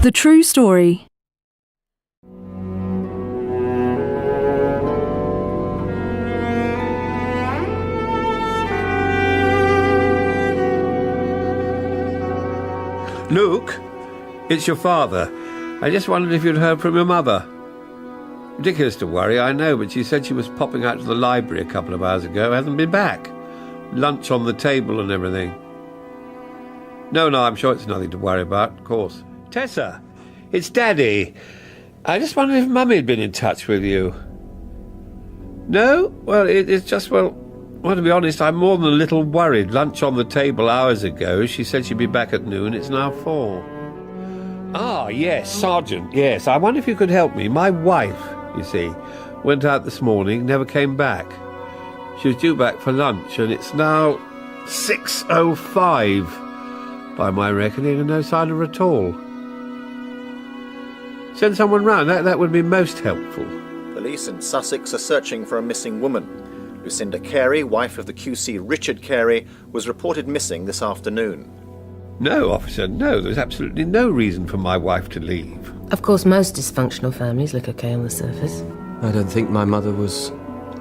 The true story. Luke, it's your father. I just wondered if you'd heard from your mother. Ridiculous to worry, I know, but she said she was popping out to the library a couple of hours ago. Hasn't been back. Lunch on the table and everything. No, I'm sure it's nothing to worry about, of course. Tessa, it's Daddy. I just wondered if Mummy had been in touch with you. No? Well, it's just, well, to be honest, I'm more than a little worried. Lunch on the table hours ago. She said she'd be back at noon. It's now 4. Ah, yes, Sergeant, yes. I wonder if you could help me. My wife, you see, went out this morning, never came back. She was due back for lunch, and it's now 6:05, by my reckoning, and no sign of her at all. Send someone round. That would be most helpful. Police in Sussex are searching for a missing woman. Lucinda Carey, wife of the QC Richard Carey, was reported missing this afternoon. No, officer, no. There's absolutely no reason for my wife to leave. Of course, most dysfunctional families look okay on the surface. I don't think my mother was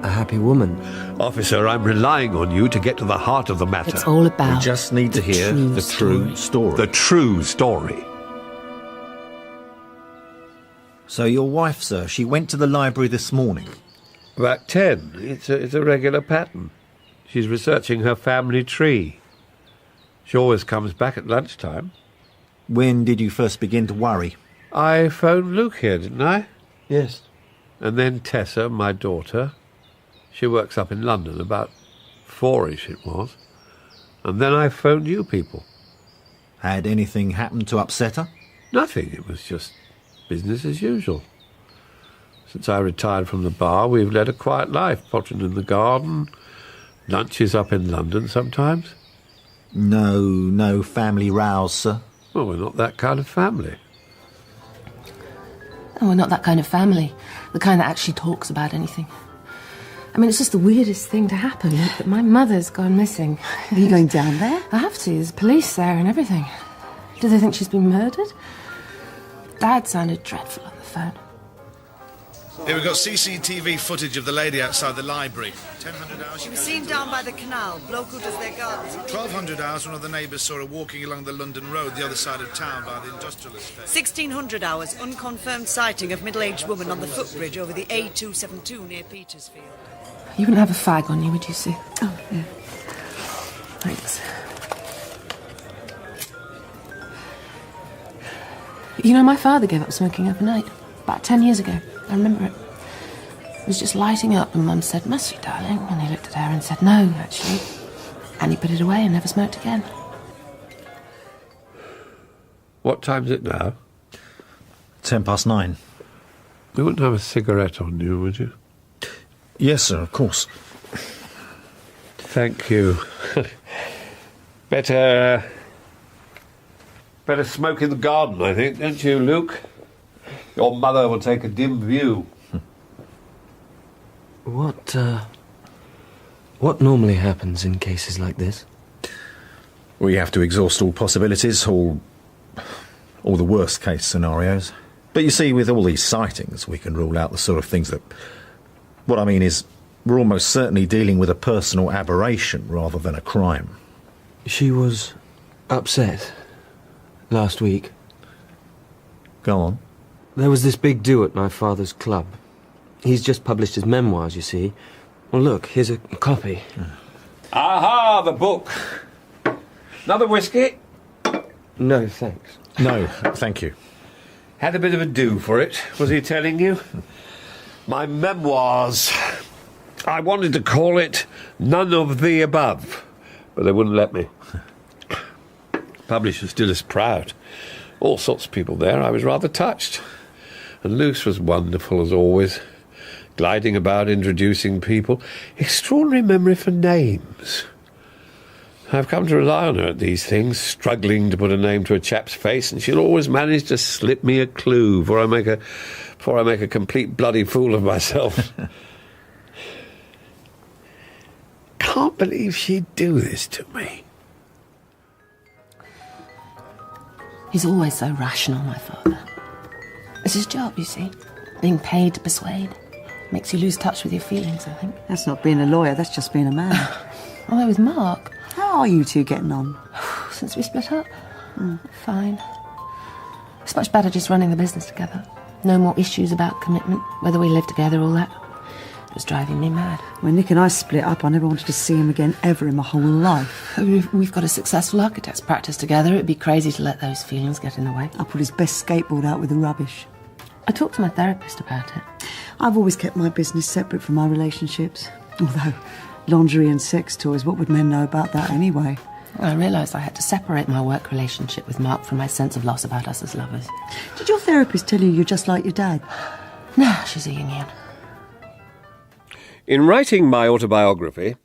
a happy woman. Officer, I'm relying on you to get to the heart of the matter. It's all about... We just need to hear the true story. The true story. So your wife, sir, she went to the library this morning? About 10. It's a regular pattern. She's researching her family tree. She always comes back at lunchtime. When did you first begin to worry? I phoned Luke here, didn't I? Yes. And then Tessa, my daughter. She works up in London, about 4-ish it was. And then I phoned you people. Had anything happened to upset her? Nothing. It was just business as usual. Since I retired from the bar, we've led a quiet life, pottering in the garden, lunches up in London sometimes. No family rows, sir? Well, we're not that kind of family. Oh, we're not that kind of family. The kind that actually talks about anything. I mean, it's just the weirdest thing to happen, that my mother's gone missing. Are you going down there? I have to. There's police there and everything. Do they think she's been murdered? Dad sounded dreadful on the phone. Here we've got CCTV footage of the lady outside the library. 1000 hours. She was seen down by the canal. Bloke who does their gardens. 1200 hours, one of the neighbours saw her walking along the London Road, the other side of town by the industrial estate. 1600 hours, unconfirmed sighting of middle-aged woman on the footbridge over the A272 near Petersfield. You wouldn't have a fag on you, would you, Sue? Oh, yeah. Thanks. You know, my father gave up smoking overnight. About 10 years ago. I remember it. It was just lighting up, and Mum said, "Must you, darling?" And he looked at her and said, "No, actually." And he put it away and never smoked again. What time's it now? 9:10. You wouldn't have a cigarette on you, would you? Yes, sir, of course. Thank you. Better smoke in the garden, I think, don't you, Luke? Your mother will take a dim view. What normally happens in cases like this? We have to exhaust all possibilities, all the worst-case scenarios. But you see, with all these sightings, we can rule out the sort of things that... What I mean is, we're almost certainly dealing with a personal aberration rather than a crime. She was upset last week. Go on. There was this big do at my father's club. He's just published his memoirs, you see. Well, look, here's a copy. Aha, the book. Another whiskey? No, thanks. No, thank you. Had a bit of a do for it, was he telling you? My memoirs. I wanted to call it None of the Above, but they wouldn't let me. Publisher still is proud. All sorts of people there. I was rather touched. And Luce was wonderful as always. Gliding about, introducing people. Extraordinary memory for names. I've come to rely on her at these things, struggling to put a name to a chap's face, and she'll always manage to slip me a clue before I make a complete bloody fool of myself. Can't believe she'd do this to me. He's always so rational, my father. It's his job, you see. Being paid to persuade. Makes you lose touch with your feelings, I think. That's not being a lawyer, that's just being a man. Although with Mark... How are you two getting on? Since we split up? Fine. It's much better just running the business together. No more issues about commitment, whether we live together, all that. It was driving me mad. When Nick and I split up, I never wanted to see him again ever in my whole life. We've got a successful architect's practice together. It'd be crazy to let those feelings get in the way. I put his best skateboard out with the rubbish. I talked to my therapist about it. I've always kept my business separate from my relationships. Although, lingerie and sex toys, what would men know about that anyway? I realised I had to separate my work relationship with Mark from my sense of loss about us as lovers. Did your therapist tell you you're just like your dad? No, she's a Jungian. In writing my autobiography,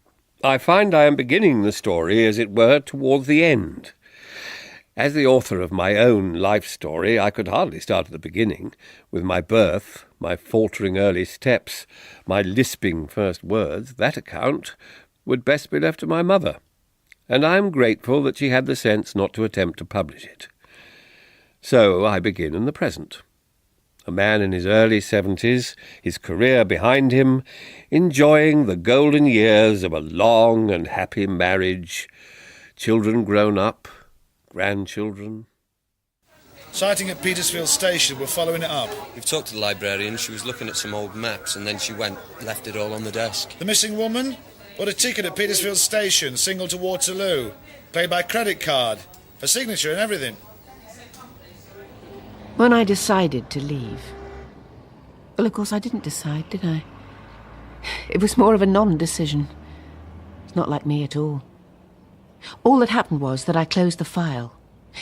I find I am beginning the story, as it were, towards the end. As the author of my own life story, I could hardly start at the beginning, with my birth, my faltering early steps, my lisping first words. That account would best be left to my mother, and I am grateful that she had the sense not to attempt to publish it. So I begin in the present. A man in his early 70s, his career behind him, enjoying the golden years of a long and happy marriage, children grown up, grandchildren. Sighting at Petersfield Station. We're following it up. We've talked to the librarian. She was looking at some old maps, and then she left it all on the desk. The missing woman? Bought a ticket at Petersfield Station, single to Waterloo. Paid by credit card. For signature and everything. When I decided to leave... Well, of course, I didn't decide, did I? It was more of a non-decision. It's not like me at all. All that happened was that I closed the file.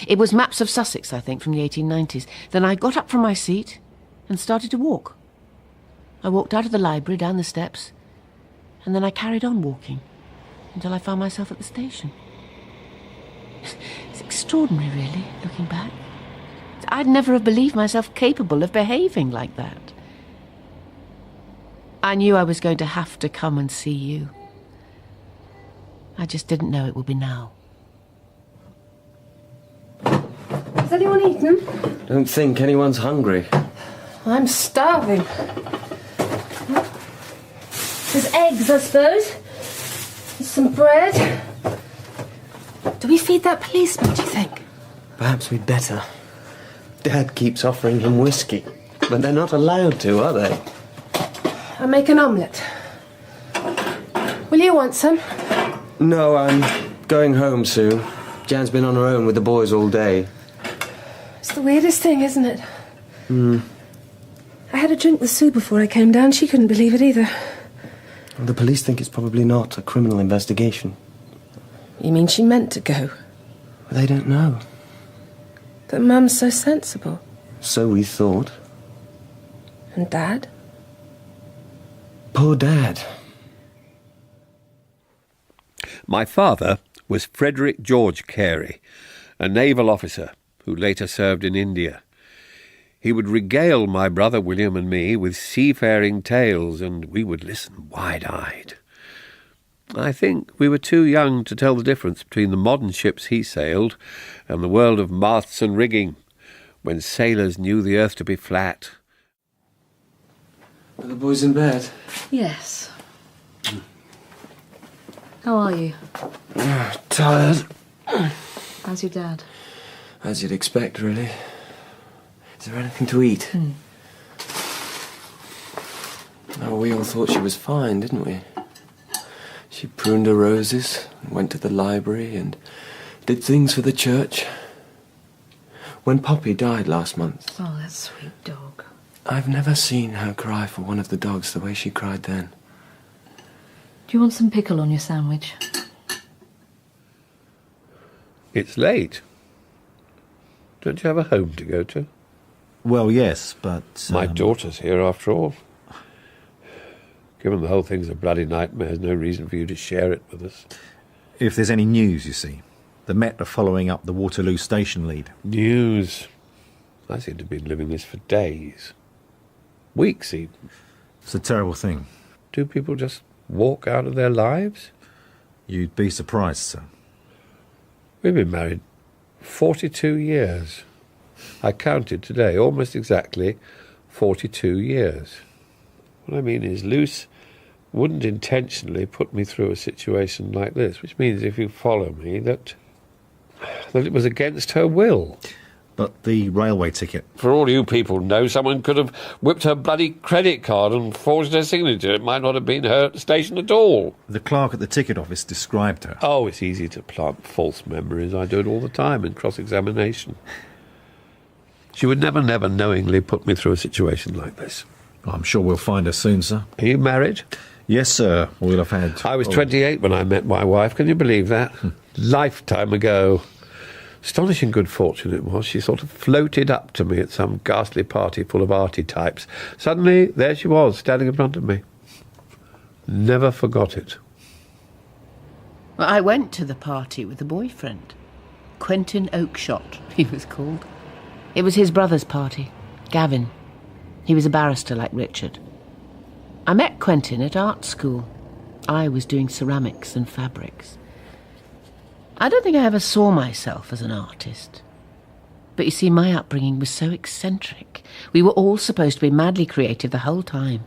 It was maps of Sussex, I think, from the 1890s. Then I got up from my seat and started to walk. I walked out of the library, down the steps, and then I carried on walking until I found myself at the station. It's extraordinary, really, looking back. I'd never have believed myself capable of behaving like that. I knew I was going to have to come and see you. I just didn't know it would be now. Has anyone eaten? Don't think anyone's hungry. I'm starving. There's eggs, I suppose. There's some bread. Do we feed that policeman, do you think? Perhaps we'd better. Dad keeps offering him whiskey, but they're not allowed to, are they? I'll make an omelette. Will you want some? No, I'm going home soon. Jan's been on her own with the boys all day. It's the weirdest thing, isn't it? I had a drink with Sue before I came down. She couldn't believe it either. The police think it's probably not a criminal investigation. You mean she meant to go? They don't know. But Mum's so sensible. So we thought. And Dad? Poor Dad. My father was Frederick George Carey, a naval officer who later served in India. He would regale my brother William and me with seafaring tales, and we would listen wide-eyed. I think we were too young to tell the difference between the modern ships he sailed and the world of masts and rigging, when sailors knew the earth to be flat. Are the boys in bed? Yes. How are you? Tired. How's your dad? As you'd expect, really. Is there anything to eat? Oh, we all thought she was fine, didn't we? She pruned her roses, and went to the library, and did things for the church. When Poppy died last month... Oh, that sweet dog. I've never seen her cry for one of the dogs the way she cried then. Do you want some pickle on your sandwich? It's late. Don't you have a home to go to? Well, yes, but... My daughter's here, after all. Given the whole thing's a bloody nightmare, there's no reason for you to share it with us. If there's any news, you see. The Met are following up the Waterloo station lead. News? I seem to have been living this for days. Weeks, even. It's a terrible thing. Do people just walk out of their lives? You'd be surprised, sir. We've been married 42 years. I counted today, almost exactly 42 years. What I mean is, Luce wouldn't intentionally put me through a situation like this, which means, if you follow me, that it was against her will. But the railway ticket... For all you people know, someone could have whipped her bloody credit card and forged her signature. It might not have been her at the station at all. The clerk at the ticket office described her. Oh, it's easy to plant false memories. I do it all the time in cross-examination. She would never knowingly put me through a situation like this. I'm sure we'll find her soon, sir. Are you married? Yes, sir. We'll have had... I was 28 when I met my wife. Can you believe that? Lifetime ago. Astonishing good fortune it was. She sort of floated up to me at some ghastly party full of arty types. Suddenly, there she was, standing in front of me. Never forgot it. Well, I went to the party with a boyfriend. Quentin Oakshott, he was called. It was his brother's party, Gavin. He was a barrister like Richard. I met Quentin at art school. I was doing ceramics and fabrics. I don't think I ever saw myself as an artist. But you see, my upbringing was so eccentric. We were all supposed to be madly creative the whole time.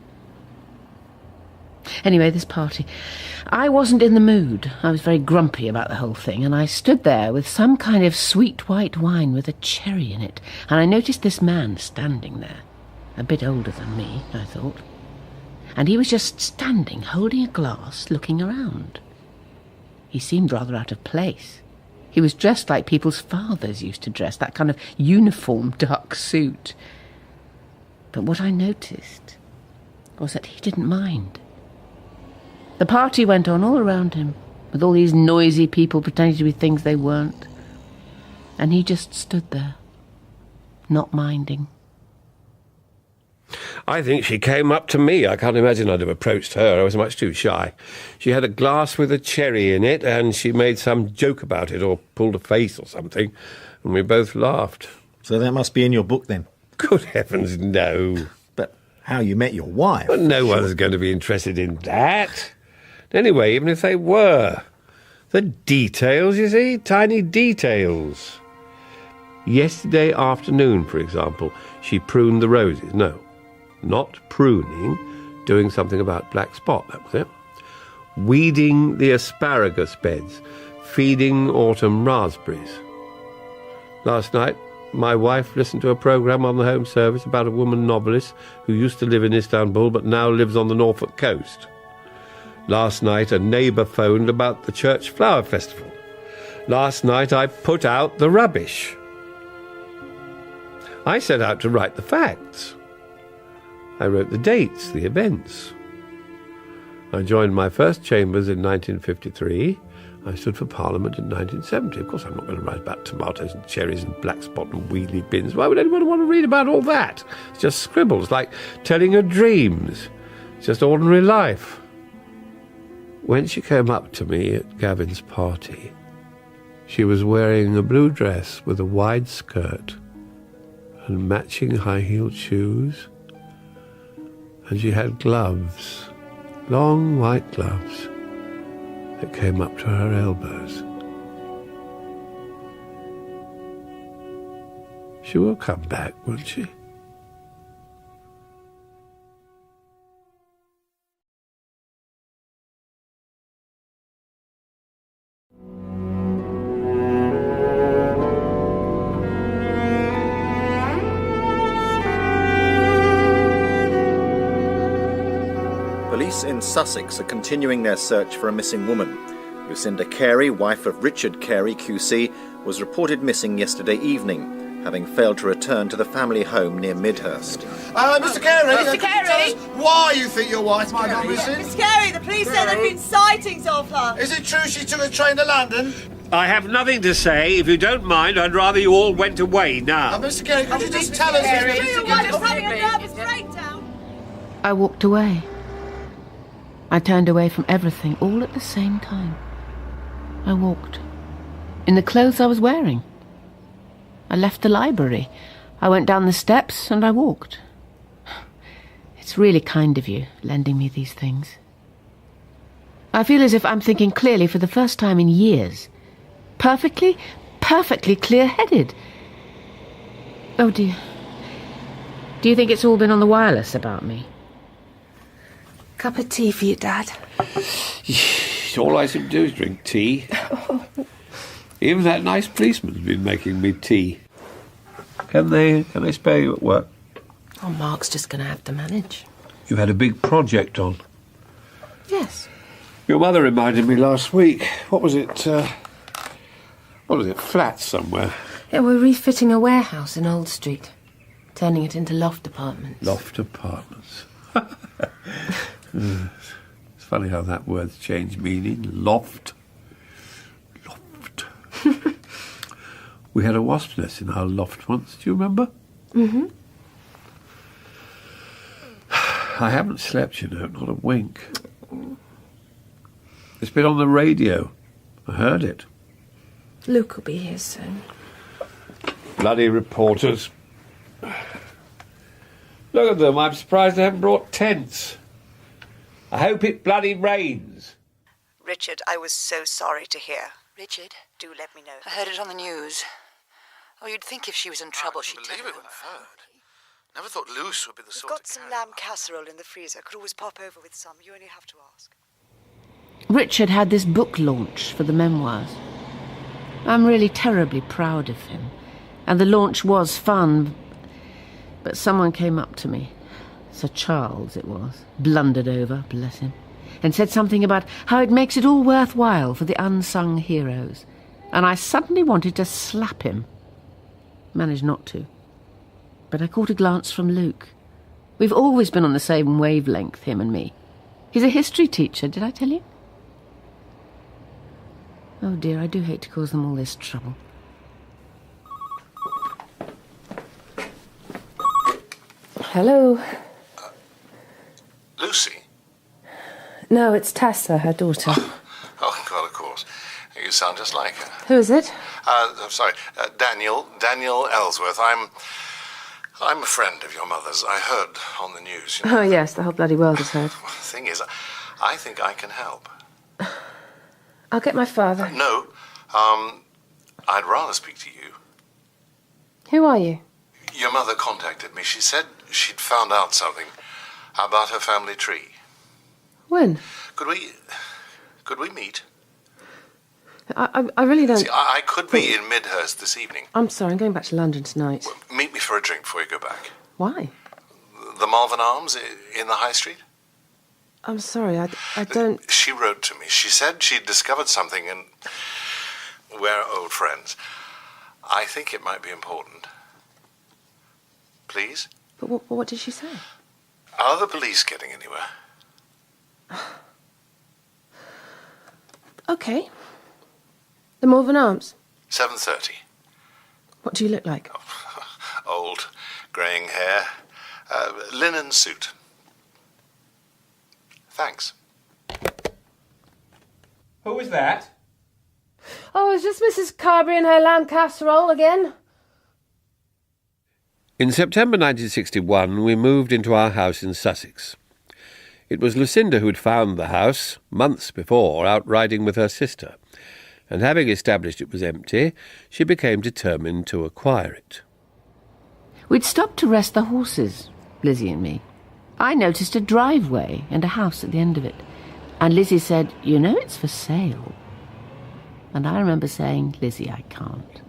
Anyway, this party. I wasn't in the mood. I was very grumpy about the whole thing, and I stood there with some kind of sweet white wine with a cherry in it, and I noticed this man standing there. A bit older than me, I thought. And he was just standing, holding a glass, looking around. He seemed rather out of place. He was dressed like people's fathers used to dress, that kind of uniform dark suit. But what I noticed was that he didn't mind. The party went on all around him, with all these noisy people pretending to be things they weren't. And he just stood there, not minding. I think she came up to me. I can't imagine I'd have approached her. I was much too shy. She had a glass with a cherry in it, and she made some joke about it, or pulled a face or something, and we both laughed. So that must be in your book, then? Good heavens, no. But how you met your wife? But no one's going to be interested in that. Anyway, even if they were. The details, you see? Tiny details. Yesterday afternoon, for example, she pruned the roses. No, not pruning, doing something about black spot, that was it. Weeding the asparagus beds, feeding autumn raspberries. Last night, my wife listened to a programme on the Home Service about a woman novelist who used to live in Istanbul but now lives on the Norfolk coast. Last night, a neighbour phoned about the church flower festival. Last night, I put out the rubbish. I set out to write the facts. I wrote the dates, the events. I joined my first chambers in 1953. I stood for Parliament in 1970. Of course, I'm not going to write about tomatoes and cherries and black spot and wheelie bins. Why would anyone want to read about all that? It's just scribbles, like telling her dreams. It's just ordinary life. When she came up to me at Gavin's party, she was wearing a blue dress with a wide skirt and matching high-heeled shoes, and she had gloves, long white gloves, that came up to her elbows. She will come back, won't she? Police in Sussex are continuing their search for a missing woman. Lucinda Carey, wife of Richard Carey, QC, was reported missing yesterday evening, having failed to return to the family home near Midhurst. Mr. Carey! Mr. Carey! Tell us why you think your wife might not be missing? Mr. Carey, the police say there have been sightings of her. Is it true she took a train to London? I have nothing to say. If you don't mind, I'd rather you all went away now. Mr. Carey, could you just tell us if Your wife is having a nervous breakdown. I walked away. I turned away from everything, all at the same time. I walked. In the clothes I was wearing. I left the library. I went down the steps and I walked. It's really kind of you, lending me these things. I feel as if I'm thinking clearly for the first time in years. Perfectly clear-headed. Oh, dear. Do you think it's all been on the wireless about me? Cup of tea for you, Dad. All I seem to do is drink tea. Even that nice policeman's been making me tea. Can they spare you at work? Oh, Mark's just going to have to manage. You had a big project on. Yes. Your mother reminded me last week. What was it? Flats somewhere. Yeah, we're refitting a warehouse in Old Street. Turning it into loft apartments. Loft apartments. It's funny how that word's changed meaning. Loft. We had a wasp's nest in our loft once, do you remember? Mm-hmm. I haven't slept, you know, not a wink. It's been on the radio. I heard it. Luke will be here soon. Bloody reporters. Look at them, I'm surprised they haven't brought tents. I hope it bloody rains. Richard, I was so sorry to hear. Richard? Do let me know. I heard it on the news. Oh, you'd think if she was in trouble, she'd tell believe you. it when I heard. Never thought Luce would be the We've sort got of some character. lamb casserole in the freezer. Could always pop over with some. You only have to ask. Richard had this book launch for the memoirs. I'm really terribly proud of him. And the launch was fun. But someone came up to me. Sir Charles, it was. Blundered over, bless him. And said something about how it makes it all worthwhile for the unsung heroes. And I suddenly wanted to slap him. Managed not to. But I caught a glance from Luke. We've always been on the same wavelength, him and me. He's a history teacher, did I tell you? Oh dear, I do hate to cause them all this trouble. Hello. Lucy? No, it's Tessa, her daughter. Oh, God, of course. You sound just like her. Who is it? I'm sorry, Daniel Ellsworth. I'm a friend of your mother's. I heard on the news. You know. Oh, yes, the whole bloody world has heard. Well, the thing is, I think I can help. I'll get my father. No, I'd rather speak to you. Who are you? Your mother contacted me. She said she'd found out something about her family tree. When? Could we meet? I really don't... See, I could be in Midhurst this evening. I'm sorry, I'm going back to London tonight. Meet me for a drink before you go back. Why? The Malvern Arms in the High Street? I'm sorry, I don't... She wrote to me. She said she'd discovered something and we're old friends. I think it might be important. Please? But what did she say? Are the police getting anywhere? Okay. The Malvern Arms. 7:30. What do you look like? Old, greying hair. Linen suit. Thanks. Who was that? Oh, is this Mrs. Carberry and her lamb casserole again? In September 1961, we moved into our house in Sussex. It was Lucinda who had found the house, months before, out riding with her sister, and having established it was empty, she became determined to acquire it. We'd stopped to rest the horses, Lizzie and me. I noticed a driveway and a house at the end of it, and Lizzie said, "You know it's for sale." And I remember saying, "Lizzie, I can't.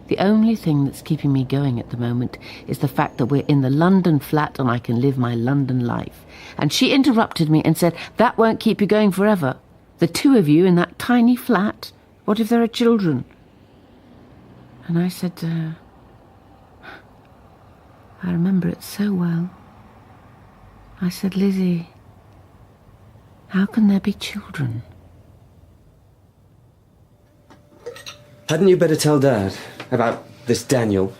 The only thing that's keeping me going at the moment is the fact that we're in the London flat and I can live my London life." And she interrupted me and said, "That won't keep you going forever. The two of you in that tiny flat. What if there are children?" And I said to her, I remember it so well. I said, "Lizzie, how can there be children?" Hadn't you better tell Dad about this Daniel?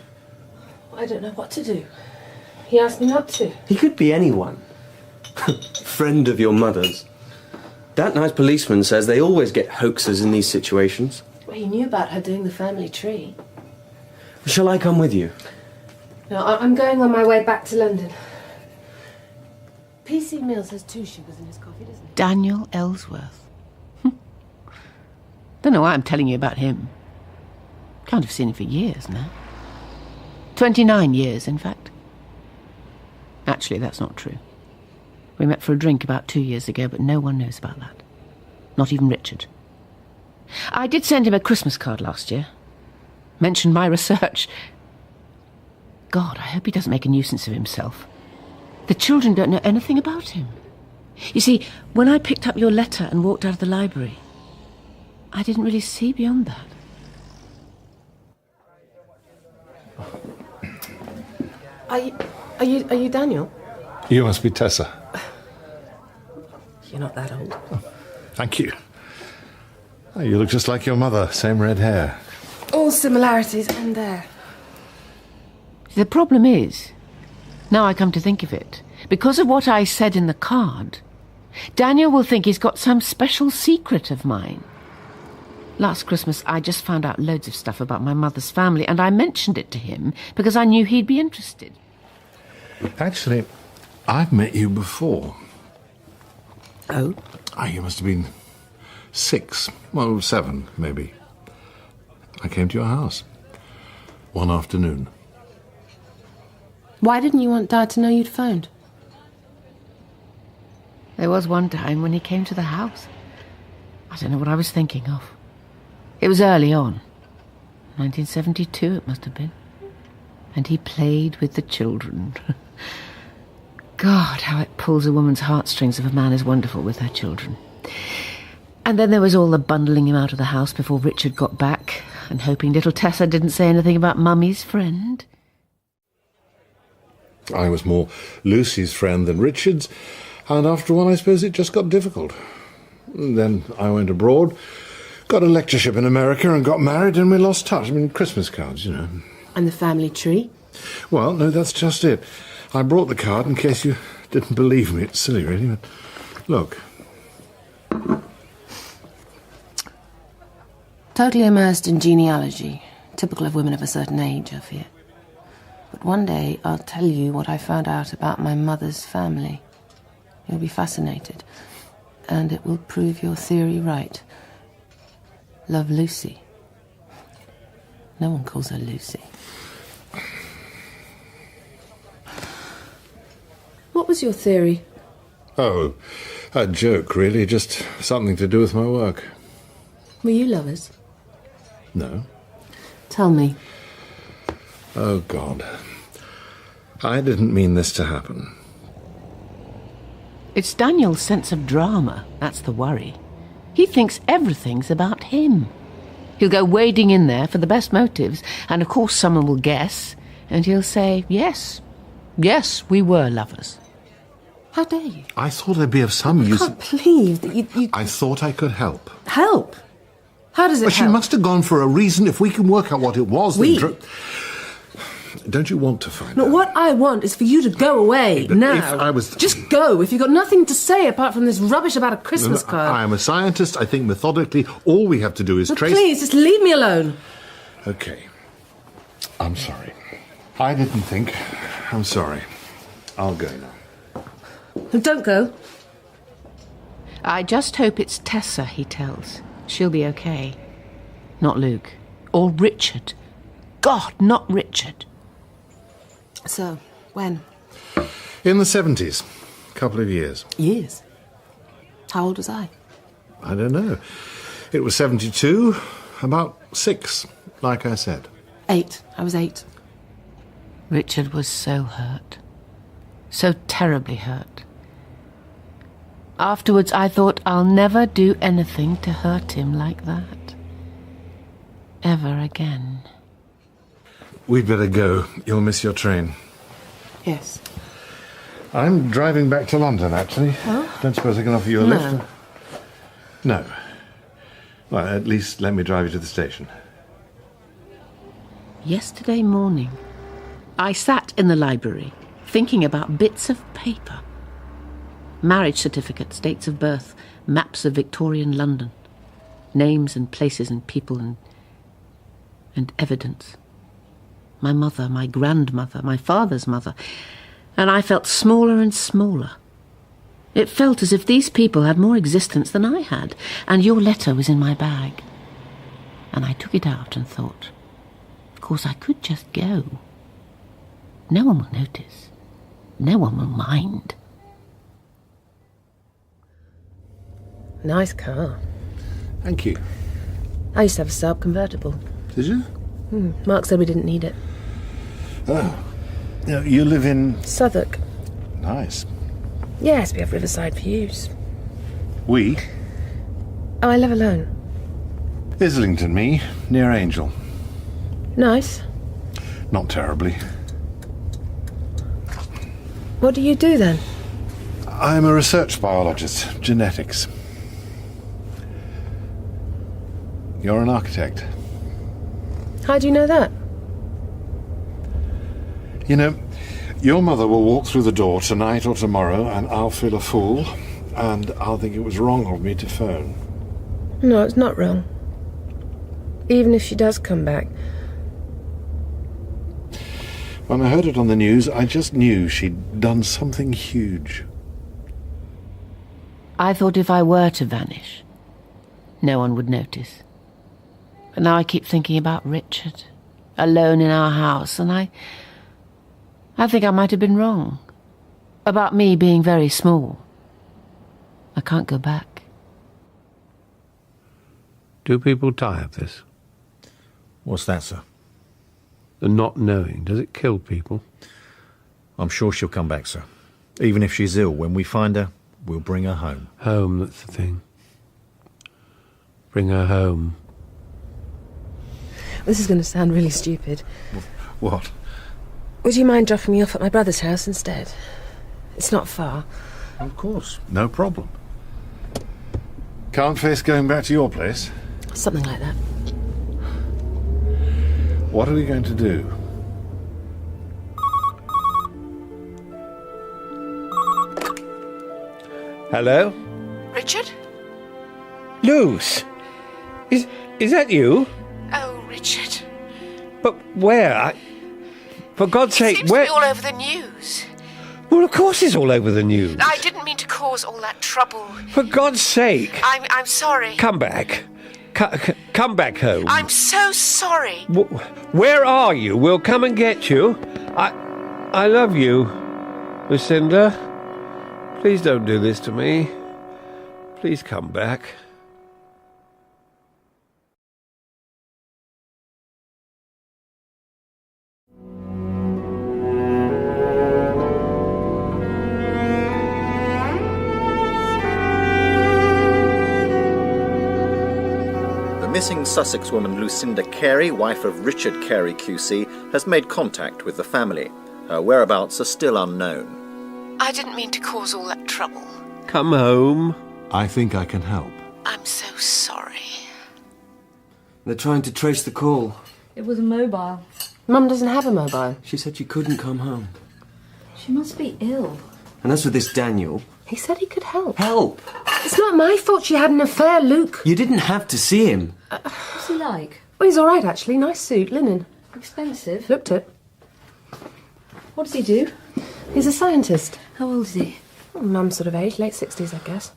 I don't know what to do. He asked me not to. He could be anyone. Friend of your mother's. That nice policeman says they always get hoaxers in these situations. Well, he knew about her doing the family tree. Shall I come with you? No, I'm going on my way back to London. PC Mills has 2 sugars in his coffee, doesn't he? Daniel Ellsworth. Don't know why I'm telling you about him. Can't have seen him for years now. 29 years, in fact. Actually, that's not true. We met for a drink about 2 years ago, but no one knows about that. Not even Richard. I did send him a Christmas card last year. Mentioned my research. God, I hope he doesn't make a nuisance of himself. The children don't know anything about him. You see, when I picked up your letter and walked out of the library, I didn't really see beyond that. Are you Daniel? You must be Tessa. You're not that old. Thank you. Oh, you look just like your mother, same red hair. All similarities end there. The problem is, now I come to think of it, because of what I said in the card, Daniel will think he's got some special secret of mine. Last Christmas, I just found out loads of stuff about my mother's family, and I mentioned it to him because I knew he'd be interested. Actually, I've met you before. Oh? You must have been 6, well, 7, maybe. I came to your house one afternoon. Why didn't you want Dad to know you'd phoned? There was one time when he came to the house. I don't know what I was thinking of. It was early on. 1972 it must have been. And he played with the children. God, how it pulls a woman's heartstrings if a man is wonderful with her children. And then there was all the bundling him out of the house before Richard got back, and hoping little Tessa didn't say anything about Mummy's friend. I was more Lucy's friend than Richard's, and after a while I suppose it just got difficult. Then I went abroad, got a lectureship in America and got married, and we lost touch. I mean, Christmas cards, you know. And the family tree? Well, no, that's just it. I brought the card in case you didn't believe me. It's silly, really, but look. Totally immersed in genealogy. Typical of women of a certain age, I fear. But one day I'll tell you what I found out about my mother's family. You'll be fascinated. And it will prove your theory right. Love Lucy. No one calls her Lucy. What was your theory? Oh, a joke, really. Just something to do with my work. Were you lovers? No. Tell me. Oh, God. I didn't mean this to happen. It's Daniel's sense of drama, that's the worry. He thinks everything's about him. He'll go wading in there for the best motives, and of course someone will guess, and he'll say, yes, we were lovers. How dare you? I thought I'd be of some use. I can't believe that you... I thought I could help. Help? How does it But help? she must have gone for a reason. If we can work out what it was... We? Don't you want to find No, out? what I want is for you to go away, But now. if I was... Just go, if you've got nothing to say apart from this rubbish about a Christmas card. I am a scientist. I think methodically. All we have to do is trace... Please, just leave me alone. OK. I'm sorry. I didn't think. I'm sorry. I'll go now. Don't go. I just hope it's Tessa, he tells. She'll be okay. Not Luke. Or Richard. God, not Richard. So, when? In the 70s. Couple of years. Years? How old was I? I don't know. It was 72. About 6, like I said. 8. I was 8. Richard was so hurt. So terribly hurt. Afterwards, I thought I'll never do anything to hurt him like that. Ever again. We'd better go. You'll miss your train. Yes. I'm driving back to London, actually. Oh? Don't suppose I can offer you a No. lift? No. Well, at least let me drive you to the station. Yesterday morning, I sat in the library thinking about bits of paper. Marriage certificates, dates of birth, maps of Victorian London, names and places and people and evidence. My mother, my grandmother, my father's mother, and I felt smaller and smaller. It felt as if these people had more existence than I had, and your letter was in my bag. And I took it out and thought, of course I could just go. No one will notice. No one will mind. Nice car. Thank you. I used to have a Saab convertible. Did you? Mark said we didn't need it. Oh. You live in... Southwark. Nice. Yes, we have Riverside for use. We? Oh, I live alone. Islington, me, near Angel. Nice. Not terribly. What do you do then? I'm a research biologist, genetics. You're an architect. How do you know that? You know, your mother will walk through the door tonight or tomorrow and I'll feel a fool and I'll think it was wrong of me to phone. No, it's not wrong. Even if she does come back. When I heard it on the news, I just knew she'd done something huge. I thought if I were to vanish, no one would notice. But now I keep thinking about Richard, alone in our house, and I think I might have been wrong. About me being very small. I can't go back. Do people die of this? What's that, sir? The not knowing. Does it kill people? I'm sure she'll come back, sir. Even if she's ill, when we find her, we'll bring her home. Home, that's the thing. Bring her home. This is going to sound really stupid. What? Would you mind dropping me off at my brother's house instead? It's not far. Of course, no problem. Can't face going back to your place? Something like that. What are we going to do? Hello? Richard? Luce! Is that you? Oh, Richard. But where? For God's sake, Seems where? to be all over the news. Well, of course it's all over the news. I didn't mean to cause all that trouble. For God's sake. I'm sorry. Come back. Come back home. I'm so sorry. Where are you? We'll come and get you. I love you, Lucinda. Please don't do this to me. Please come back. The missing Sussex woman Lucinda Carey, wife of Richard Carey QC, has made contact with the family. Her whereabouts are still unknown. I didn't mean to cause all that trouble. Come home. I think I can help. I'm so sorry. They're trying to trace the call. It was a mobile. Mum doesn't have a mobile. She said she couldn't come home. She must be ill. And as for this Daniel... He said he could help. Help! It's not my fault she had an affair, Luke. You didn't have to see him. What's he like? Well, he's all right, actually. Nice suit, linen. Expensive. Looked it. What does he do? He's a scientist. How old is he? Mum's sort of age, late 60s, I guess.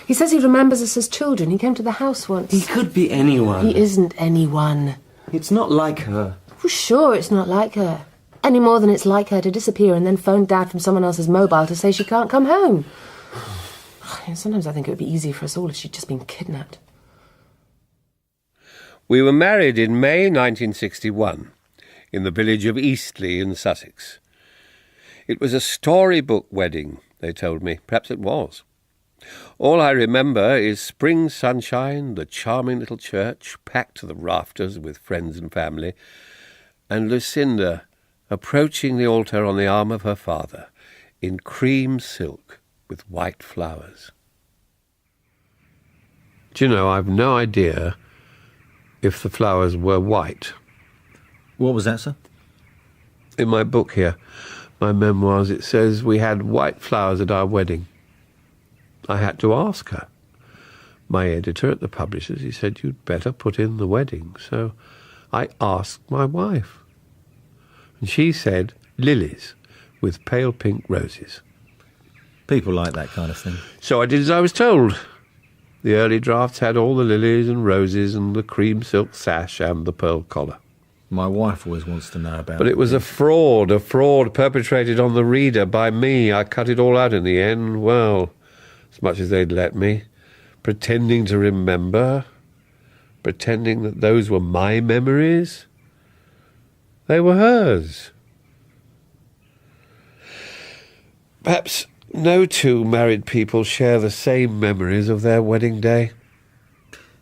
He says he remembers us as children. He came to the house once. He could be anyone. He isn't anyone. It's not like her. Well, sure, it's not like her. Any more than it's like her to disappear and then phone Dad from someone else's mobile to say she can't come home. Sometimes I think it would be easy for us all if she'd just been kidnapped. We were married in May 1961 in the village of Eastleigh in Sussex. It was a storybook wedding, they told me. Perhaps it was. All I remember is spring sunshine, the charming little church, packed to the rafters with friends and family, and Lucinda approaching the altar on the arm of her father, in cream silk with white flowers. Do you know, I've no idea if the flowers were white. What was that, sir? In my book here, my memoirs, it says we had white flowers at our wedding. I had to ask her. My editor at the publishers, he said, you'd better put in the wedding. So I asked my wife. And she said, lilies with pale pink roses. People like that kind of thing. So I did as I was told. The early drafts had all the lilies and roses and the cream silk sash and the pearl collar. My wife always wants to know about it. But it was a fraud perpetrated on the reader by me. I cut it all out in the end, well, as much as they'd let me. Pretending to remember, pretending that those were my memories. They were hers. Perhaps no two married people share the same memories of their wedding day.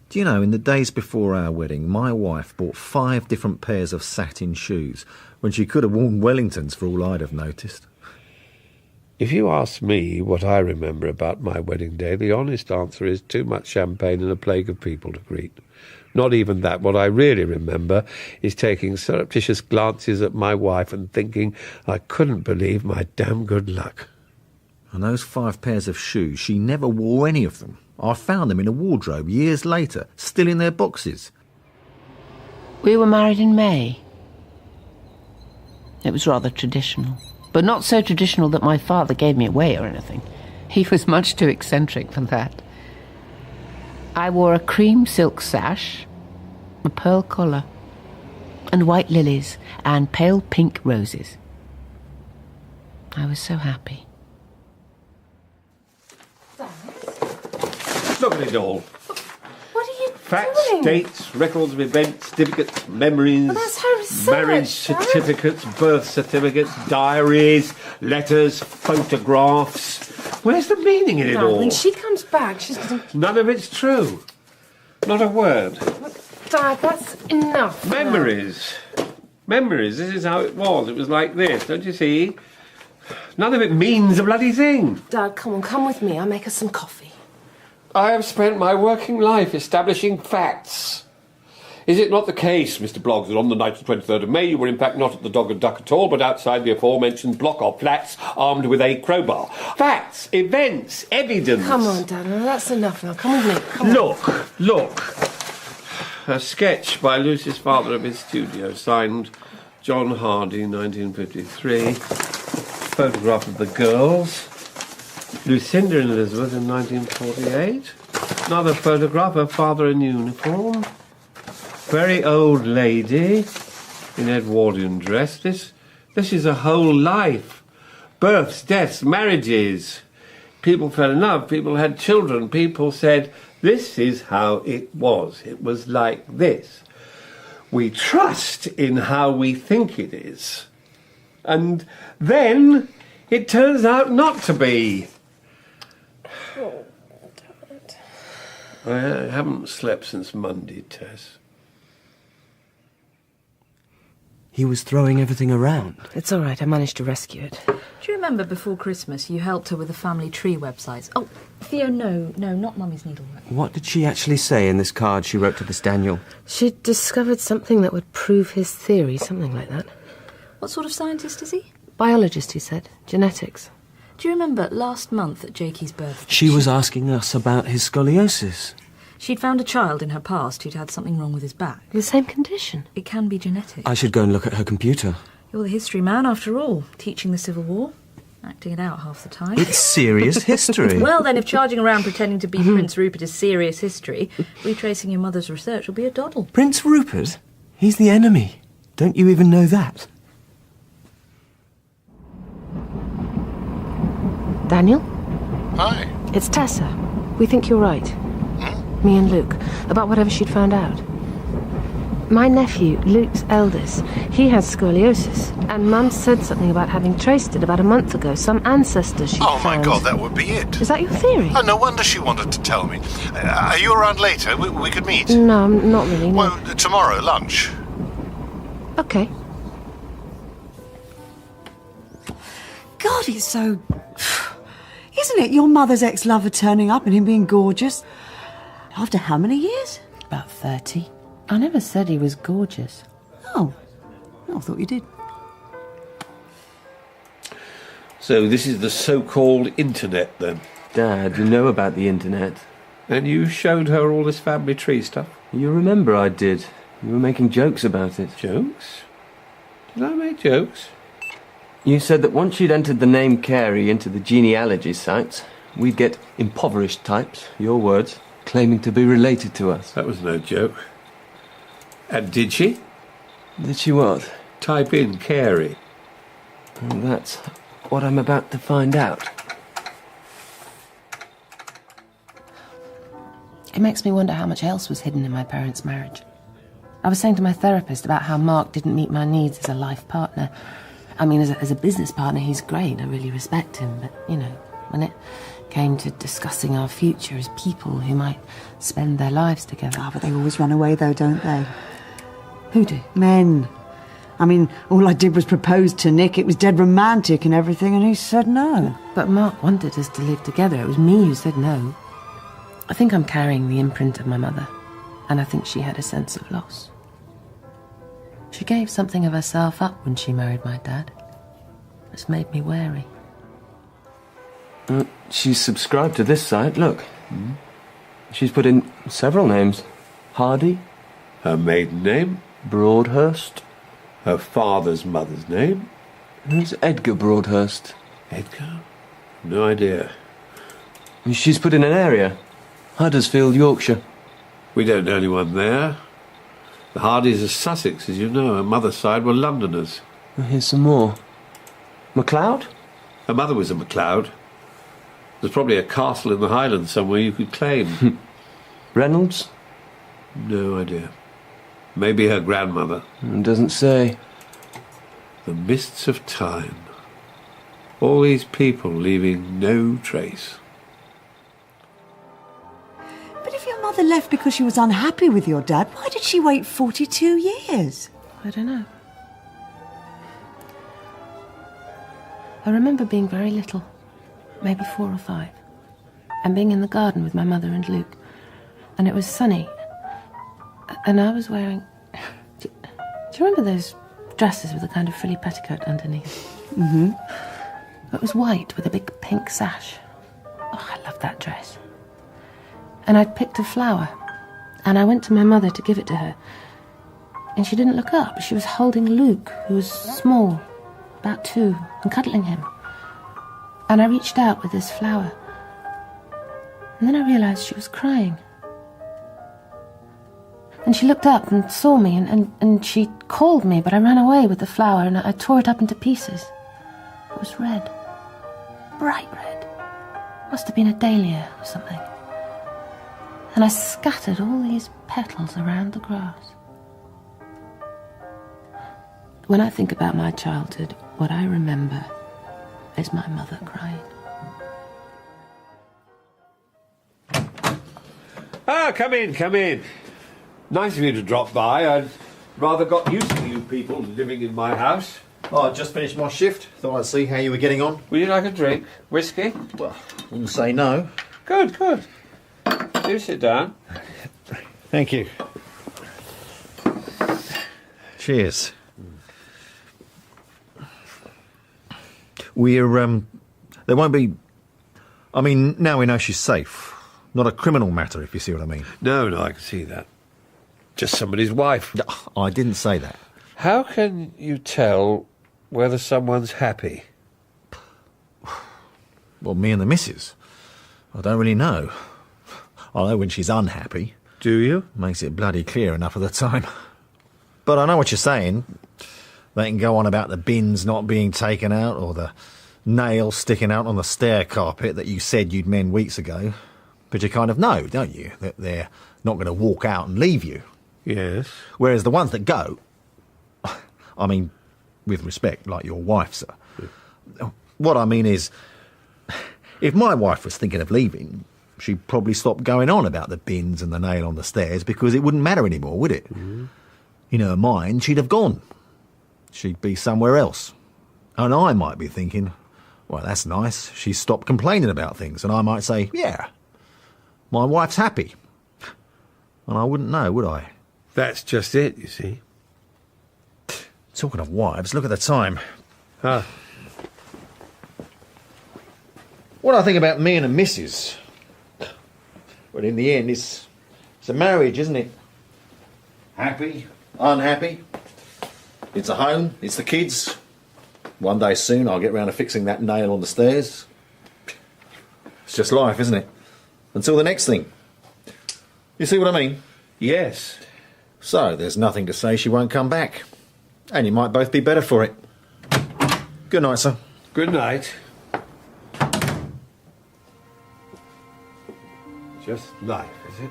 Do you know, in the days before our wedding, my wife bought 5 different pairs of satin shoes when she could have worn Wellingtons for all I'd have noticed. If you ask me what I remember about my wedding day, the honest answer is too much champagne and a plague of people to greet. Not even that. What I really remember is taking surreptitious glances at my wife and thinking I couldn't believe my damn good luck. And those 5 pairs of shoes, she never wore any of them. I found them in a wardrobe years later, still in their boxes. We were married in May. It was rather traditional, but not so traditional that my father gave me away or anything. He was much too eccentric for that. I wore a cream silk sash, a pearl collar, and white lilies and pale pink roses. I was so happy. Look at it all. What are you Facts, doing? dates, records of events, certificates, memories, Well, that's her research, marriage Dad. certificates, birth certificates, diaries, letters, photographs. Where's the meaning in it No, all? when she comes back, she's going to... None of it's true. Not a word. Dad, that's enough. Memories. Memories. This is how it was. It was like this, don't you see? None of it means a bloody thing. Dad, come with me. I'll make us some coffee. I have spent my working life establishing facts. Is it not the case, Mr. Bloggs, that on the night of the 23rd of May you were in fact not at the Dog and Duck at all, but outside the aforementioned block of flats, armed with a crowbar? Facts, events, evidence. Come on, Dad. No, that's enough now. Come with me. Come on. Look. A sketch by Lucy's father of his studio, signed John Hardy, 1953. Photograph of the girls. Lucinda and Elizabeth in 1948. Another photograph of father in uniform. Very old lady in Edwardian dress. This is a whole life. Births, deaths, marriages. People fell in love, people had children, people said, this is how it was. It was like this. We trust in how we think it is. And then it turns out not to be. Oh, Dad. I haven't slept since Monday, Tess. He was throwing everything around. It's all right. I managed to rescue it. Do you remember before Christmas you helped her with the family tree websites? Oh, Theo, no, not Mummy's needlework. What did she actually say in this card she wrote to this Daniel? She'd discovered something that would prove his theory, something like that. What sort of scientist is he? Biologist, he said. Genetics. Do you remember last month at Jakey's birthday? She was asking us about his scoliosis. She'd found a child in her past who'd had something wrong with his back. The same condition. It can be genetic. I should go and look at her computer. You're the history man, after all. Teaching the Civil War. Acting it out half the time. It's serious history. Well, then, if charging around pretending to be Prince Rupert is serious history, retracing your mother's research will be a doddle. Prince Rupert? He's the enemy. Don't you even know that? Daniel? Hi. It's Tessa. We think you're right. Me and Luke. About whatever she'd found out. My nephew, Luke's eldest, he has scoliosis. And Mum said something about having traced it about a month ago. Some ancestor she'd Oh, found. my God, that would be it. Is that your theory? Oh, no wonder she wanted to tell me. Are you around later? We could meet. No, not really, no. Well, tomorrow, lunch. Okay. God, it's so... Isn't it? Your mother's ex-lover turning up and him being gorgeous. After how many years? About 30. I never said he was gorgeous. Oh, I thought you did. So this is the so-called internet, then? Dad, you know about the internet. And you showed her all this family tree stuff? You remember I did. You were making jokes about it. Jokes? Did I make jokes? You said that once you'd entered the name Carey into the genealogy sites, we'd get impoverished types, your words, claiming to be related to us. That was no joke. And did she? Did she what? Type in Carey. And that's what I'm about to find out. It makes me wonder how much else was hidden in my parents' marriage. I was saying to my therapist about how Mark didn't meet my needs as a life partner. I mean, as a business partner, he's great. I really respect him. But, you know, when it came to discussing our future as people who might spend their lives together... Ah, but they always run away, though, don't they? Who do? Men. I mean, all I did was propose to Nick. It was dead romantic and everything, and he said no. But Mark wanted us to live together. It was me who said no. I think I'm carrying the imprint of my mother, and I think she had a sense of loss. She gave something of herself up when she married my dad. It's made me wary. She's subscribed to this site, look. She's put in several names. Hardy. Her maiden name. Broadhurst. Her father's mother's name. Who's Edgar Broadhurst? Edgar? No idea. She's put in an area. Huddersfield, Yorkshire. We don't know anyone there. The Hardys are Sussex, as you know. Her mother's side were Londoners. Here's some more. MacLeod? Her mother was a MacLeod. There's probably a castle in the Highlands somewhere you could claim. Reynolds? No idea. Maybe her grandmother. Doesn't say. The mists of time. All these people leaving no trace. But if your mother left because she was unhappy with your dad, why did she wait 42 years? I don't know. I remember being very little, maybe 4 or 5, and being in the garden with my mother and Luke, and it was sunny, and I was wearing... Do you remember those dresses with a kind of frilly petticoat underneath? Mm-hmm. It was white with a big pink sash. Oh, I loved that dress. And I'd picked a flower, and I went to my mother to give it to her, and she didn't look up. She was holding Luke, who was small, about 2, and cuddling him. And I reached out with this flower, and then I realised she was crying. And she looked up and saw me, and she called me, but I ran away with the flower, and I tore it up into pieces. It was red. Bright red. Must have been a dahlia or something. And I scattered all these petals around the grass. When I think about my childhood, what I remember is my mother crying. Ah, come in, come in. Nice of you to drop by. I'd rather got used to you people living in my house. Oh, I just finished my shift. Thought I'd see how you were getting on. Would you like a drink? Whiskey? Well, wouldn't say no. Good, good. Do sit down. Thank you. Cheers. There won't be... I mean, now we know she's safe. Not a criminal matter, if you see what I mean. No, I can see that. Just somebody's wife. I didn't say that. How can you tell whether someone's happy? Well, me and the missus. I don't really know. I know when she's unhappy. Do you? Makes it bloody clear enough of the time. But I know what you're saying. They can go on about the bins not being taken out or the nail sticking out on the stair carpet that you said you'd mend weeks ago. But you kind of know, don't you, that they're not going to walk out and leave you. Yes. Whereas the ones that go, I mean, with respect, like your wife, sir. Yeah. What I mean is, if my wife was thinking of leaving, she'd probably stop going on about the bins and the nail on the stairs because it wouldn't matter anymore, would it? Mm-hmm. In her mind, she'd have gone. She'd be somewhere else. And I might be thinking, well, that's nice. She's stopped complaining about things. And I might say, yeah, my wife's happy. And I wouldn't know, would I? That's just it, you see. Talking of wives, look at the time. Ah. What I think about me and a missus? Well, in the end, it's a marriage, isn't it? Happy, unhappy. It's a home, it's the kids. One day soon I'll get round to fixing that nail on the stairs. It's just life, isn't it? Until the next thing. You see what I mean? Yes. So there's nothing to say she won't come back. And you might both be better for it. Good night, sir. Good night. Just life, is it?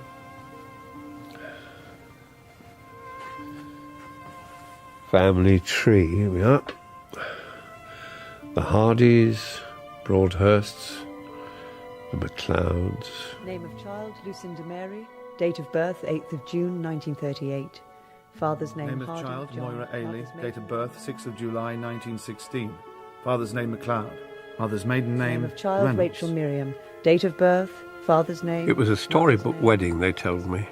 Family tree, here we are. The Hardys, Broadhursts, the MacLeods. Name of child, Lucinda Mary. Date of birth, 8th of June, 1938. Father's name, Name of Harding child, John. Moira Ailey. Mother's Date of maiden birth, 6th of July, 1916. Father's name, MacLeod. Mother's maiden name, Name of child, Reynolds. Rachel Miriam. Date of birth, father's name. It was a storybook wedding, they told me.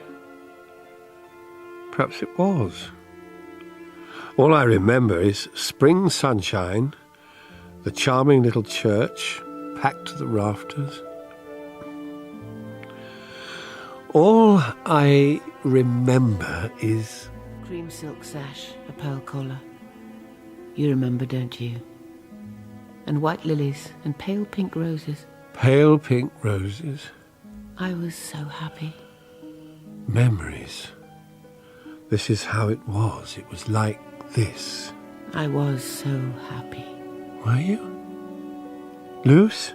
Perhaps it was. All I remember is spring sunshine, the charming little church, packed to the rafters. All I remember is... Cream silk sash, a pearl collar. You remember, don't you? And white lilies and pale pink roses. Pale pink roses. I was so happy. Memories. This is how it was. It was like this. I was so happy. Were you? Luce?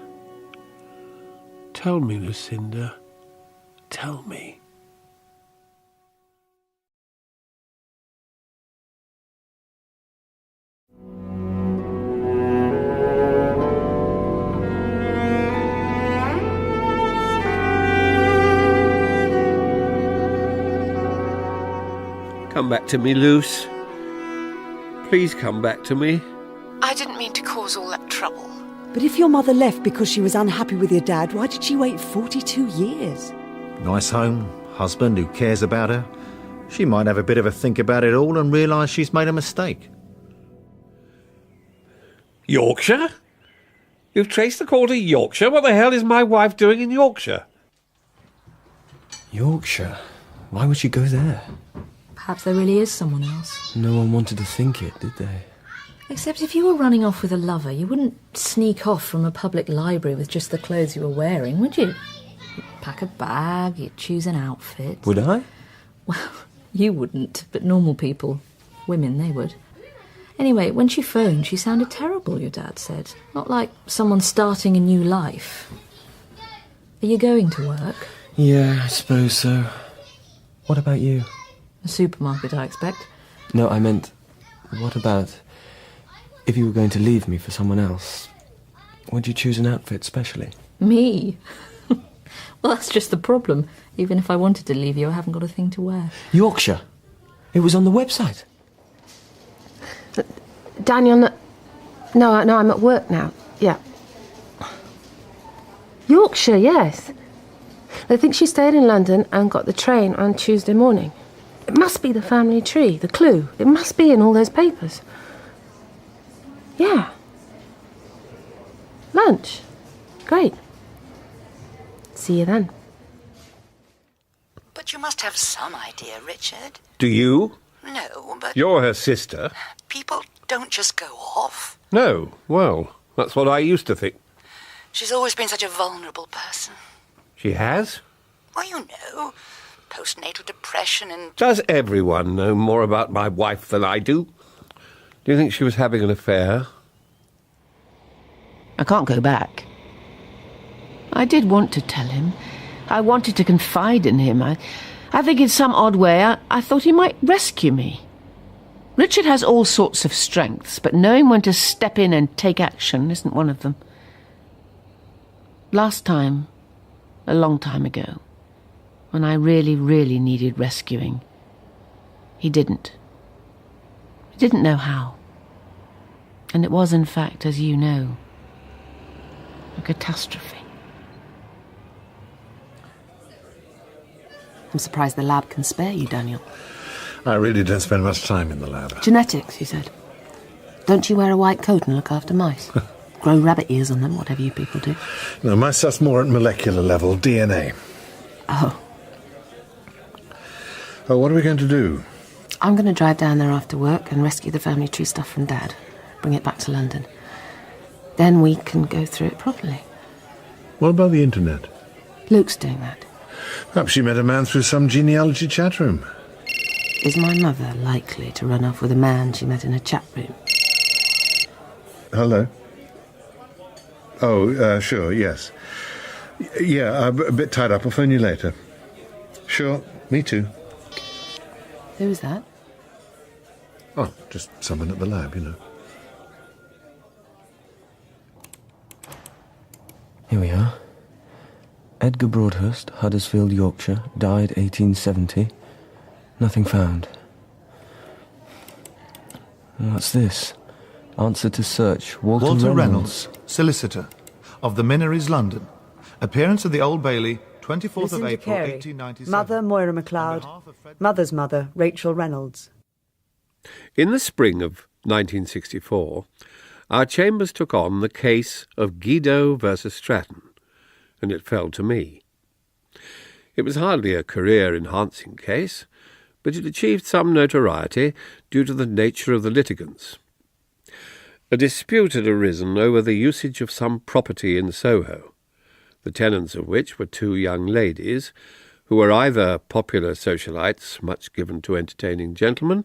Tell me, Lucinda. Tell me. Come back to me, Luce. Please come back to me. I didn't mean to cause all that trouble. But if your mother left because she was unhappy with your dad, why did she wait 42 years? Nice home, husband who cares about her. She might have a bit of a think about it all and realise she's made a mistake. Yorkshire? You've traced the call to Yorkshire? What the hell is my wife doing in Yorkshire? Yorkshire? Why would she go there? Perhaps there really is someone else. No one wanted to think it, did they? Except if you were running off with a lover, you wouldn't sneak off from a public library with just the clothes you were wearing, would you? You'd pack a bag, you'd choose an outfit. Would I? Well, you wouldn't, but normal people, women, they would. Anyway, when she phoned, she sounded terrible, your dad said. Not like someone starting a new life. Are you going to work? Yeah, I suppose so. What about you? A supermarket, I expect. No, I meant, what about if you were going to leave me for someone else? Would you choose an outfit specially? Me? Well, that's just the problem. Even if I wanted to leave you, I haven't got a thing to wear. Yorkshire. It was on the website. Daniel, no, I'm at work now. Yeah. Yorkshire, yes. I think she stayed in London and got the train on Tuesday morning. It must be the family tree, the clue. It must be in all those papers. Yeah. Lunch. Great. See you then. But you must have some idea, Richard. Do you? No, but You're her sister. people don't just go off. No, well, that's what I used to think. She's always been such a vulnerable person. She has? Well, you know, postnatal depression and... Does everyone know more about my wife than I do? Do you think she was having an affair? I can't go back. I did want to tell him. I wanted to confide in him. I think in some odd way I thought he might rescue me. Richard has all sorts of strengths, but knowing when to step in and take action isn't one of them. Last time, a long time ago, when I really, really needed rescuing, he didn't. He didn't know how. And it was, in fact, as you know, a catastrophe. I'm surprised the lab can spare you, Daniel. I really don't spend much time in the lab. Genetics, you said. Don't you wear a white coat and look after mice? Grow rabbit ears on them, whatever you people do. No, my stuff's more at molecular level, DNA. Oh. Oh, what are we going to do? I'm going to drive down there after work and rescue the family tree stuff from Dad. Bring it back to London. Then we can go through it properly. What about the internet? Luke's doing that. Perhaps you met a man through some genealogy chat room. Is my mother likely to run off with a man she met in a chat room? Hello? Oh, sure, yes. Yeah, I'm a bit tied up. I'll phone you later. Sure, me too. Who's that? Oh, just someone at the lab, you know. Here we are. Edgar Broadhurst, Huddersfield, Yorkshire, died 1870. Nothing found. What's this? Answer to search. Walter Reynolds, solicitor, of the Minories, London. Appearance at the Old Bailey, 24th of Lucinda April, Carey. 1897. Mother, Moira MacLeod. Mother's mother, Rachel Reynolds. In the spring of 1964, our chambers took on the case of Guido versus Stratton, and it fell to me. It was hardly a career-enhancing case, but it achieved some notoriety due to the nature of the litigants. A dispute had arisen over the usage of some property in Soho, the tenants of which were two young ladies, who were either popular socialites, much given to entertaining gentlemen,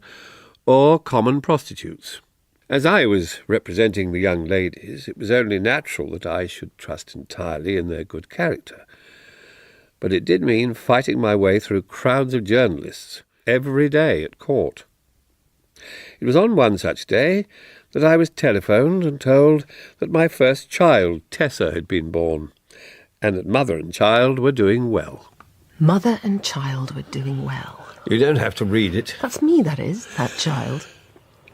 or common prostitutes. As I was representing the young ladies, it was only natural that I should trust entirely in their good character. But it did mean fighting my way through crowds of journalists every day at court. It was on one such day that I was telephoned and told that my first child, Tessa, had been born, and that mother and child were doing well. Mother and child were doing well. You don't have to read it. That's me, that is, that child.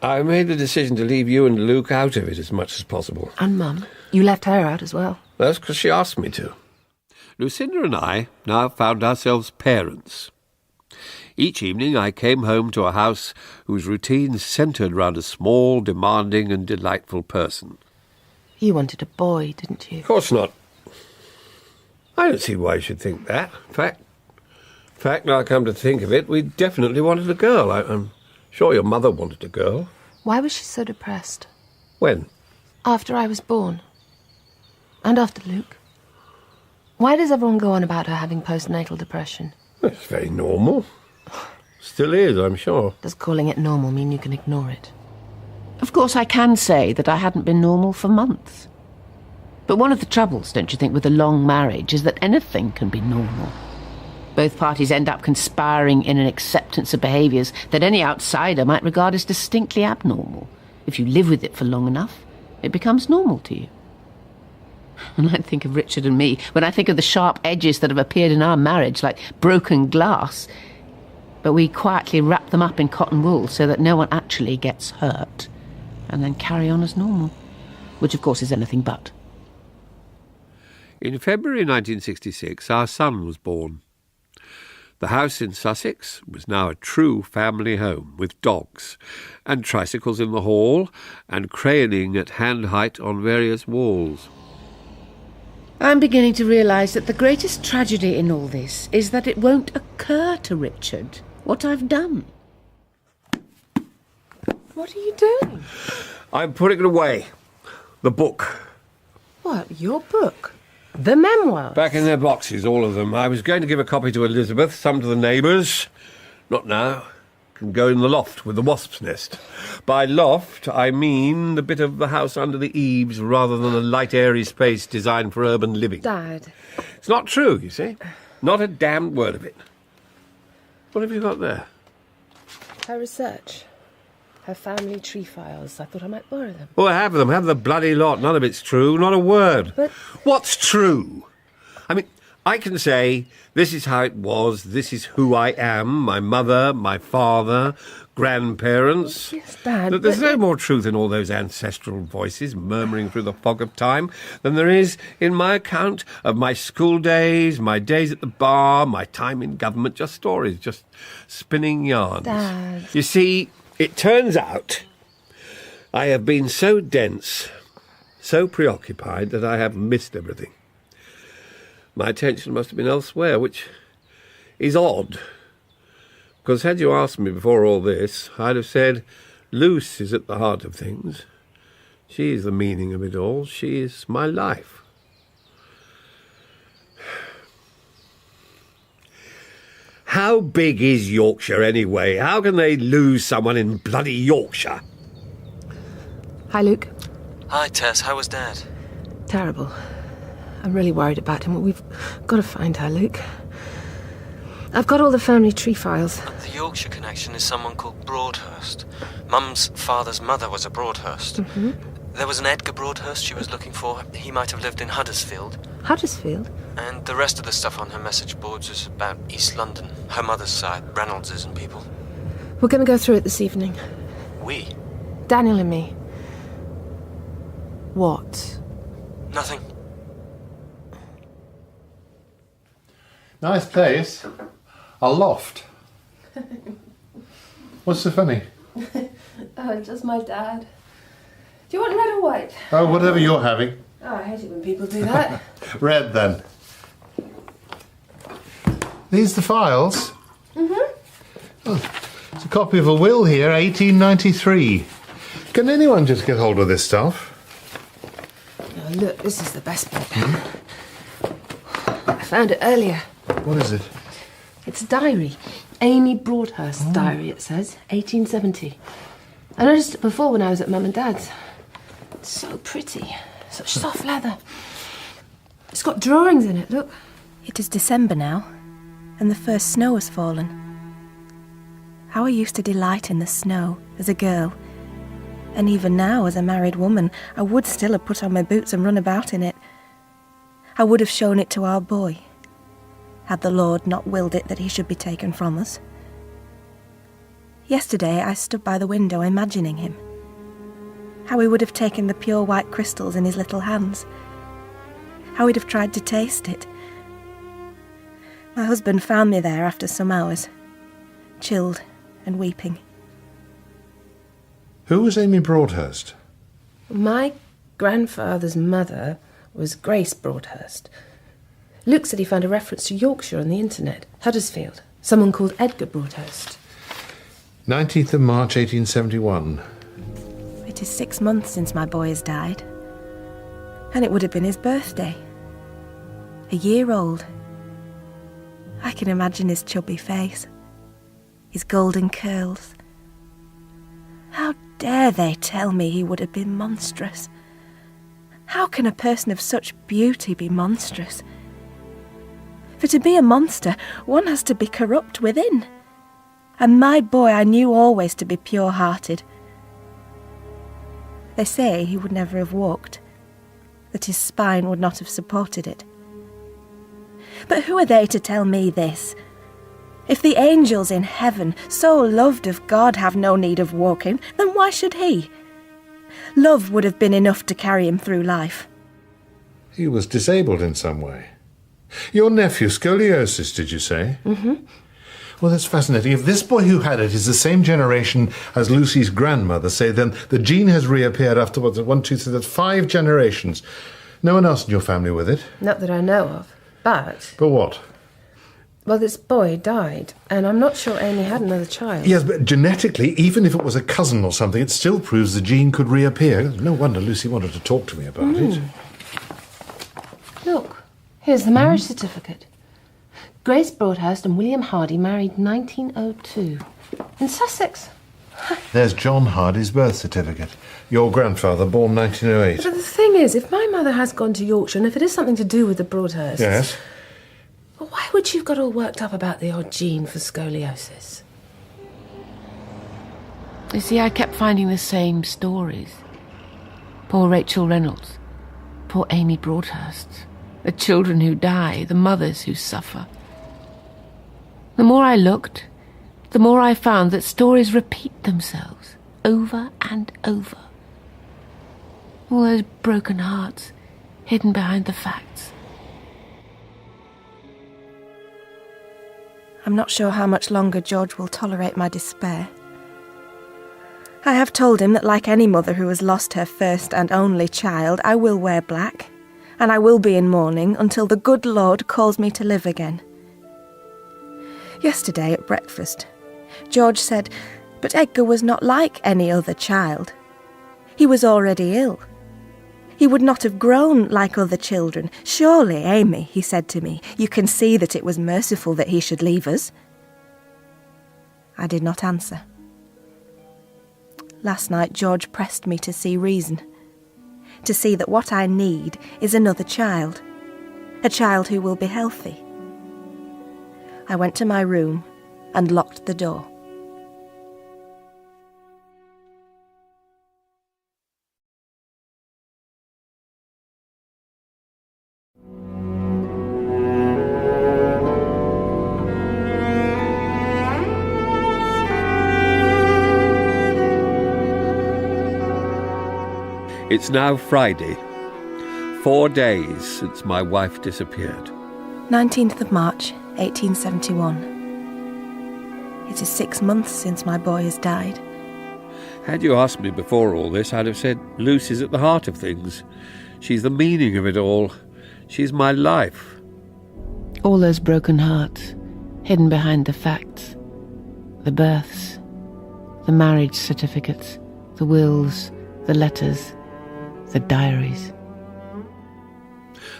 I made the decision to leave you and Luke out of it as much as possible. And Mum. You left her out as well. That's because she asked me to. Lucinda and I now found ourselves parents. Each evening I came home to a house whose routine centred round a small, demanding and delightful person. You wanted a boy, didn't you? Of course not. I don't see why you should think that. In fact, now I come to think of it, we definitely wanted a girl. I'm sure your mother wanted a girl. Why was she so depressed? When? After I was born. And after Luke. Why does everyone go on about her having postnatal depression? Well, it's very normal. Still is, I'm sure. Does calling it normal mean you can ignore it? Of course, I can say that I hadn't been normal for months. But one of the troubles, don't you think, with a long marriage is that anything can be normal. Both parties end up conspiring in an acceptance of behaviours that any outsider might regard as distinctly abnormal. If you live with it for long enough, it becomes normal to you. When I think of Richard and me, when I think of the sharp edges that have appeared in our marriage like broken glass, but we quietly wrap them up in cotton wool so that no one actually gets hurt, and then carry on as normal, which of course is anything but. In February 1966, our son was born. The house in Sussex was now a true family home, with dogs, and tricycles in the hall, and crayoning at hand height on various walls. I'm beginning to realise that the greatest tragedy in all this is that it won't occur to Richard what I've done. What are you doing? I'm putting it away. The book. What, your book? The memoir? Back in their boxes, all of them. I was going to give a copy to Elizabeth, some to the neighbours. Not now. Can go in the loft with the wasp's nest. By loft, I mean the bit of the house under the eaves rather than a light, airy space designed for urban living. Dad. It's not true, you see. Not a damned word of it. What have you got there? Her research. Her family tree files. I thought I might borrow them. Oh, have them. Have the bloody lot. None of it's true. Not a word. But what's true? I mean, I can say, this is how it was, this is who I am, my mother, my father, grandparents. Yes, Dad, There's no more truth in all those ancestral voices murmuring through the fog of time than there is in my account of my school days, my days at the bar, my time in government. Just stories, just spinning yarns. Dad. You see, it turns out I have been so dense, so preoccupied that I have missed everything. My attention must have been elsewhere, which is odd. Because had you asked me before all this, I'd have said, Luce is at the heart of things. She is the meaning of it all. She is my life. How big is Yorkshire anyway? How can they lose someone in bloody Yorkshire? Hi, Luke. Hi, Tess. How was Dad? Terrible. I'm really worried about him. We've got to find her, Luke. I've got all the family tree files. The Yorkshire connection is someone called Broadhurst. Mum's father's mother was a Broadhurst. Mm-hmm. There was an Edgar Broadhurst she was looking for. He might have lived in Huddersfield. Huddersfield? And the rest of the stuff on her message boards is about East London, her mother's side, Reynolds's and people. We're going to go through it this evening. We? Daniel and me. What? Nothing. Nice place. A loft. What's so funny? Oh, just my dad. Do you want red or white? Oh, whatever you're having. Oh, I hate it when people do that. Red, then. These the files? Mm-hmm. Oh, it's a copy of a will here, 1893. Can anyone just get hold of this stuff? Oh, look, this is the best bit. I found it earlier. What is it? It's a diary. Amy Broadhurst's diary, it says. 1870. I noticed it before when I was at Mum and Dad's. It's so pretty. Such soft leather. It's got drawings in it, look. It is December now, and the first snow has fallen. How I used to delight in the snow as a girl. And even now, as a married woman, I would still have put on my boots and run about in it. I would have shown it to our boy, had the Lord not willed it that he should be taken from us. Yesterday I stood by the window imagining him. How he would have taken the pure white crystals in his little hands. How he'd have tried to taste it. My husband found me there after some hours, chilled and weeping. Who was Amy Broadhurst? My grandfather's mother was Grace Broadhurst. Luke said he found a reference to Yorkshire on the internet. Huddersfield. Someone called Edgar Broadhurst. 19th of March, 1871. It is 6 months since my boy has died. And it would have been his birthday. A year old. I can imagine his chubby face. His golden curls. How dare they tell me he would have been monstrous? How can a person of such beauty be monstrous? For to be a monster, one has to be corrupt within. And my boy I knew always to be pure-hearted. They say he would never have walked, that his spine would not have supported it. But who are they to tell me this? If the angels in heaven, so loved of God, have no need of walking, then why should he? Love would have been enough to carry him through life. He was disabled in some way. Your nephew, scoliosis, did you say? Mm-hmm. Well, that's fascinating. If this boy who had it is the same generation as Lucy's grandmother, say, then the gene has reappeared after, what's it, 1, 2, 3, that's 5 generations. No one else in your family with it? Not that I know of. But... But what? Well, this boy died, and I'm not sure Amy had another child. Yes, but genetically, even if it was a cousin or something, it still proves the gene could reappear. No wonder Lucy wanted to talk to me about it. Look, here's the marriage certificate. Grace Broadhurst and William Hardy married 1902 in Sussex. There's John Hardy's birth certificate. Your grandfather, born 1908. But the thing is, if my mother has gone to Yorkshire, and if it is something to do with the Broadhursts... Yes? Well, why would she have got all worked up about the odd gene for scoliosis? You see, I kept finding the same stories. Poor Rachel Reynolds. Poor Amy Broadhurst. The children who die, the mothers who suffer. The more I looked, the more I found that stories repeat themselves over and over. All those broken hearts hidden behind the facts. I'm not sure how much longer George will tolerate my despair. I have told him that, like any mother who has lost her first and only child, I will wear black, and I will be in mourning until the good Lord calls me to live again. Yesterday at breakfast, George said, but Edgar was not like any other child. He was already ill. He would not have grown like other children. Surely, Amy, he said to me, you can see that it was merciful that he should leave us. I did not answer. Last night, George pressed me to see reason. To see that what I need is another child. A child who will be healthy. I went to my room and locked the door. It's now Friday. 4 days since my wife disappeared. 19th of March, 1871. It is 6 months since my boy has died. Had you asked me before all this, I'd have said Lucy's at the heart of things. She's the meaning of it all. She's my life. All those broken hearts, hidden behind the facts, the births, the marriage certificates, the wills, the letters, the diaries.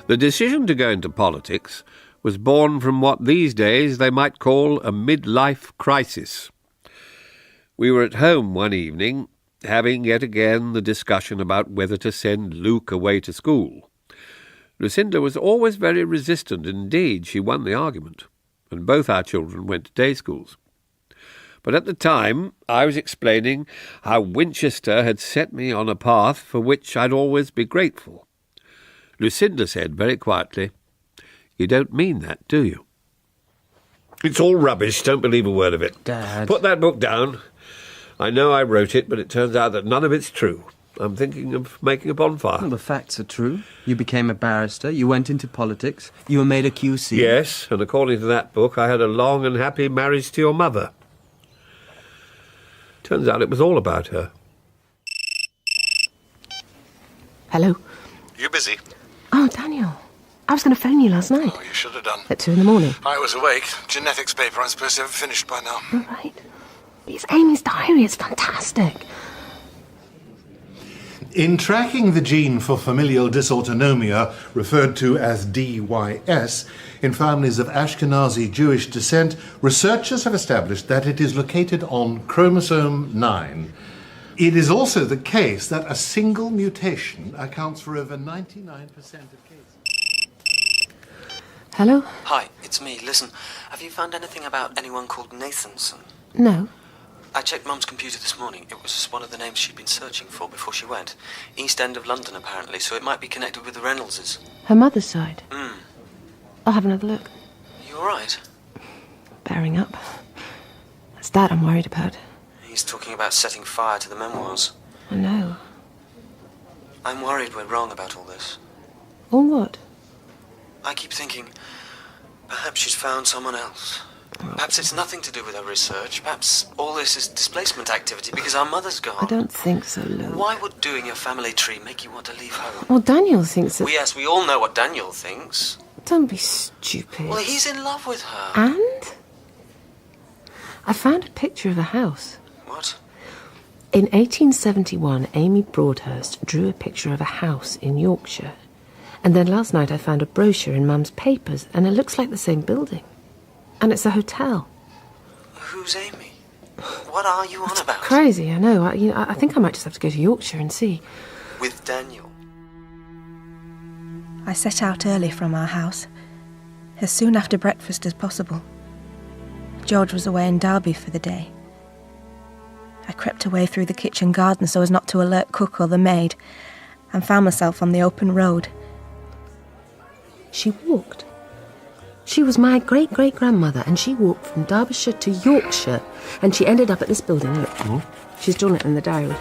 The decision to go into politics was born from what these days they might call a midlife crisis. We were at home one evening, having yet again the discussion about whether to send Luke away to school. Lucinda was always very resistant. Indeed, she won the argument, and both our children went to day schools. But at the time, I was explaining how Winchester had set me on a path for which I'd always be grateful. Lucinda said very quietly, "You don't mean that, do you?" "It's all rubbish. Don't believe a word of it." Dad. "Put that book down. I know I wrote it, but it turns out that none of it's true. I'm thinking of making a bonfire." Well, the facts are true. You became a barrister, you went into politics, you were made a QC. "Yes, and according to that book, I had a long and happy marriage to your mother." Turns out it was all about her. Hello? You busy? Oh, Daniel. I was going to phone you last night. Oh, you should have done. At 2 a.m. I was awake. Genetics paper I'm supposed to have finished by now. All right. It's Amy's diary. It's fantastic. In tracking the gene for familial dysautonomia, referred to as DYS, in families of Ashkenazi Jewish descent, researchers have established that it is located on chromosome 9. It is also the case that a single mutation accounts for over 99% of cases. Hello? Hi, it's me. Listen, have you found anything about anyone called Nathanson? No. I checked Mum's computer this morning. It was one of the names she'd been searching for before she went. East End of London, apparently, so it might be connected with the Reynoldses. Her mother's side? Hmm. I'll have another look. You all right? Bearing up. It's Dad I'm worried about. He's talking about setting fire to the memoirs. I know. I'm worried we're wrong about all this. All what? I keep thinking, perhaps she's found someone else. Perhaps it's nothing to do with her research. Perhaps all this is displacement activity because our mother's gone. I don't think so, Lou. Why would doing a family tree make you want to leave home? Well, Daniel thinks that... Well, yes, we all know what Daniel thinks. Don't be stupid. Well, he's in love with her. And? I found a picture of a house. What? In 1871, Amy Broadhurst drew a picture of a house in Yorkshire. And then last night I found a brochure in Mum's papers, and it looks like the same building. And it's a hotel. Who's Amy? What are you on about? Crazy, I know. I think I might just have to go to Yorkshire and see. With Daniel. I set out early from our house, as soon after breakfast as possible. George was away in Derby for the day. I crept away through the kitchen garden so as not to alert cook or the maid, and found myself on the open road. She walked. She was my great-great-grandmother, and she walked from Derbyshire to Yorkshire, and she ended up at this building. Look, she's drawn it in the diary.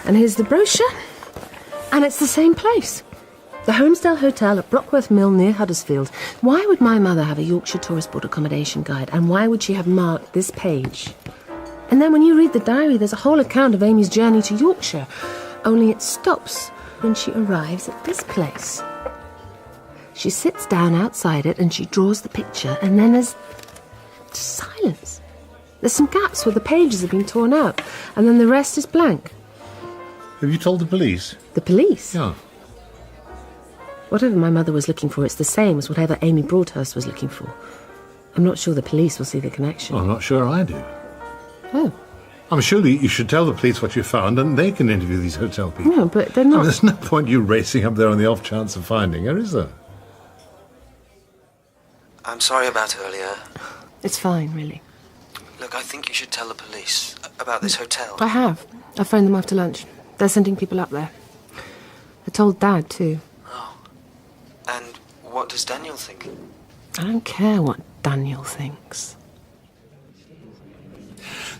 And here's the brochure, and it's the same place. The Homesdale Hotel at Brockworth Mill near Huddersfield. Why would my mother have a Yorkshire Tourist Board accommodation guide, and why would she have marked this page? And then when you read the diary, there's a whole account of Amy's journey to Yorkshire, only it stops when she arrives at this place. She sits down outside it and she draws the picture, and then there's just silence. There's some gaps where the pages have been torn out, and then the rest is blank. Have you told the police? The police? Yeah. Whatever my mother was looking for, it's the same as whatever Amy Broadhurst was looking for. I'm not sure the police will see the connection. I'm not sure I do. Oh. I'm sure you should tell the police what you found and they can interview these hotel people. No, but they're not... There's no point you racing up there on the off chance of finding her, is there? I'm sorry about earlier. It's fine, really. Look, I think you should tell the police about this hotel. I have. I phoned them after lunch. They're sending people up there. I told Dad, too. Oh. And what does Daniel think? I don't care what Daniel thinks.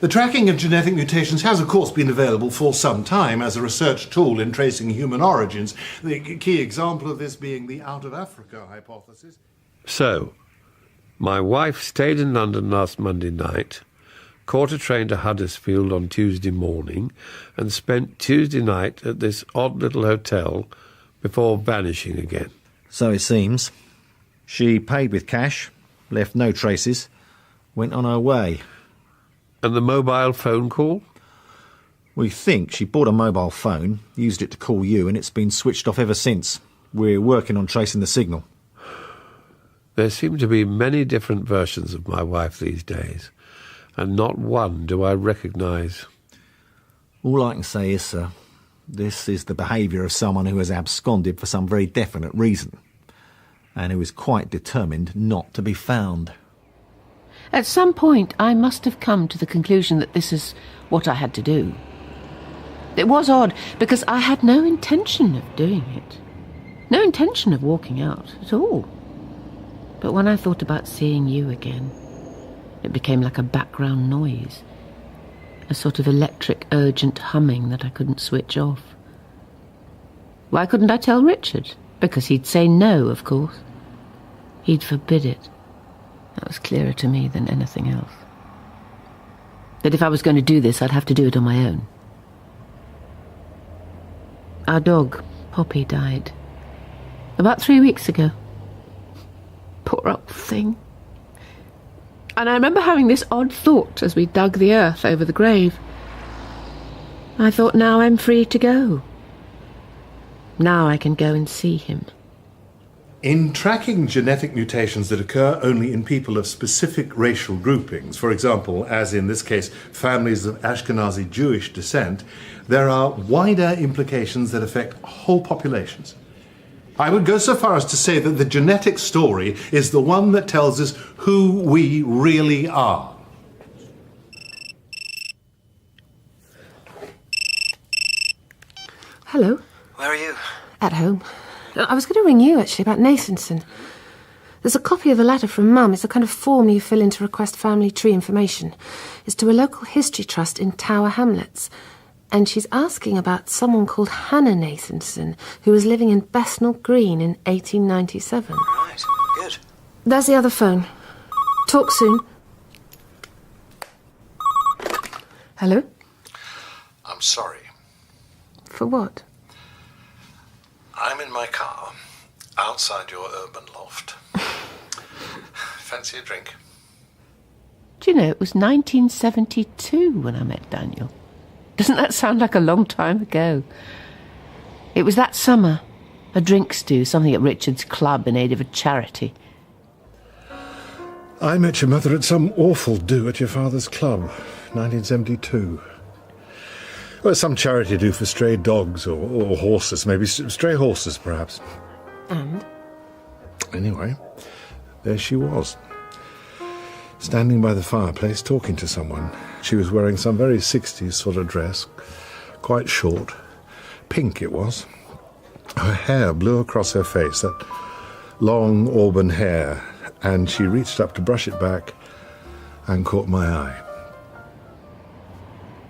The tracking of genetic mutations has, of course, been available for some time as a research tool in tracing human origins, the key example of this being the out-of-Africa hypothesis. So, my wife stayed in London last Monday night, caught a train to Huddersfield on Tuesday morning, and spent Tuesday night at this odd little hotel before vanishing again. So it seems. She paid with cash, left no traces, went on her way. And the mobile phone call? We think she bought a mobile phone, used it to call you, and it's been switched off ever since. We're working on tracing the signal. There seem to be many different versions of my wife these days, and not one do I recognise. All I can say is, sir, this is the behaviour of someone who has absconded for some very definite reason, and who is quite determined not to be found. At some point, I must have come to the conclusion that this is what I had to do. It was odd, because I had no intention of doing it. No intention of walking out at all. But when I thought about seeing you again, it became like a background noise. A sort of electric, urgent humming that I couldn't switch off. Why couldn't I tell Richard? Because he'd say no, of course. He'd forbid it. That was clearer to me than anything else. That if I was going to do this, I'd have to do it on my own. Our dog, Poppy, died about 3 weeks ago. Poor old thing. And I remember having this odd thought as we dug the earth over the grave. I thought, now I'm free to go. Now I can go and see him. In tracking genetic mutations that occur only in people of specific racial groupings, for example, as in this case, families of Ashkenazi Jewish descent, there are wider implications that affect whole populations. I would go so far as to say that the genetic story is the one that tells us who we really are. Hello. Where are you? At home. I was going to ring you, actually, about Nathanson. There's a copy of the letter from Mum. It's a kind of form you fill in to request family tree information. It's to a local history trust in Tower Hamlets. And she's asking about someone called Hannah Nathanson, who was living in Bethnal Green in 1897. Right, good. There's the other phone. Talk soon. Hello? I'm sorry. For what? I'm in my car, outside your urban loft. Fancy a drink? Do you know, it was 1972 when I met Daniel. Doesn't that sound like a long time ago? It was that summer. A drink stew, something at Richard's club in aid of a charity. I met your mother at some awful do at your father's club, 1972. Well, some charity do for stray dogs or horses, maybe stray horses, perhaps. And? Anyway, there she was, standing by the fireplace talking to someone. She was wearing some very 60s sort of dress, quite short, pink it was. Her hair blew across her face, that long auburn hair, and she reached up to brush it back and caught my eye.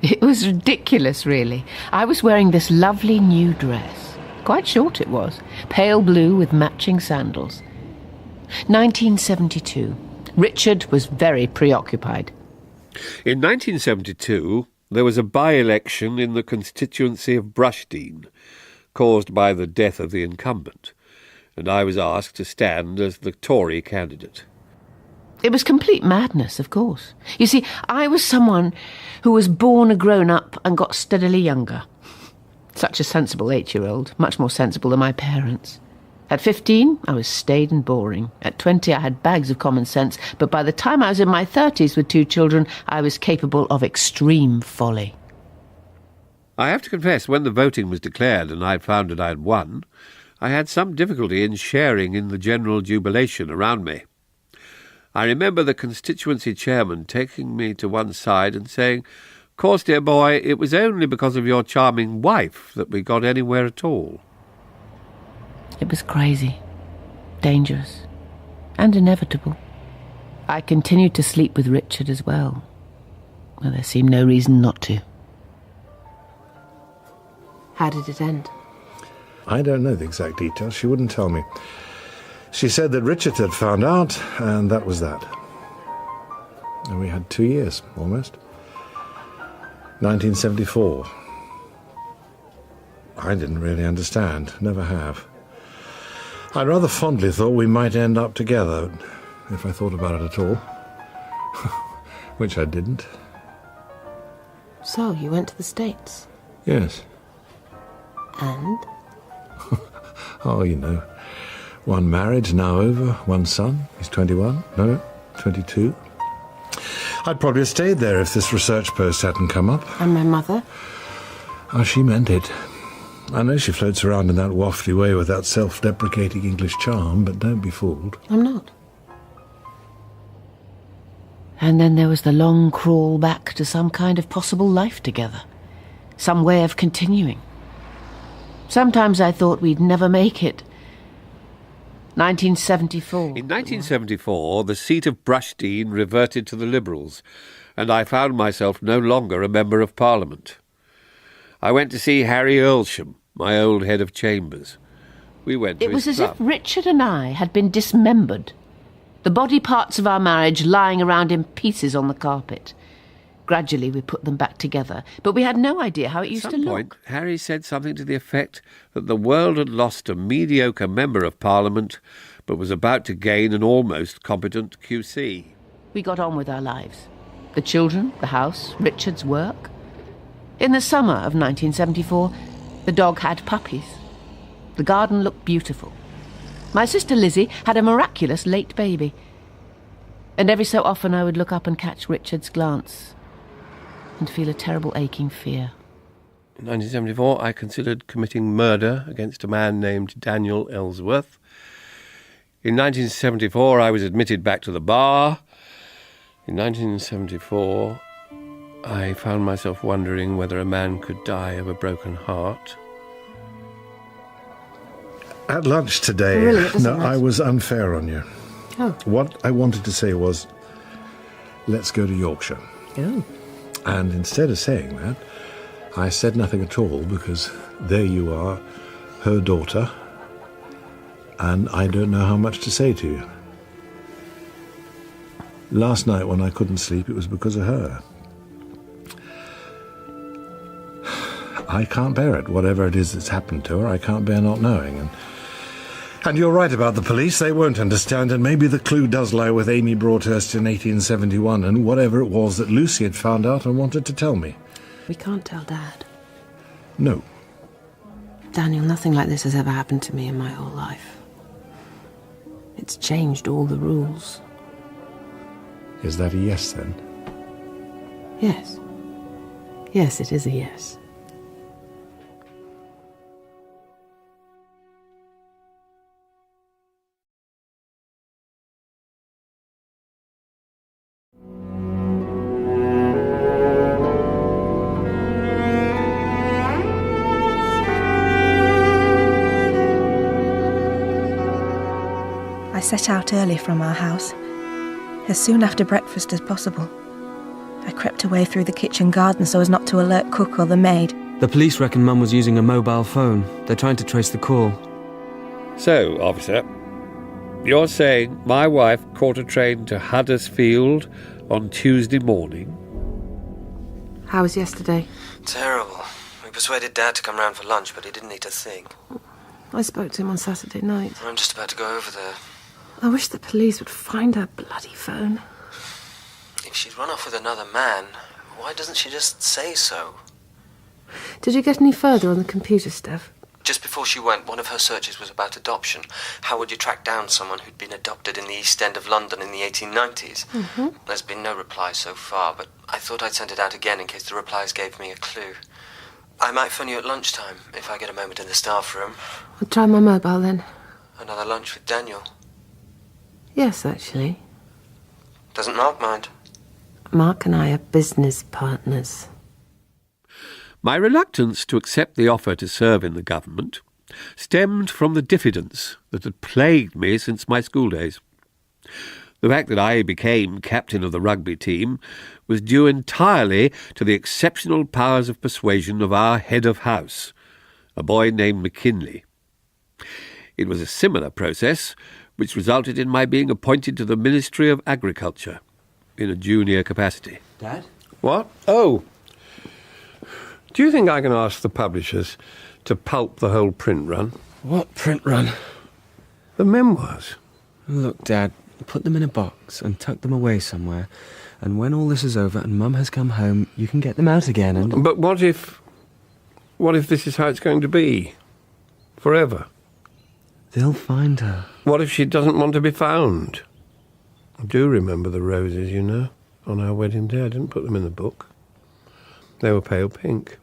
It was ridiculous, really. I was wearing this lovely new dress. Quite short it was. Pale blue with matching sandals. 1972. Richard was very preoccupied. In 1972, there was a by-election in the constituency of Brushdean, caused by the death of the incumbent, and I was asked to stand as the Tory candidate. It was complete madness, of course. You see, I was someone who was born a grown-up and got steadily younger. Such a sensible 8-year-old, much more sensible than my parents. At 15, I was staid and boring. At 20, I had bags of common sense, but by the time I was in my 30s with 2 children, I was capable of extreme folly. I have to confess, when the voting was declared and I found that I had won, I had some difficulty in sharing in the general jubilation around me. I remember the constituency chairman taking me to one side and saying, "Of course, dear boy, it was only because of your charming wife that we got anywhere at all." It was crazy, dangerous, and inevitable. I continued to sleep with Richard as well. Well, there seemed no reason not to. How did it end? I don't know the exact details. She wouldn't tell me. She said that Richard had found out, and that was that. And we had 2 years, almost. 1974. I didn't really understand, never have. I rather fondly thought we might end up together, if I thought about it at all. Which I didn't. So, you went to the States? Yes. And? Oh, you know. One marriage, now over. One son. He's 21. No, 22. I'd probably have stayed there if this research post hadn't come up. And my mother? Oh, she meant it. I know she floats around in that wafty way with that self-deprecating English charm, but don't be fooled. I'm not. And then there was the long crawl back to some kind of possible life together. Some way of continuing. Sometimes I thought we'd never make it. 1974. In 1974, the seat of Brushdean reverted to the Liberals, and I found myself no longer a Member of Parliament. I went to see Harry Earlsham, my old head of chambers. We went to It was his as club. if Richard and I had been dismembered. The body parts of our marriage lying around in pieces on the carpet. Gradually we put them back together, but we had no idea how it used to At some look. point, Harry said something to the effect that the world had lost a mediocre Member of Parliament, but was about to gain an almost competent QC. We got on with our lives. The children, the house, Richard's work. In the summer of 1974, the dog had puppies. The garden looked beautiful. My sister Lizzie had a miraculous late baby. And every so often I would look up and catch Richard's glance and feel a terrible aching fear. In 1974, I considered committing murder against a man named Daniel Ellsworth. In 1974, I was admitted back to the bar. In 1974, I found myself wondering whether a man could die of a broken heart. At lunch today... Really, it doesn't no, matter. I was unfair on you. Oh. What I wanted to say was, let's go to Yorkshire. Oh. And instead of saying that, I said nothing at all because there you are, her daughter, and I don't know how much to say to you. Last night when I couldn't sleep, it was because of her. I can't bear it. Whatever it is that's happened to her, I can't bear not knowing. And you're right about the police. They won't understand, and maybe the clue does lie with Amy Broadhurst in 1871 and whatever it was that Lucy had found out and wanted to tell me. We can't tell Dad. No. Daniel, nothing like this has ever happened to me in my whole life. It's changed all the rules. Is that a yes, then? Yes. Yes, it is a yes. I set out early from our house, as soon after breakfast as possible. I crept away through the kitchen garden so as not to alert cook or the maid. The police reckon Mum was using a mobile phone. They're trying to trace the call. So, officer, you're saying my wife caught a train to Huddersfield on Tuesday morning? How was yesterday? Terrible. We persuaded Dad to come round for lunch, but he didn't eat a thing. I spoke to him on Saturday night. I'm just about to go over there. I wish the police would find her bloody phone. If she'd run off with another man, why doesn't she just say so? Did you get any further on the computer stuff? just before she went, one of her searches was about adoption. How would you track down someone who'd been adopted in the East End of London in the 1890s? Mm-hmm. There's been no reply so far, but I thought I'd send it out again in case the replies gave me a clue. I might phone you at lunchtime if I get a moment in the staff room. I'll try my mobile then. Another lunch with Daniel. Yes, actually. Doesn't Mark mind? Mark and I are business partners. My reluctance to accept the offer to serve in the government stemmed from the diffidence that had plagued me since my school days. The fact that I became captain of the rugby team was due entirely to the exceptional powers of persuasion of our head of house, a boy named McKinley. It was a similar process which resulted in my being appointed to the Ministry of Agriculture in a junior capacity. Dad? What? Oh! Do you think I can ask the publishers to pulp the whole print run? What print run? The memoirs. Look, Dad, put them in a box and tuck them away somewhere, and when all this is over and Mum has come home, you can get them out again and... But what if this is how it's going to be? Forever? They'll find her. What if she doesn't want to be found? I do remember the roses, you know, on our wedding day. I didn't put them in the book. They were pale pink.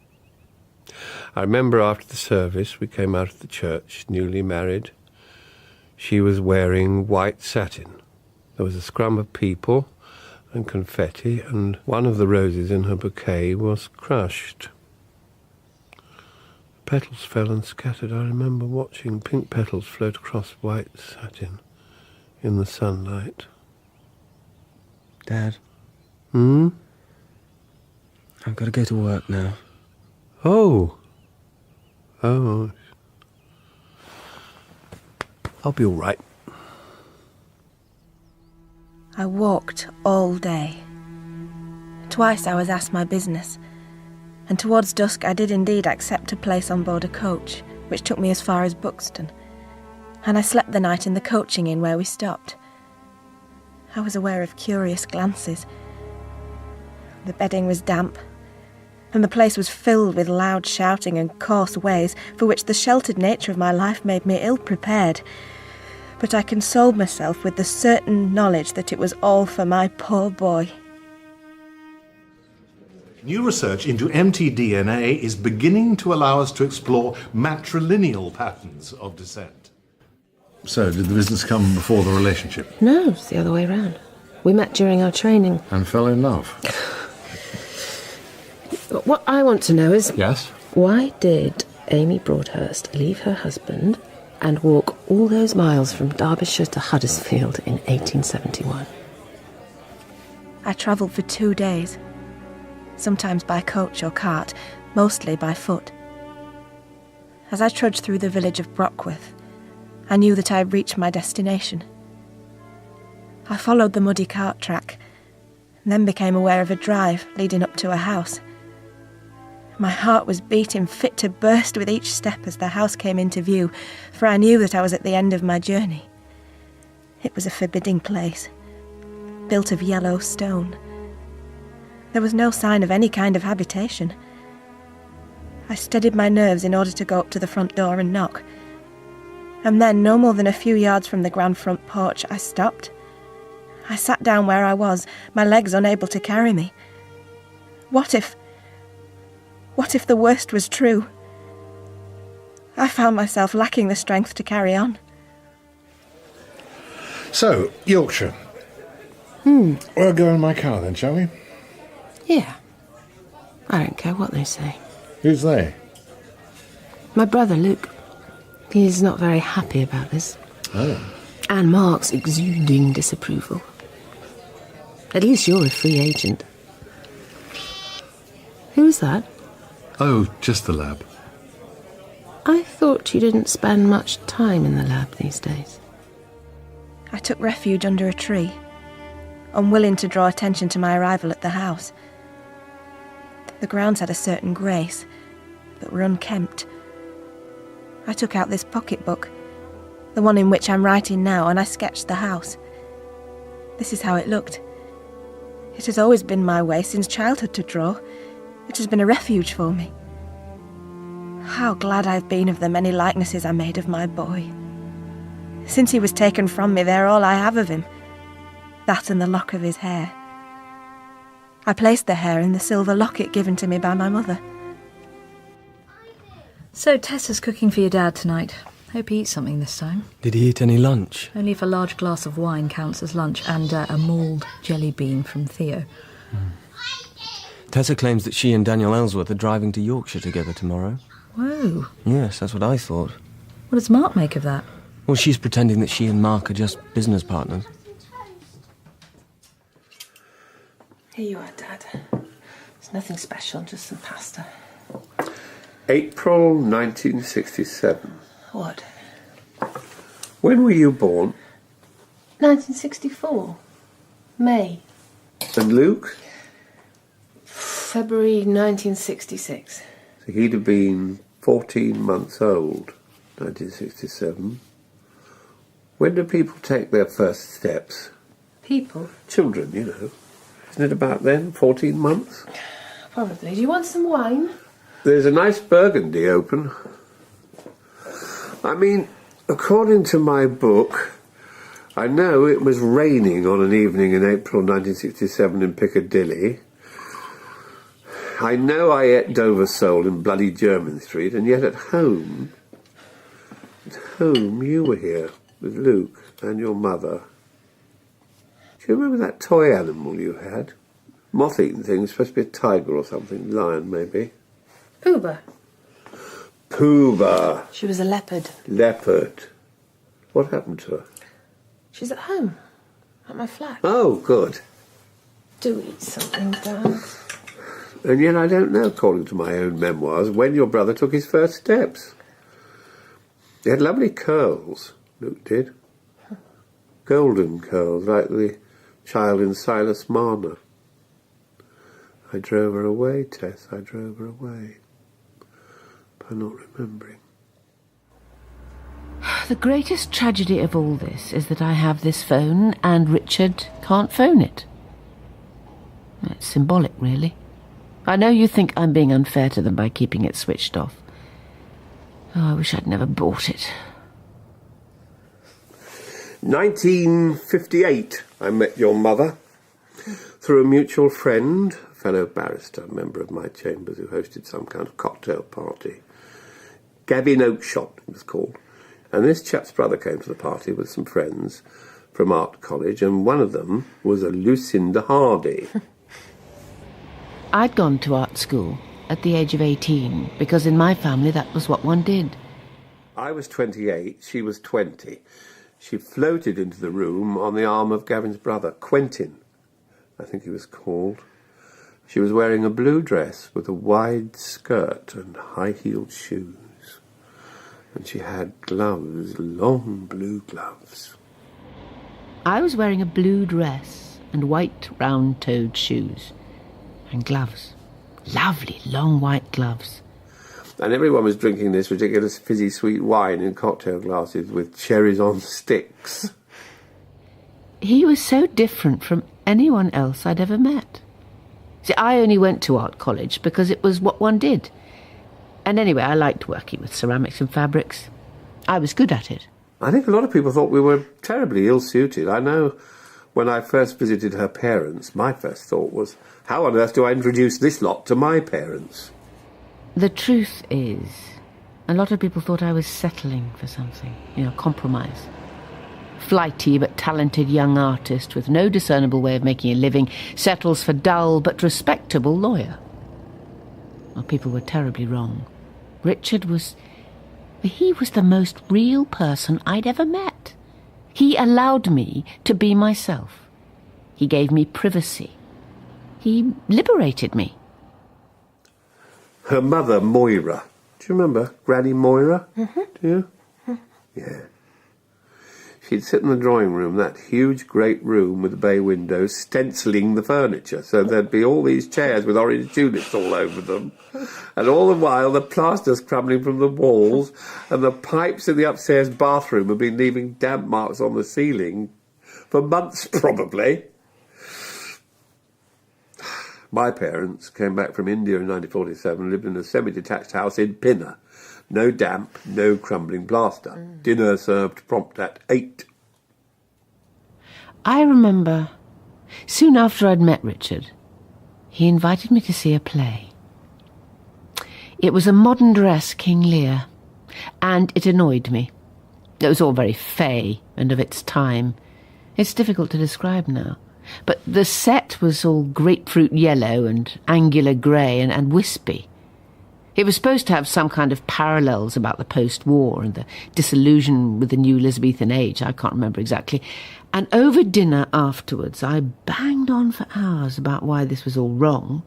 I remember after the service we came out of the church, newly married. She was wearing white satin. There was a scrum of people and confetti, and one of the roses in her bouquet was crushed. Petals fell and scattered. I remember watching pink petals float across white satin in the sunlight. Dad? Hmm? I've got to go to work now. Oh. Oh. I'll be all right. I walked all day. Twice I was asked my business, and towards dusk I did indeed accept a place on board a coach, which took me as far as Buxton, and I slept the night in the coaching inn where we stopped. I was aware of curious glances. The bedding was damp, and the place was filled with loud shouting and coarse ways for which the sheltered nature of my life made me ill-prepared. But I consoled myself with the certain knowledge that it was all for my poor boy. New research into mtDNA is beginning to allow us to explore matrilineal patterns of descent. So, did the business come before the relationship? No, it's the other way around. We met during our training. And fell in love? What I want to know is... Yes? Why did Amy Broadhurst leave her husband and walk all those miles from Derbyshire to Huddersfield in 1871? I travelled for 2 days, sometimes by coach or cart, mostly by foot. As I trudged through the village of Brockworth, I knew that I had reached my destination. I followed the muddy cart track, and then became aware of a drive leading up to a house. My heart was beating fit to burst with each step as the house came into view, for I knew that I was at the end of my journey. It was a forbidding place, built of yellow stone. There was no sign of any kind of habitation. I steadied my nerves in order to go up to the front door and knock. And then, no more than a few yards from the grand front porch, I stopped. I sat down where I was, my legs unable to carry me. What if the worst was true? I found myself lacking the strength to carry on. So, Yorkshire. We'll go in my car then, shall we? Yeah. I don't care what they say. Who's they? My brother, Luke. He's not very happy about this. Oh. And Mark's exuding disapproval. At least you're a free agent. Who's that? Oh, just the lab. I thought you didn't spend much time in the lab these days. I took refuge under a tree, unwilling to draw attention to my arrival at the house. The grounds had a certain grace, but were unkempt. I took out this pocketbook, the one in which I'm writing now, and I sketched the house. This is how it looked. It has always been my way since childhood to draw. It has been a refuge for me. How glad I've been of the many likenesses I made of my boy. Since he was taken from me, they're all I have of him. That and the lock of his hair. I placed the hair in the silver locket given to me by my mother. So Tessa's cooking for your dad tonight. Hope he eats something this time. Did he eat any lunch? Only if a large glass of wine counts as lunch, and a mulled jelly bean from Theo. Tessa claims that she and Daniel Ellsworth are driving to Yorkshire together tomorrow. Whoa. Yes, that's what I thought. What does Mark make of that? Well, she's pretending that she and Mark are just business partners. Here you are, Dad. It's nothing special, just some pasta. April 1967. What? When were you born? 1964. May. And Luke? February 1966. So he'd have been 14 months old, 1967. When do people take their first steps? People? Children, you know. Isn't it about then, 14 months? Probably. Do you want some wine? There's a nice Burgundy open. I mean, according to my book, I know it was raining on an evening in April 1967 in Piccadilly. I know I ate Dover sole in bloody Jermyn Street, and yet at home, you were here with Luke and your mother. Do you remember that toy animal you had? Moth-eaten thing, supposed to be a tiger or something, lion maybe. Pooba. Pooba. She was a leopard. Leopard. What happened to her? She's at home. At my flat. Oh, good. Do eat something, Dad. And yet I don't know, according to my own memoirs, when your brother took his first steps. He had lovely curls, Luke did. Golden curls, like the child in Silas Marner. I drove her away, Tess, I drove her away. By not remembering. The greatest tragedy of all this is that I have this phone and Richard can't phone it. It's symbolic, really. I know you think I'm being unfair to them by keeping it switched off. Oh, I wish I'd never bought it. 1958, I met your mother through a mutual friend, a fellow barrister, a member of my chambers who hosted some kind of cocktail party. Gavin Oakshott, it was called. And this chap's brother came to the party with some friends from art college, and one of them was a Lucinda Hardy. I'd gone to art school at the age of 18, because in my family that was what one did. I was 28, she was 20. She floated into the room on the arm of Gavin's brother, Quentin, I think he was called. She was wearing a blue dress with a wide skirt and high-heeled shoes. And she had gloves, long blue gloves. I was wearing a blue dress and white round-toed shoes and gloves. Lovely, long white gloves. And everyone was drinking this ridiculous fizzy sweet wine in cocktail glasses with cherries on sticks. He was so different from anyone else I'd ever met. See, I only went to art college because it was what one did. And anyway, I liked working with ceramics and fabrics. I was good at it. I think a lot of people thought we were terribly ill-suited. I know when I first visited her parents, my first thought was, how on earth do I introduce this lot to my parents? The truth is, a lot of people thought I was settling for something, compromise. Flighty but talented young artist with no discernible way of making a living settles for dull but respectable lawyer. Well, people were terribly wrong. Richard was the most real person I'd ever met. He allowed me to be myself. He gave me privacy. He liberated me. Her mother, Moira. Do you remember Granny Moira? Mm-hmm. Do you? Mm-hmm. Yeah. She'd sit in the drawing room, that huge, great room with the bay windows, stenciling the furniture, so there'd be all these chairs with orange tulips all over them. And all the while, the plaster's crumbling from the walls, and the pipes in the upstairs bathroom had been leaving damp marks on the ceiling for months, probably. My parents came back from India in 1947 and lived in a semi-detached house in Pinner. No damp, no crumbling plaster. Dinner served prompt at 8. I remember, soon after I'd met Richard, he invited me to see a play. It was a modern dress King Lear, and it annoyed me. It was all very fey and of its time. It's difficult to describe now. But the set was all grapefruit yellow and angular grey and wispy. It was supposed to have some kind of parallels about the post-war and the disillusion with the new Elizabethan age. I can't remember exactly. And over dinner afterwards, I banged on for hours about why this was all wrong,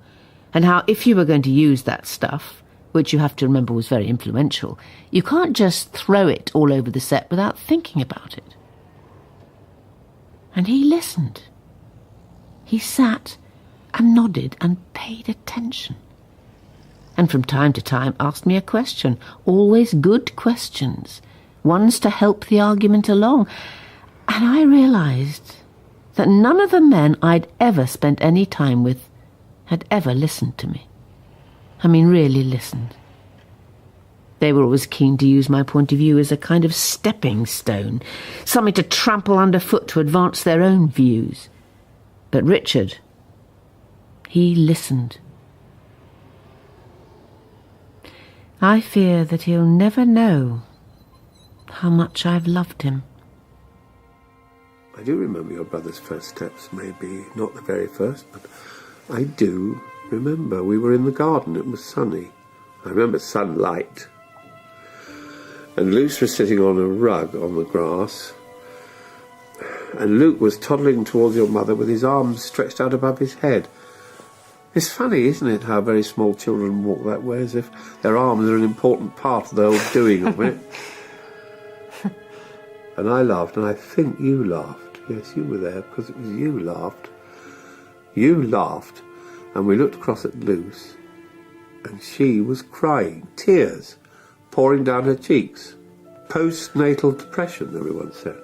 and how if you were going to use that stuff, which you have to remember was very influential, you can't just throw it all over the set without thinking about it. And he listened. He sat and nodded and paid attention. And from time to time asked me a question, always good questions, ones to help the argument along. And I realised that none of the men I'd ever spent any time with had ever listened to me. I mean, really listened. They were always keen to use my point of view as a kind of stepping stone, something to trample underfoot to advance their own views. But Richard, he listened. I fear that he'll never know how much I've loved him. I do remember your brother's first steps, maybe not the very first, but I do remember. We were in the garden, it was sunny. I remember sunlight. And Luce was sitting on a rug on the grass, and Luke was toddling towards your mother with his arms stretched out above his head. It's funny, isn't it, how very small children walk that way, as if their arms are an important part of the whole doing of it. And I laughed, and I think you laughed. Yes, you were there, because it was you laughed. You laughed, and we looked across at Luce, and she was crying, tears pouring down her cheeks. Postnatal depression, everyone said.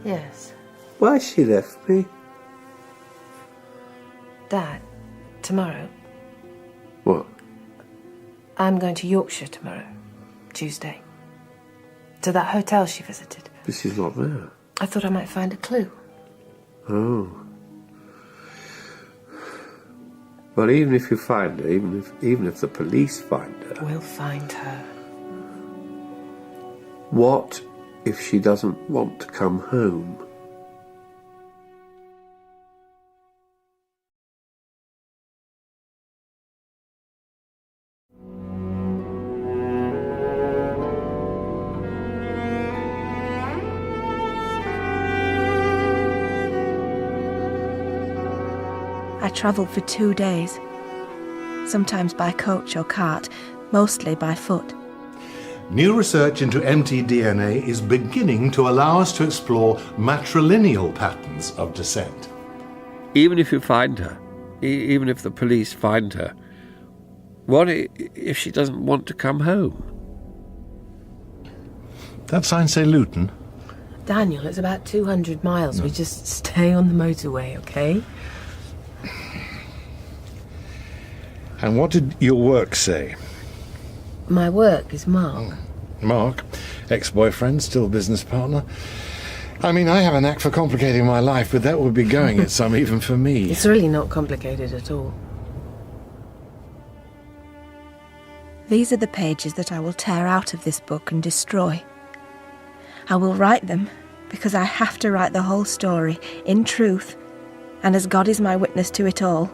Yes. Why she left me? Dad, tomorrow. What? I'm going to Yorkshire tomorrow, Tuesday. To that hotel she visited. But she's not there. I thought I might find a clue. Oh. Well, even if you find her, even if the police find her... We'll find her. What if she doesn't want to come home? I travelled for 2 days, sometimes by coach or cart, mostly by foot. New research into mtDNA is beginning to allow us to explore matrilineal patterns of descent. Even if you find her, even if the police find her, what if she doesn't want to come home? That sign say Luton? Daniel, it's about 200 miles. We just stay on the motorway, okay? And what did your work say? My work is Mark. Mark, ex-boyfriend, still business partner. I mean, I have a knack for complicating my life, but that would be going it some even for me. It's really not complicated at all. These are the pages that I will tear out of this book and destroy. I will write them because I have to write the whole story in truth, and as God is my witness to it all.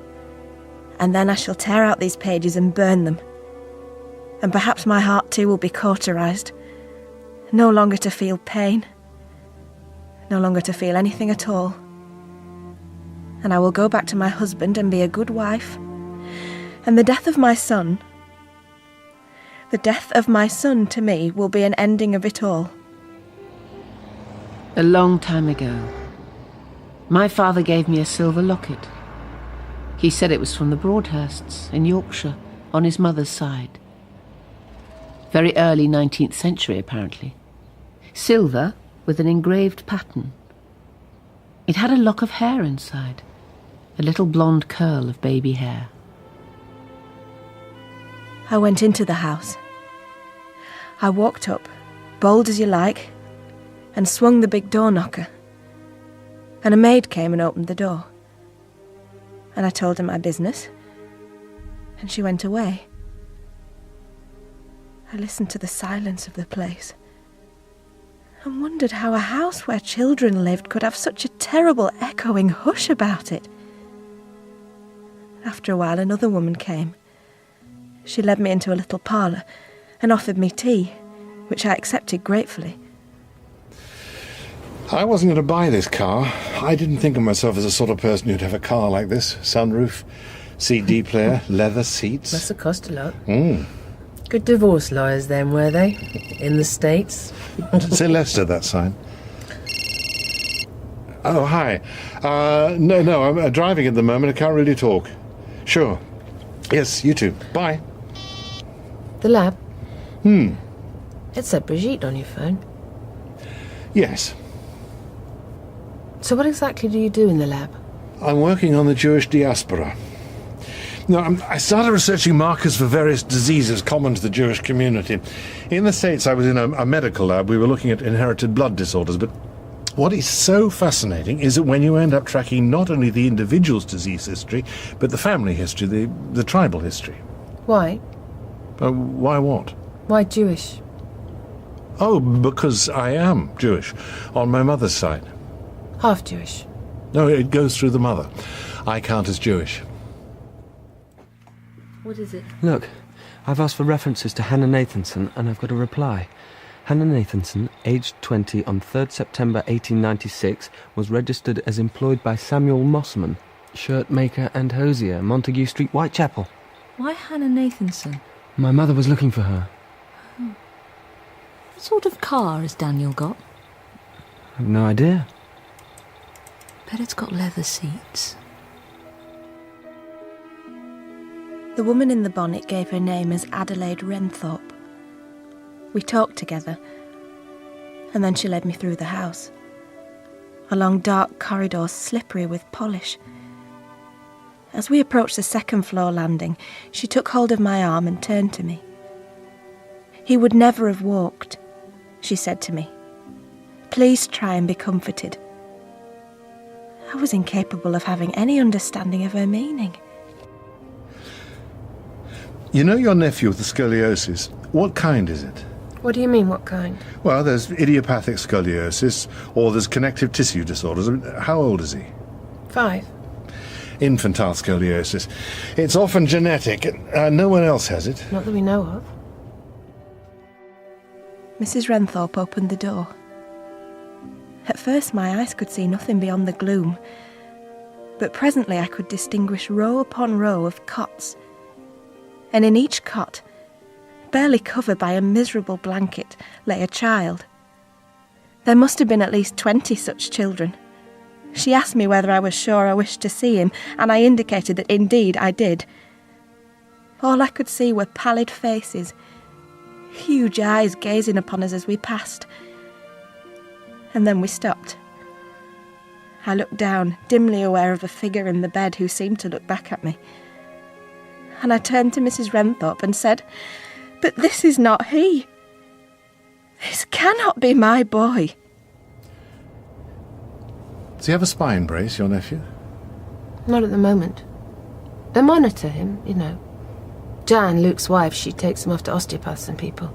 And then I shall tear out these pages and burn them. And perhaps my heart too will be cauterized, no longer to feel pain, no longer to feel anything at all. And I will go back to my husband and be a good wife. And the death of my son to me will be an ending of it all. A long time ago, my father gave me a silver locket. He said it was from the Broadhursts in Yorkshire, on his mother's side. Very early 19th century, apparently. Silver with an engraved pattern. It had a lock of hair inside, a little blonde curl of baby hair. I went into the house. I walked up, bold as you like, and swung the big door knocker. And a maid came and opened the door. And I told her my business, and she went away. I listened to the silence of the place and wondered how a house where children lived could have such a terrible echoing hush about it. After a while, another woman came. She led me into a little parlour and offered me tea, which I accepted gratefully. I wasn't going to buy this car. I didn't think of myself as the sort of person who'd have a car like this. Sunroof, CD player, leather seats. Must have cost a lot. Mm. Good divorce lawyers then, were they? In the States? Say Leicester, that sign. Oh, hi. No, I'm driving at the moment. I can't really talk. Sure. Yes, you too. Bye. The lab? It said Brigitte on your phone. Yes. So what exactly do you do in the lab? I'm working on the Jewish diaspora. No, I started researching markers for various diseases common to the Jewish community. In the States, I was in a medical lab. We were looking at inherited blood disorders, but what is so fascinating is that when you end up tracking not only the individual's disease history, but the family history, the tribal history. Why? Why what? Why Jewish? Oh, because I am Jewish, on my mother's side. Half Jewish? No, it goes through the mother. I count as Jewish. What is it? Look, I've asked for references to Hannah Nathanson, and I've got a reply. Hannah Nathanson, aged 20, on 3rd September 1896, was registered as employed by Samuel Mossman, shirt maker and hosier, Montague Street, Whitechapel. Why Hannah Nathanson? My mother was looking for her. What sort of car has Daniel got? I've no idea. Bet it's got leather seats. The woman in the bonnet gave her name as Adelaide Renthorpe. We talked together, and then she led me through the house, along dark corridors slippery with polish. As we approached the second floor landing, she took hold of my arm and turned to me. "He would never have walked," she said to me. "Please try and be comforted." I was incapable of having any understanding of her meaning. You know your nephew with the scoliosis? What kind is it? What do you mean, what kind? Well, there's idiopathic scoliosis, or there's connective tissue disorders. I mean, how old is he? 5. Infantile scoliosis. It's often genetic. No one else has it. Not that we know of. Mrs. Renthorpe opened the door. At first my eyes could see nothing beyond the gloom, but presently I could distinguish row upon row of cots, and in each cot, barely covered by a miserable blanket, lay a child. There must have been at least 20 such children. She asked me whether I was sure I wished to see him, and I indicated that indeed I did. All I could see were pallid faces, huge eyes gazing upon us as we passed. And then we stopped. I looked down, dimly aware of a figure in the bed who seemed to look back at me. And I turned to Mrs. Renthorpe and said, "But this is not he. This cannot be my boy." Does he have a spine brace, your nephew? Not at the moment. They monitor him, you know. Jan, Luke's wife, she takes him off to osteopaths and people.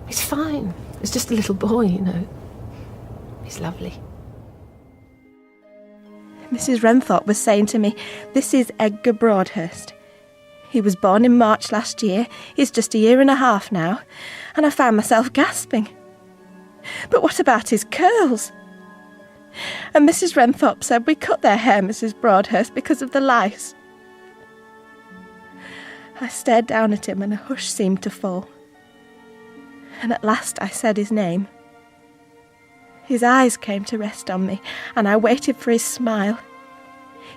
He's fine. He's just a little boy, you know. He's lovely. Mrs. Renthorpe was saying to me, "This is Edgar Broadhurst. He was born in March last year. He's just a year and a half now." And I found myself gasping. "But what about his curls?" And Mrs. Renthorpe said, "We cut their hair, Mrs. Broadhurst, because of the lice." I stared down at him and a hush seemed to fall. And at last I said his name. His eyes came to rest on me, and I waited for his smile.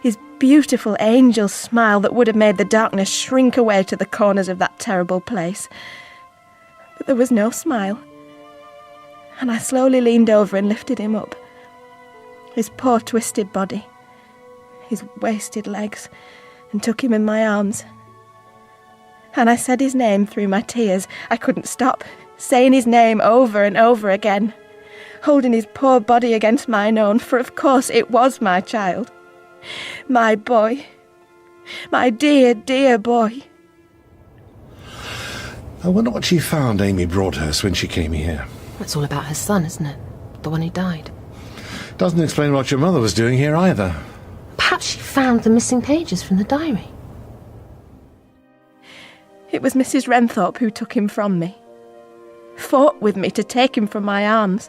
His beautiful angel smile that would have made the darkness shrink away to the corners of that terrible place. But there was no smile. And I slowly leaned over and lifted him up. His poor twisted body, his wasted legs, and took him in my arms. And I said his name through my tears. I couldn't stop, saying his name over and over again, holding his poor body against mine own, for of course it was my child. My boy. My dear, dear boy. I wonder what she found Amy Broadhurst when she came here. It's all about her son, isn't it? The one who died. Doesn't explain what your mother was doing here either. Perhaps she found the missing pages from the diary. It was Mrs. Renthorpe who took him from me. Fought with me to take him from my arms.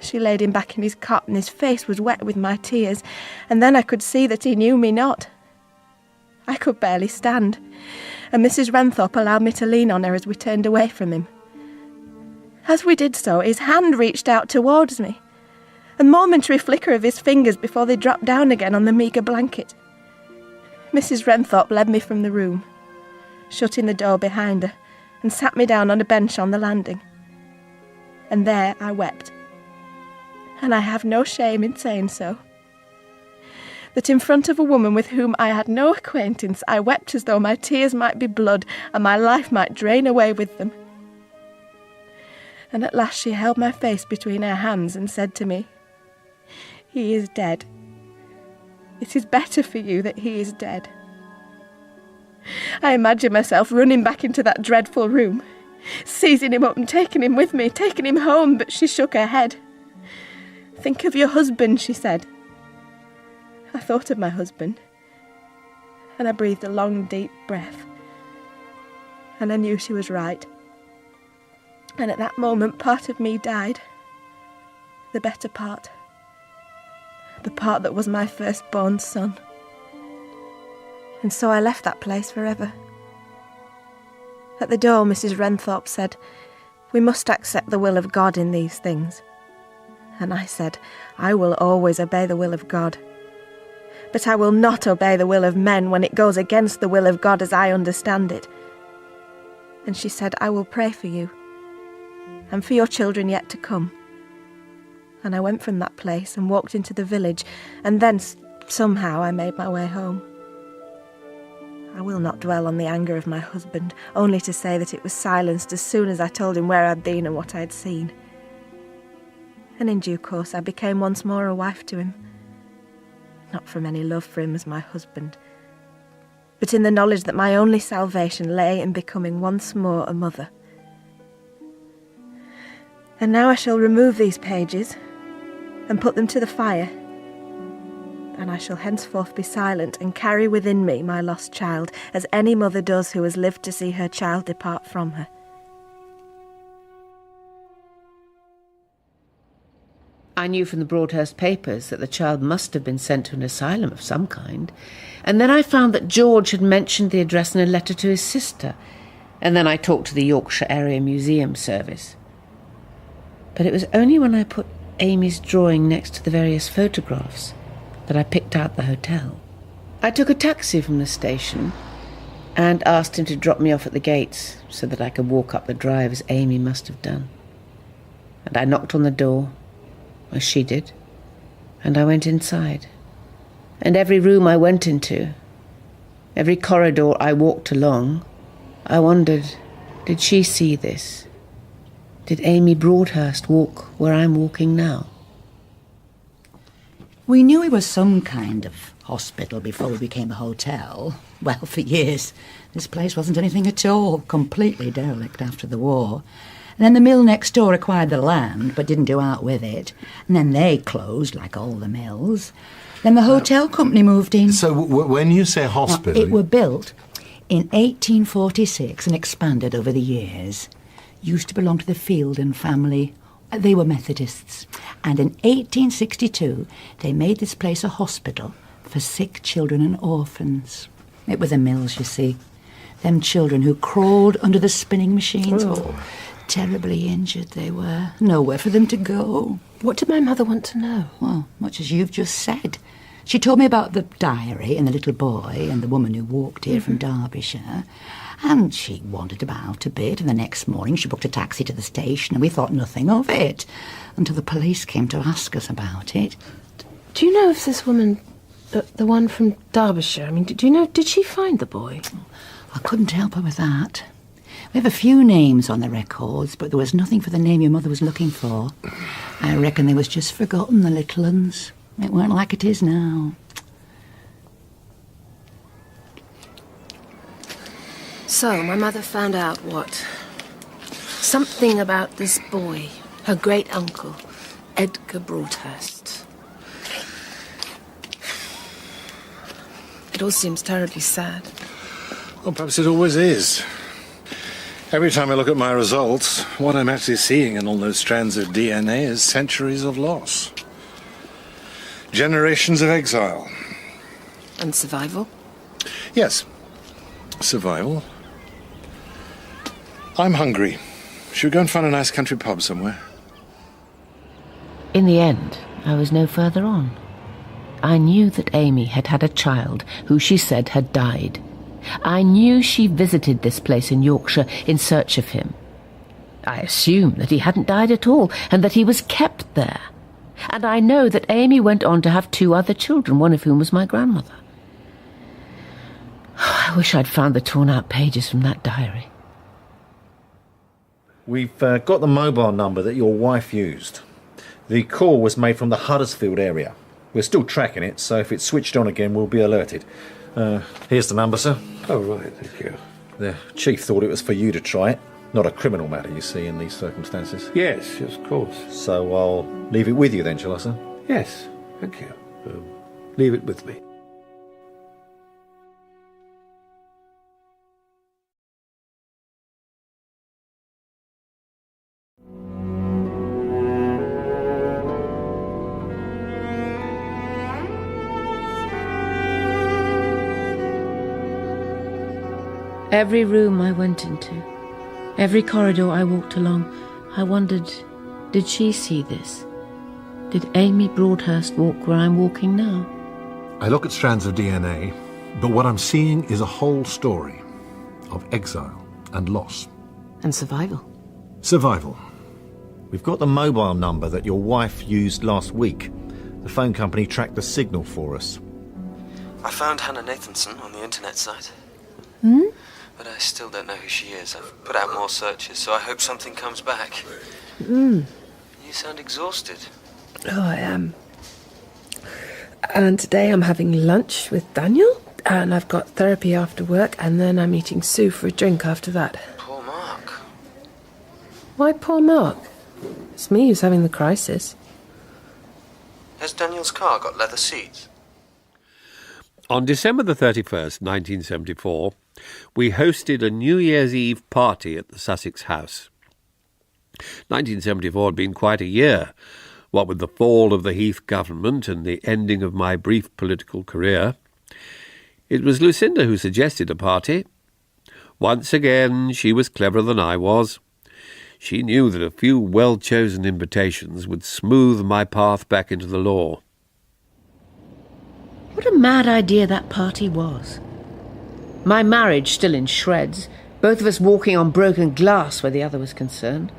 She laid him back in his cot and his face was wet with my tears, and then I could see that he knew me not. I could barely stand, and Mrs. Renthorpe allowed me to lean on her as we turned away from him. As we did so, his hand reached out towards me, a momentary flicker of his fingers before they dropped down again on the meagre blanket. Mrs. Renthorpe led me from the room, shutting the door behind her, and sat me down on a bench on the landing. And there I wept. And I have no shame in saying so. That in front of a woman with whom I had no acquaintance, I wept as though my tears might be blood and my life might drain away with them. And at last she held my face between her hands and said to me, "He is dead. It is better for you that he is dead." I imagine myself running back into that dreadful room, seizing him up and taking him with me, taking him home, but she shook her head. "Think of your husband," she said. I thought of my husband, and I breathed a long, deep breath, and I knew she was right. And at that moment, part of me died. The better part. The part that was my firstborn son. And so I left that place forever. At the door, Mrs. Renthorpe said, "We must accept the will of God in these things." And I said, "I will always obey the will of God. But I will not obey the will of men when it goes against the will of God as I understand it." And she said, "I will pray for you, and for your children yet to come." And I went from that place and walked into the village, and then somehow I made my way home. I will not dwell on the anger of my husband, only to say that it was silenced as soon as I told him where I'd been and what I'd seen. And in due course I became once more a wife to him, not from any love for him as my husband, but in the knowledge that my only salvation lay in becoming once more a mother. And now I shall remove these pages and put them to the fire, and I shall henceforth be silent and carry within me my lost child, as any mother does who has lived to see her child depart from her. I knew from the Broadhurst papers that the child must have been sent to an asylum of some kind, and then I found that George had mentioned the address in a letter to his sister, and then I talked to the Yorkshire Area Museum Service. But it was only when I put Amy's drawing next to the various photographs that I picked out the hotel. I took a taxi from the station and asked him to drop me off at the gates so that I could walk up the drive as Amy must have done. And I knocked on the door, as she did, and I went inside. And every room I went into, every corridor I walked along, I wondered, did she see this? Did Amy Broadhurst walk where I'm walking now? We knew it was some kind of hospital before we became a hotel. Well, for years, this place wasn't anything at all, completely derelict after the war. And then the mill next door acquired the land, but didn't do out with it. And then they closed, like all the mills. Then the hotel company moved in. So when you say hospital... It were built in 1846 and expanded over the years. Used to belong to the Fielden family. They were Methodists. And in 1862, they made this place a hospital for sick children and orphans. It were the mills, you see. Them children who crawled under the spinning machines. Oh. Terribly injured they were. Nowhere for them to go. What did my mother want to know? Well, much as you've just said. She told me about the diary and the little boy and the woman who walked here from Derbyshire. And she wandered about a bit, and the next morning she booked a taxi to the station, and we thought nothing of it, until the police came to ask us about it. Do you know if this woman The one from Derbyshire. I mean, do you know, did she find the boy? I couldn't help her with that. We have a few names on the records, but there was nothing for the name your mother was looking for. I reckon they was just forgotten, the little uns. It weren't like it is now. So, my mother found out what? Something about this boy, her great-uncle, Edgar Broadhurst. It all seems terribly sad. Well, perhaps it always is. Every time I look at my results, what I'm actually seeing in all those strands of DNA is centuries of loss. Generations of exile. And survival? Yes, survival. I'm hungry. Should we go and find a nice country pub somewhere? In the end, I was no further on. I knew that Amy had had a child who she said had died. I knew she visited this place in Yorkshire in search of him. I assumed that he hadn't died at all and that he was kept there. And I know that Amy went on to have 2 other children, one of whom was my grandmother. I wish I'd found the torn-out pages from that diary. We've got the mobile number that your wife used. The call was made from the Huddersfield area. We're still tracking it, so if it's switched on again, we'll be alerted. Here's the number, sir. Oh, right, thank you. The chief thought it was for you to try it. Not a criminal matter, you see, in these circumstances. Yes, of course. So I'll leave it with you then, shall I, sir? Yes, thank you. Leave it with me. Every room I went into, every corridor I walked along, I wondered, did she see this? Did Amy Broadhurst walk where I'm walking now? I look at strands of DNA, but what I'm seeing is a whole story of exile and loss. And survival. Survival. We've got the mobile number that your wife used last week. The phone company tracked the signal for us. I found Hannah Nathanson on the internet site. But I still don't know who she is. I've put out more searches, so I hope something comes back. You sound exhausted. Oh, I am. And today I'm having lunch with Daniel, and I've got therapy after work, and then I'm eating Sue for a drink after that. Poor Mark. Why poor Mark? It's me who's having the crisis. Has Daniel's car got leather seats? On December the 31st, 1974, we hosted a New Year's Eve party at the Sussex house. 1974 had been quite a year, what with the fall of the Heath government and the ending of my brief political career. It was Lucinda who suggested a party. Once again, she was cleverer than I was. She knew that a few well-chosen invitations would smooth my path back into the law. What a mad idea that party was. My marriage still in shreds, both of us walking on broken glass where the other was concerned.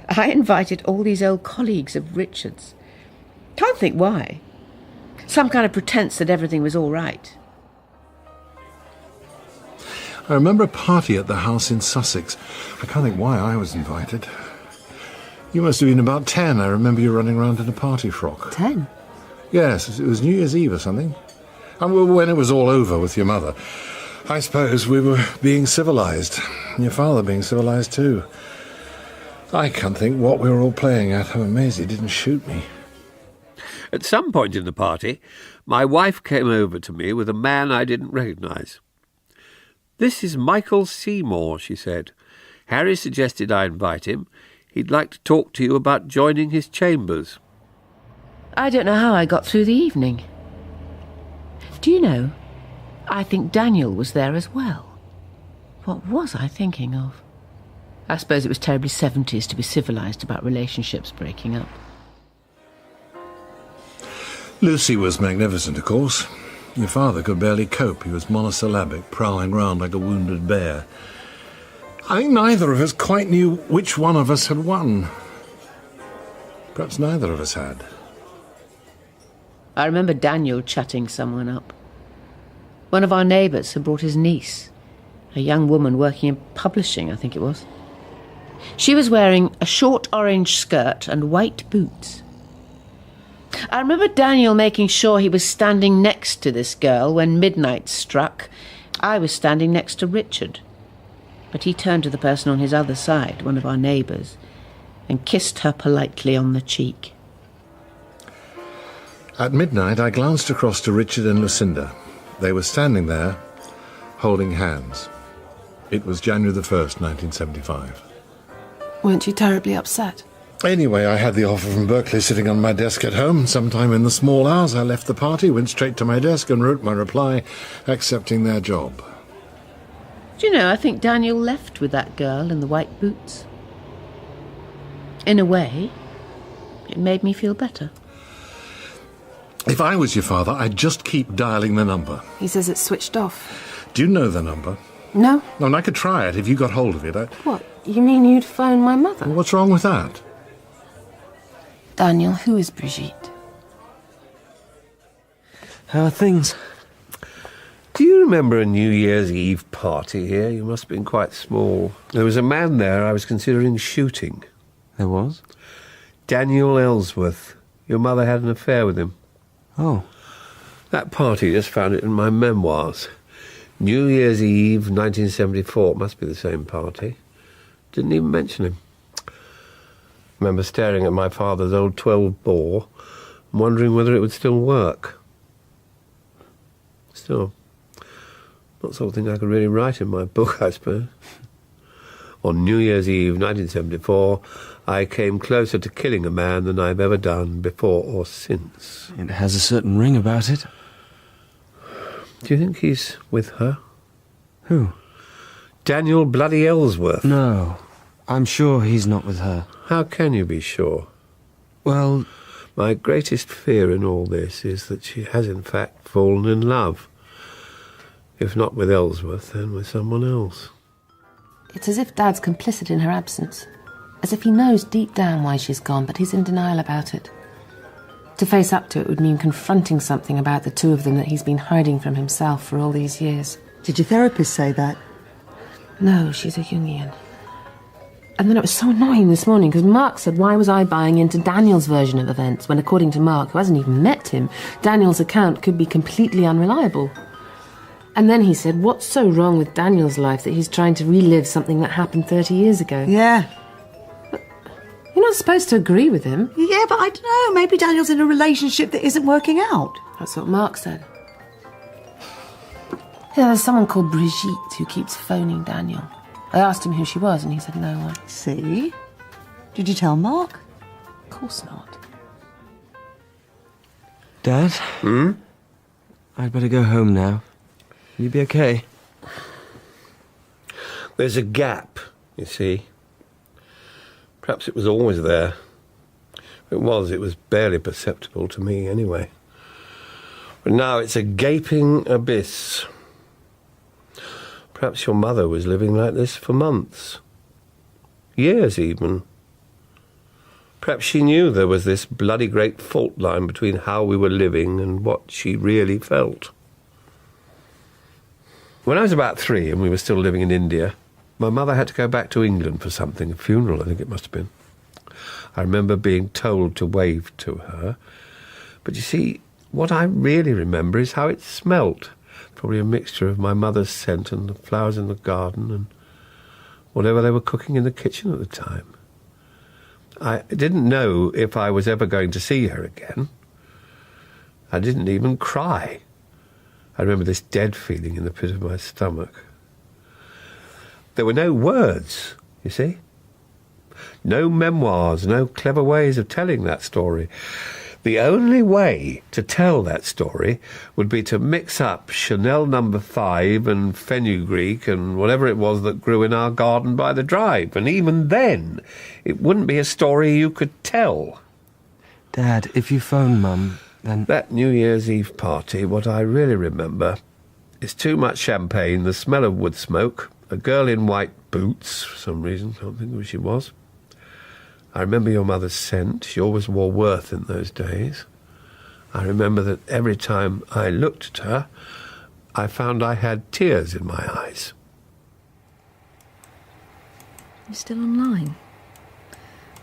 I invited all these old colleagues of Richard's. Can't think why. Some kind of pretense that everything was all right. I remember a party at the house in Sussex. I can't think why I was invited. You must have been about 10. I remember you running around in a party frock. 10? Yes, it was New Year's Eve or something. And when it was all over with your mother, I suppose we were being civilised. And your father being civilised too. I can't think what we were all playing at. I'm amazed he didn't shoot me. At some point in the party, my wife came over to me with a man I didn't recognise. "This is Michael Seymour," she said. "Harry suggested I invite him. He'd like to talk to you about joining his chambers." I don't know how I got through the evening. Do you know, I think Daniel was there as well. What was I thinking of? I suppose it was terribly 70s to be civilised about relationships breaking up. Lucy was magnificent, of course. Your father could barely cope. He was monosyllabic, prowling round like a wounded bear. I think neither of us quite knew which one of us had won. Perhaps neither of us had. I remember Daniel chatting someone up. One of our neighbours had brought his niece, a young woman working in publishing, I think it was. She was wearing a short orange skirt and white boots. I remember Daniel making sure he was standing next to this girl when midnight struck. I was standing next to Richard, but he turned to the person on his other side, one of our neighbours, and kissed her politely on the cheek. At midnight, I glanced across to Richard and Lucinda. They were standing there, holding hands. It was January the 1st, 1975. Weren't you terribly upset? Anyway, I had the offer from Berkeley sitting on my desk at home. Sometime in the small hours, I left the party, went straight to my desk and wrote my reply, accepting their job. Do you know, I think Daniel left with that girl in the white boots. In a way, it made me feel better. If I was your father, I'd just keep dialing the number. He says it's switched off. Do you know the number? No. No, and I could try it if you got hold of it. What? You mean you'd phone my mother? Well, what's wrong with that? Daniel, who is Brigitte? How are things? Do you remember a New Year's Eve party here? You must have been quite small. There was a man there I was considering shooting. There was? Daniel Ellsworth. Your mother had an affair with him. Oh. That party, just found it in my memoirs. New Year's Eve, 1974. Must be the same party. Didn't even mention him. Remember staring at my father's old 12-bore and wondering whether it would still work. Still, not something I could really write in my book, I suppose. On New Year's Eve, 1974, I came closer to killing a man than I've ever done before or since. It has a certain ring about it. Do you think he's with her? Who? Daniel bloody Ellsworth. No, I'm sure he's not with her. How can you be sure? Well, my greatest fear in all this is that she has in fact fallen in love. If not with Ellsworth, then with someone else. It's as if Dad's complicit in her absence. As if he knows deep down why she's gone, but he's in denial about it. To face up to it would mean confronting something about the two of them that he's been hiding from himself for all these years. Did your therapist say that? No, she's a Jungian. And then it was so annoying this morning, because Mark said, why was I buying into Daniel's version of events, when according to Mark, who hasn't even met him, Daniel's account could be completely unreliable. And then he said, what's so wrong with Daniel's life that he's trying to relive something that happened 30 years ago? Yeah. But you're not supposed to agree with him. Yeah, but I don't know. Maybe Daniel's in a relationship that isn't working out. That's what Mark said. Yeah, there's someone called Brigitte who keeps phoning Daniel. I asked him who she was, and he said no one. See? Did you tell Mark? Of course not. Dad? I'd better go home now. Will you be okay? There's a gap, you see. Perhaps it was always there. If it was barely perceptible to me anyway. But now it's a gaping abyss. Perhaps your mother was living like this for months. Years even. Perhaps she knew there was this bloody great fault line between how we were living and what she really felt. When I was about 3 and we were still living in India, my mother had to go back to England for something, a funeral I think it must have been. I remember being told to wave to her. But you see, what I really remember is how it smelt. Probably a mixture of my mother's scent and the flowers in the garden and whatever they were cooking in the kitchen at the time. I didn't know if I was ever going to see her again. I didn't even cry. I remember this dead feeling in the pit of my stomach. There were no words, you see. No memoirs, no clever ways of telling that story. The only way to tell that story would be to mix up Chanel No. 5 and fenugreek and whatever it was that grew in our garden by the drive. And even then, it wouldn't be a story you could tell. Dad, if you phone Mum, then... That New Year's Eve party, what I really remember is too much champagne, the smell of wood smoke, a girl in white boots, for some reason, can't think who she was. I remember your mother's scent. She always wore Worth in those days. I remember that every time I looked at her, I found I had tears in my eyes. You're still online?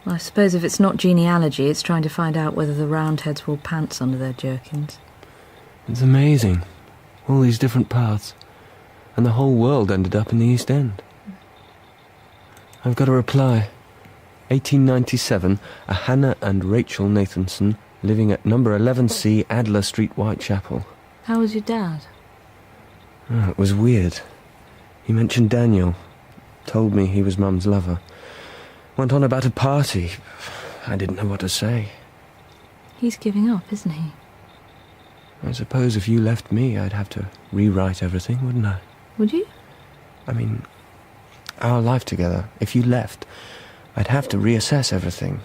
Well, I suppose if it's not genealogy, it's trying to find out whether the Roundheads wore pants under their jerkins. It's amazing. All these different paths. And the whole world ended up in the East End. I've got a reply. 1897, a Hannah and Rachel Nathanson living at number 11C Adler Street, Whitechapel. How was your dad? Oh, it was weird. He mentioned Daniel. Told me he was Mum's lover. Went on about a party. I didn't know what to say. He's giving up, isn't he? I suppose if you left me, I'd have to rewrite everything, wouldn't I? Would you? I mean, our life together. If you left, I'd have to reassess everything.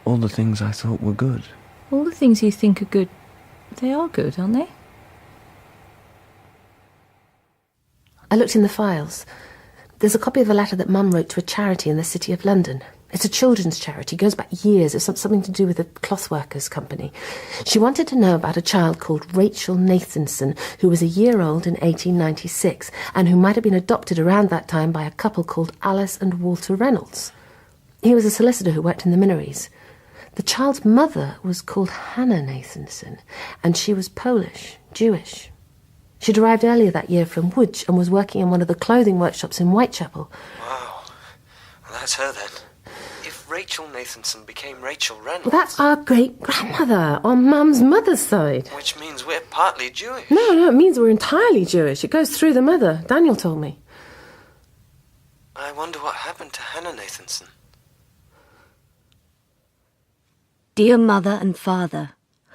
All the things I thought were good. All the things you think are good, they are good, aren't they? I looked in the files. There's a copy of a letter that Mum wrote to a charity in the City of London. It's a children's charity, goes back years. It's something to do with the cloth workers' company. She wanted to know about a child called Rachel Nathanson, who was a year old in 1896, and who might have been adopted around that time by a couple called Alice and Walter Reynolds. He was a solicitor who worked in the Minories. The child's mother was called Hannah Nathanson, and she was Polish, Jewish. She'd arrived earlier that year from Łódź and was working in one of the clothing workshops in Whitechapel. Wow. Well, that's her then. If Rachel Nathanson became Rachel Reynolds... Well, that's our great-grandmother on Mum's mother's side. Which means we're partly Jewish. No, it means we're entirely Jewish. It goes through the mother. Daniel told me. I wonder what happened to Hannah Nathanson. Dear Mother and Father,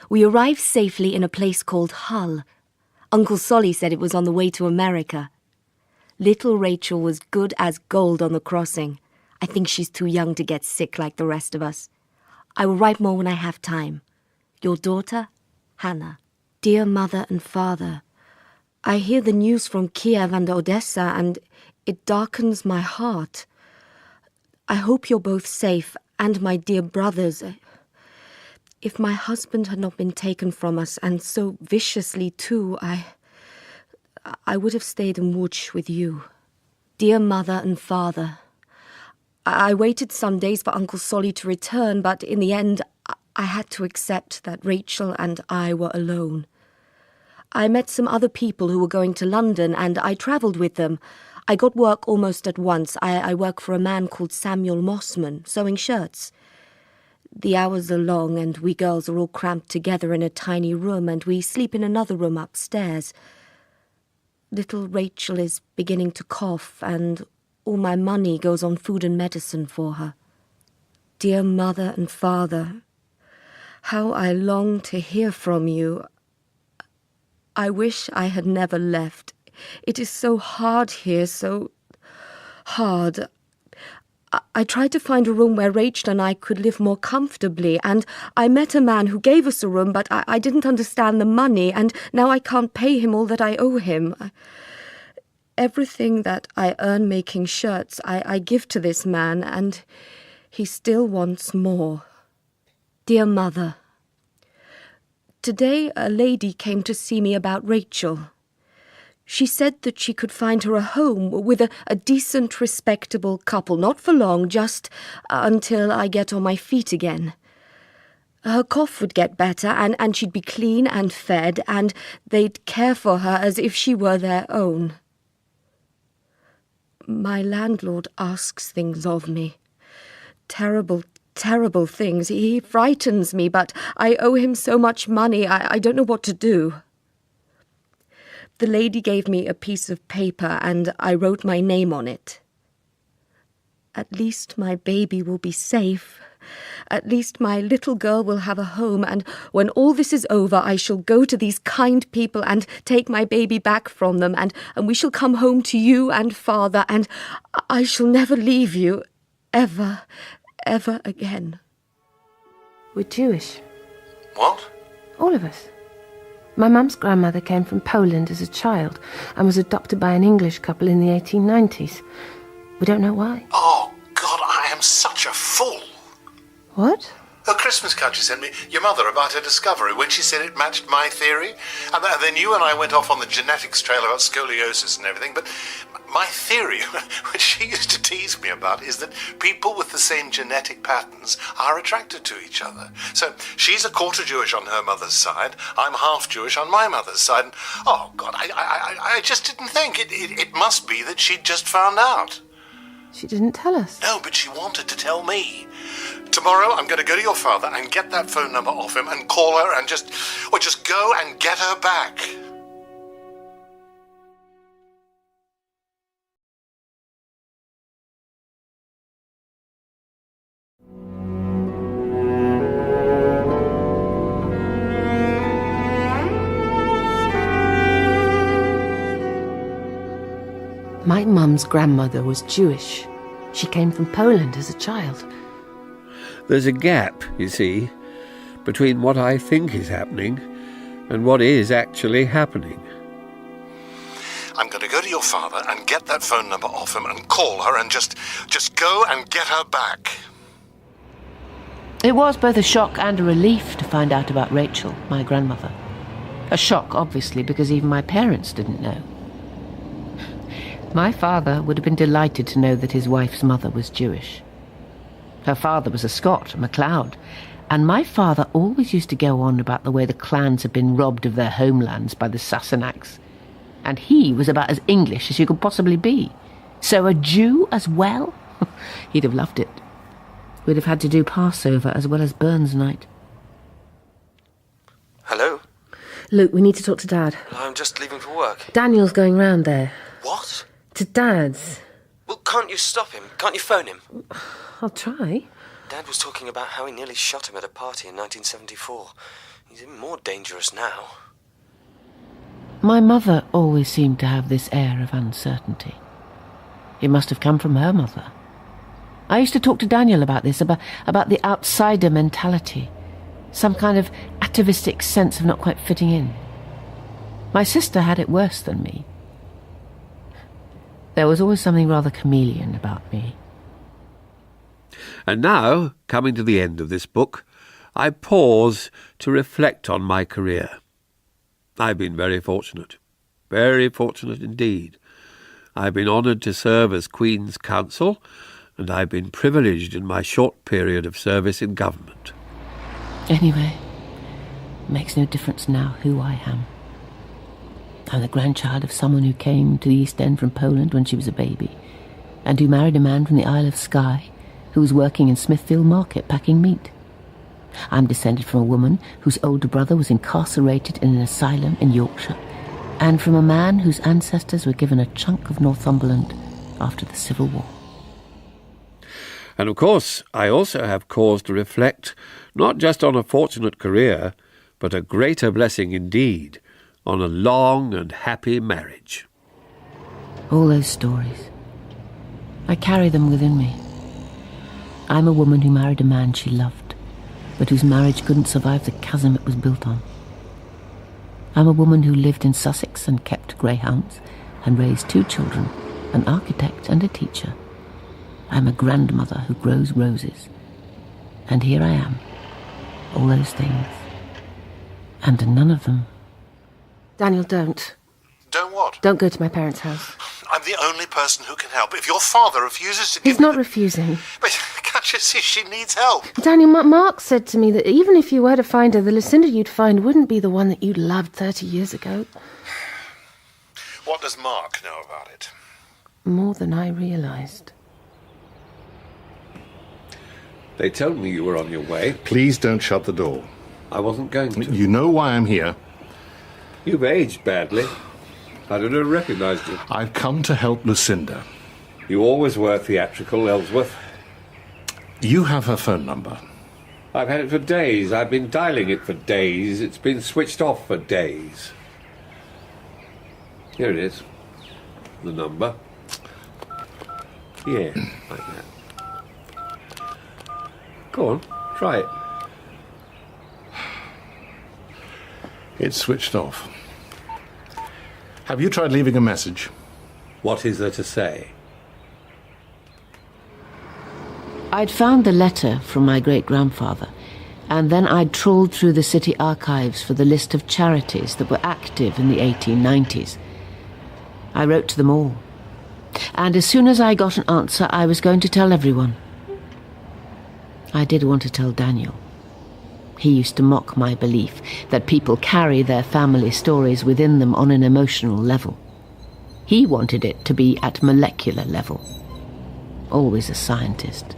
we arrived safely in a place called Hull. Uncle Solly said it was on the way to America. Little Rachel was good as gold on the crossing. I think she's too young to get sick like the rest of us. I will write more when I have time. Your daughter, Hannah. Dear Mother and Father, I hear the news from Kiev and Odessa, and it darkens my heart. I hope you're both safe, and my dear brothers. If my husband had not been taken from us, and so viciously too, I would have stayed in Łódź with you. Dear Mother and Father, I waited some days for Uncle Solly to return, but in the end I had to accept that Rachel and I were alone. I met some other people who were going to London, and I travelled with them. I got work almost at once. I work for a man called Samuel Mossman, sewing shirts. The hours are long, and we girls are all cramped together in a tiny room, and we sleep in another room upstairs. Little Rachel is beginning to cough, and all my money goes on food and medicine for her. Dear Mother and Father, how I long to hear from you. I wish I had never left. It is so hard here, so hard. I tried to find a room where Rachel and I could live more comfortably, and I met a man who gave us a room, but I didn't understand the money, and now I can't pay him all that I owe him. Everything that I earn making shirts, I give to this man, and he still wants more. Dear Mother, today a lady came to see me about Rachel. She said that she could find her a home with a decent, respectable couple, not for long, just until I get on my feet again. Her cough would get better, and she'd be clean and fed, and they'd care for her as if she were their own. My landlord asks things of me. Terrible, terrible things. He frightens me, but I owe him so much money, I don't know what to do. The lady gave me a piece of paper, and I wrote my name on it. At least my baby will be safe. At least my little girl will have a home, and when all this is over, I shall go to these kind people and take my baby back from them, and we shall come home to you and Father, and I shall never leave you, ever, ever again. We're Jewish. What? All of us. My mum's grandmother came from Poland as a child and was adopted by an English couple in the 1890s. We don't know why. Oh, God, I am such a fool. What? A Christmas card she sent me, your mother, about her discovery when she said it matched my theory. And then you and I went off on the genetics trail about scoliosis and everything. But my theory, which she used to tease me about, is that people with the same genetic patterns are attracted to each other. So she's a quarter Jewish on her mother's side. I'm half Jewish on my mother's side. And, oh, God, I just didn't think. It must be that she'd just found out. She didn't tell us. No, but she wanted to tell me. Tomorrow I'm going to go to your father and get that phone number off him and call her and just go and get her back. My mum's grandmother was Jewish. She came from Poland as a child. There's a gap, you see, between what I think is happening and what is actually happening. I'm going to go to your father and get that phone number off him and call her and just go and get her back. It was both a shock and a relief to find out about Rachel, my grandmother. A shock, obviously, because even my parents didn't know. My father would have been delighted to know that his wife's mother was Jewish. Her father was a Scot, a MacLeod, and my father always used to go on about the way the clans had been robbed of their homelands by the Sassenachs. And he was about as English as you could possibly be. So a Jew as well? He'd have loved it. We'd have had to do Passover as well as Burns Night. Hello? Luke, we need to talk to Dad. I'm just leaving for work. Daniel's going round there. What? To Dad's. Well, can't you stop him? Can't you phone him? I'll try. Dad was talking about how he nearly shot him at a party in 1974. He's even more dangerous now. My mother always seemed to have this air of uncertainty. It must have come from her mother. I used to talk to Daniel about this, about the outsider mentality, some kind of atavistic sense of not quite fitting in. My sister had it worse than me. There was always something rather chameleon about me. And now, coming to the end of this book, I pause to reflect on my career. I've been very fortunate indeed. I've been honoured to serve as Queen's Counsel, and I've been privileged in my short period of service in government. Anyway, it makes no difference now who I am. I'm the grandchild of someone who came to the East End from Poland when she was a baby, and who married a man from the Isle of Skye who was working in Smithfield Market packing meat. I'm descended from a woman whose older brother was incarcerated in an asylum in Yorkshire, and from a man whose ancestors were given a chunk of Northumberland after the Civil War. And of course, I also have cause to reflect not just on a fortunate career, but a greater blessing indeed, on a long and happy marriage. All those stories, I carry them within me. I'm a woman who married a man she loved, but whose marriage couldn't survive the chasm it was built on. I'm a woman who lived in Sussex and kept greyhounds and raised 2 children, an architect and a teacher. I'm a grandmother who grows roses. And here I am, all those things, and none of them. Daniel, don't. Don't what? Don't go to my parents' house. I'm the only person who can help. If your father refuses to give He's not refusing. But can't you see she needs help? Daniel, Mark said to me that even if you were to find her, the Lucinda you'd find wouldn't be the one that you loved 30 years ago. What does Mark know about it? More than I realised. They told me you were on your way. Please don't shut the door. I wasn't going to. You know why I'm here. You've aged badly. I don't have recognised you. I've come to help Lucinda. You always were theatrical, Ellsworth. You have her phone number. I've had it for days. I've been dialing it for days. It's been switched off for days. Here it is. The number. Yeah, like that. Go on, try it. It's switched off. Have you tried leaving a message? What is there to say? I'd found the letter from my great-grandfather, And then I trawled through the city archives for the list of charities that were active in the 1890s. I wrote to them all. And as soon as I got an answer, I was going to tell everyone. I did want to tell Daniel. He used to mock my belief that people carry their family stories within them on an emotional level. He wanted it to be at molecular level. Always a scientist.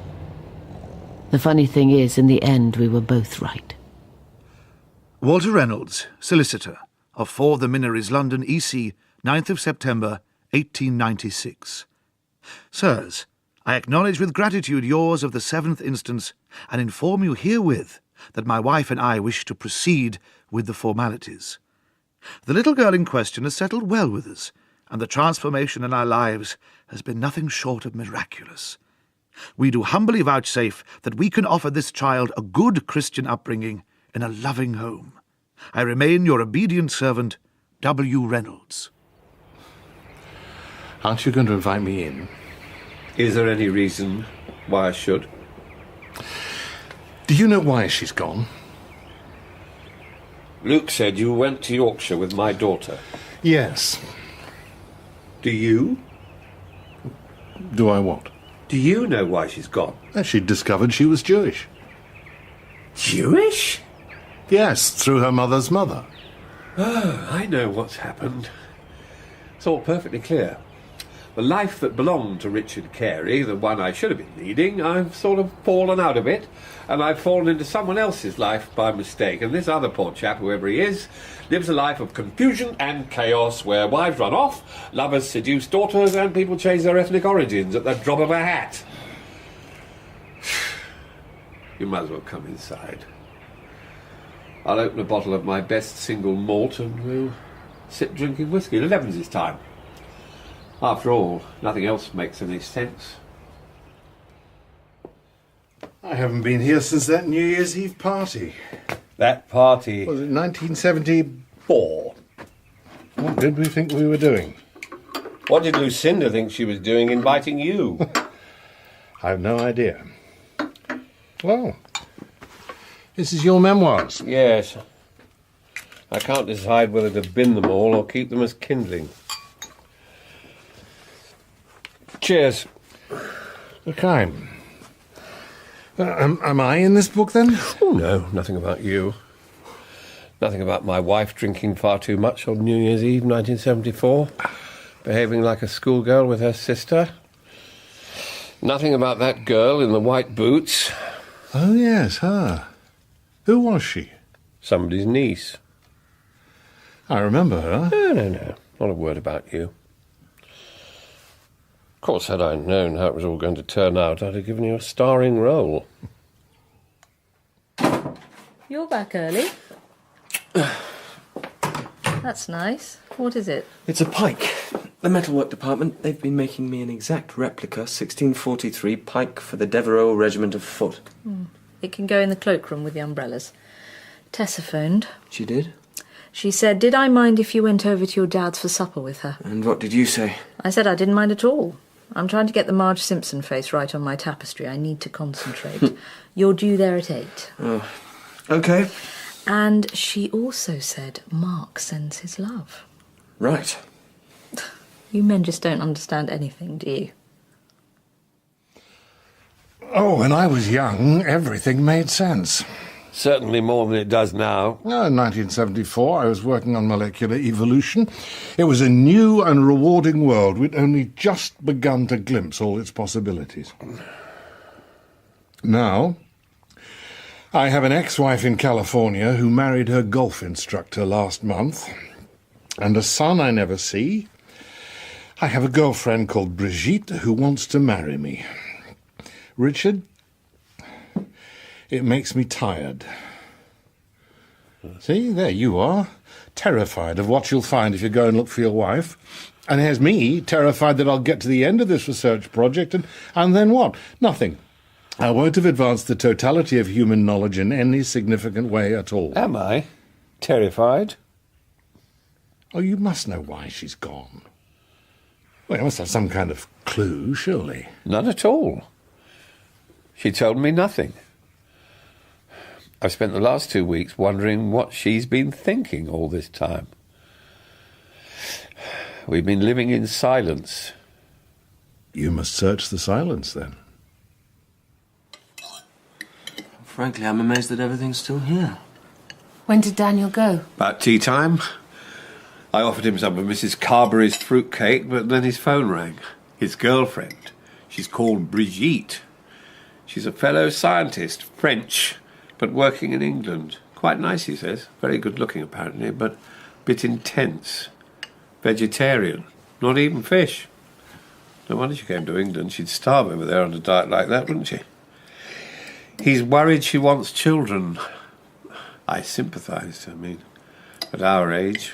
The funny thing is, in the end, we were both right. Walter Reynolds, solicitor, of 4 The Minories, London, EC, 9th of September, 1896. Sirs, I acknowledge with gratitude yours of the 7th instance, and inform you herewith that my wife and I wish to proceed with the formalities. The little girl in question has settled well with us, and the transformation in our lives has been nothing short of miraculous. We do humbly vouchsafe that we can offer this child a good Christian upbringing in a loving home. I remain your obedient servant, W. Reynolds. Aren't you going to invite me in? Is there any reason why I should? Do you know why she's gone? Luke said you went to Yorkshire with my daughter. Yes. Do you? Do I what? Do you know why she's gone? She'd discovered she was Jewish. Jewish? Yes, through her mother's mother. Oh, I know what's happened. It's all perfectly clear. The life that belonged to Richard Carey, the one I should have been leading, I've sort of fallen out of it, and I've fallen into someone else's life by mistake. And this other poor chap, whoever he is, lives a life of confusion and chaos where wives run off, lovers seduce daughters, and people change their ethnic origins at the drop of a hat. You might as well come inside. I'll open a bottle of my best single malt and we'll sit drinking whiskey. 11's his time. After all, nothing else makes any sense. I haven't been here since that New Year's Eve party. That party? Was it 1974? What did we think we were doing? What did Lucinda think she was doing inviting you? I have no idea. Well, this is your memoirs. Yes. I can't decide whether to bin them all or keep them as kindling. Cheers. Okay. Am I in this book, then? Oh, no, nothing about you. Nothing about my wife drinking far too much on New Year's Eve, 1974. Behaving like a schoolgirl with her sister. Nothing about that girl in the white boots. Oh, yes, her. Who was she? Somebody's niece. I remember her. No. Not a word about you. Of course, had I known how it was all going to turn out, I'd have given you a starring role. You're back early. That's nice. What is it? It's a pike. The metalwork department, they've been making me an exact replica 1643 pike for the Devereux Regiment of Foot. It can go in the cloakroom with the umbrellas. Tessa phoned. She did? She said, did I mind if you went over to your dad's for supper with her? And what did you say? I said I didn't mind at all. I'm trying to get the Marge Simpson face right on my tapestry. I need to concentrate. You're due there at 8. Oh, OK. And she also said Mark sends his love. Right. You men just don't understand anything, do you? Oh, when I was young, everything made sense. Certainly more than it does now. In 1974, I was working on molecular evolution. It was a new and rewarding world. We'd only just begun to glimpse all its possibilities. Now, I have an ex-wife in California who married her golf instructor last month, and a son I never see. I have a girlfriend called Brigitte who wants to marry me. Richard, it makes me tired. See, there you are, terrified of what you'll find if you go and look for your wife. And here's me, terrified that I'll get to the end of this research project, and then what? Nothing. I won't have advanced the totality of human knowledge in any significant way at all. Am I? Terrified? Oh, you must know why she's gone. Well, you must have some kind of clue, surely. None at all. She told me nothing. I've spent the last 2 weeks wondering what she's been thinking all this time. We've been living in silence. You must search the silence, then. Frankly, I'm amazed that everything's still here. When did Daniel go? About tea time. I offered him some of Mrs. Carberry's fruitcake, but then his phone rang. His girlfriend. She's called Brigitte. She's a fellow scientist, French, but working in England. Quite nice, he says. Very good looking, apparently, but a bit intense. Vegetarian. Not even fish. No wonder she came to England. She'd starve over there on a diet like that, wouldn't she? He's worried she wants children. I sympathised, at our age.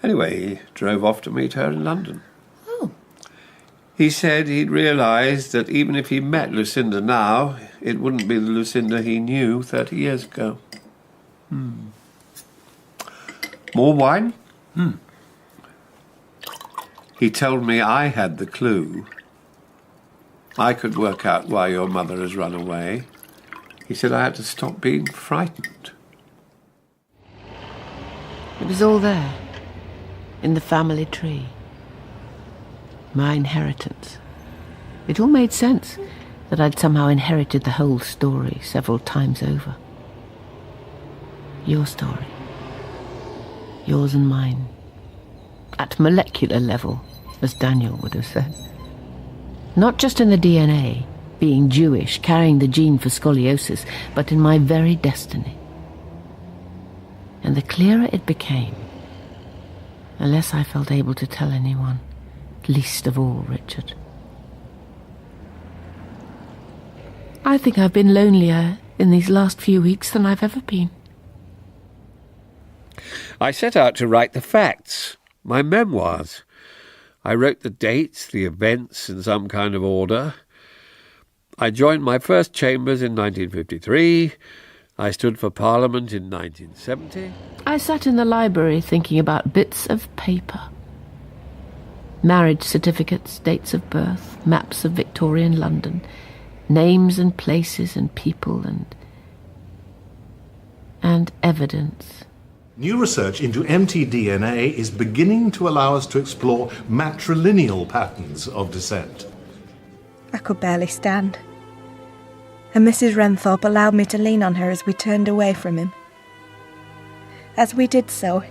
Anyway, he drove off to meet her in London. Oh. He said he'd realised that even if he met Lucinda now, it wouldn't be the Lucinda he knew 30 years ago. More wine? He told me I had the clue. I could work out why your mother has run away. He said I had to stop being frightened. It was all there, in the family tree. My inheritance. It all made sense that I'd somehow inherited the whole story several times over. Your story. Yours and mine. At molecular level, as Daniel would have said. Not just in the DNA, being Jewish, carrying the gene for scoliosis, but in my very destiny. And the clearer it became, the less I felt able to tell anyone, least of all Richard. I think I've been lonelier in these last few weeks than I've ever been. I set out to write the facts, my memoirs. I wrote the dates, the events in some kind of order. I joined my first chambers in 1953. I stood for Parliament in 1970. I sat in the library thinking about bits of paper. Marriage certificates, dates of birth, maps of Victorian London, names and places and people and evidence. New research into mtDNA is beginning to allow us to explore matrilineal patterns of descent. I could barely stand. And Mrs. Renthorpe allowed me to lean on her as we turned away from him. As we did so,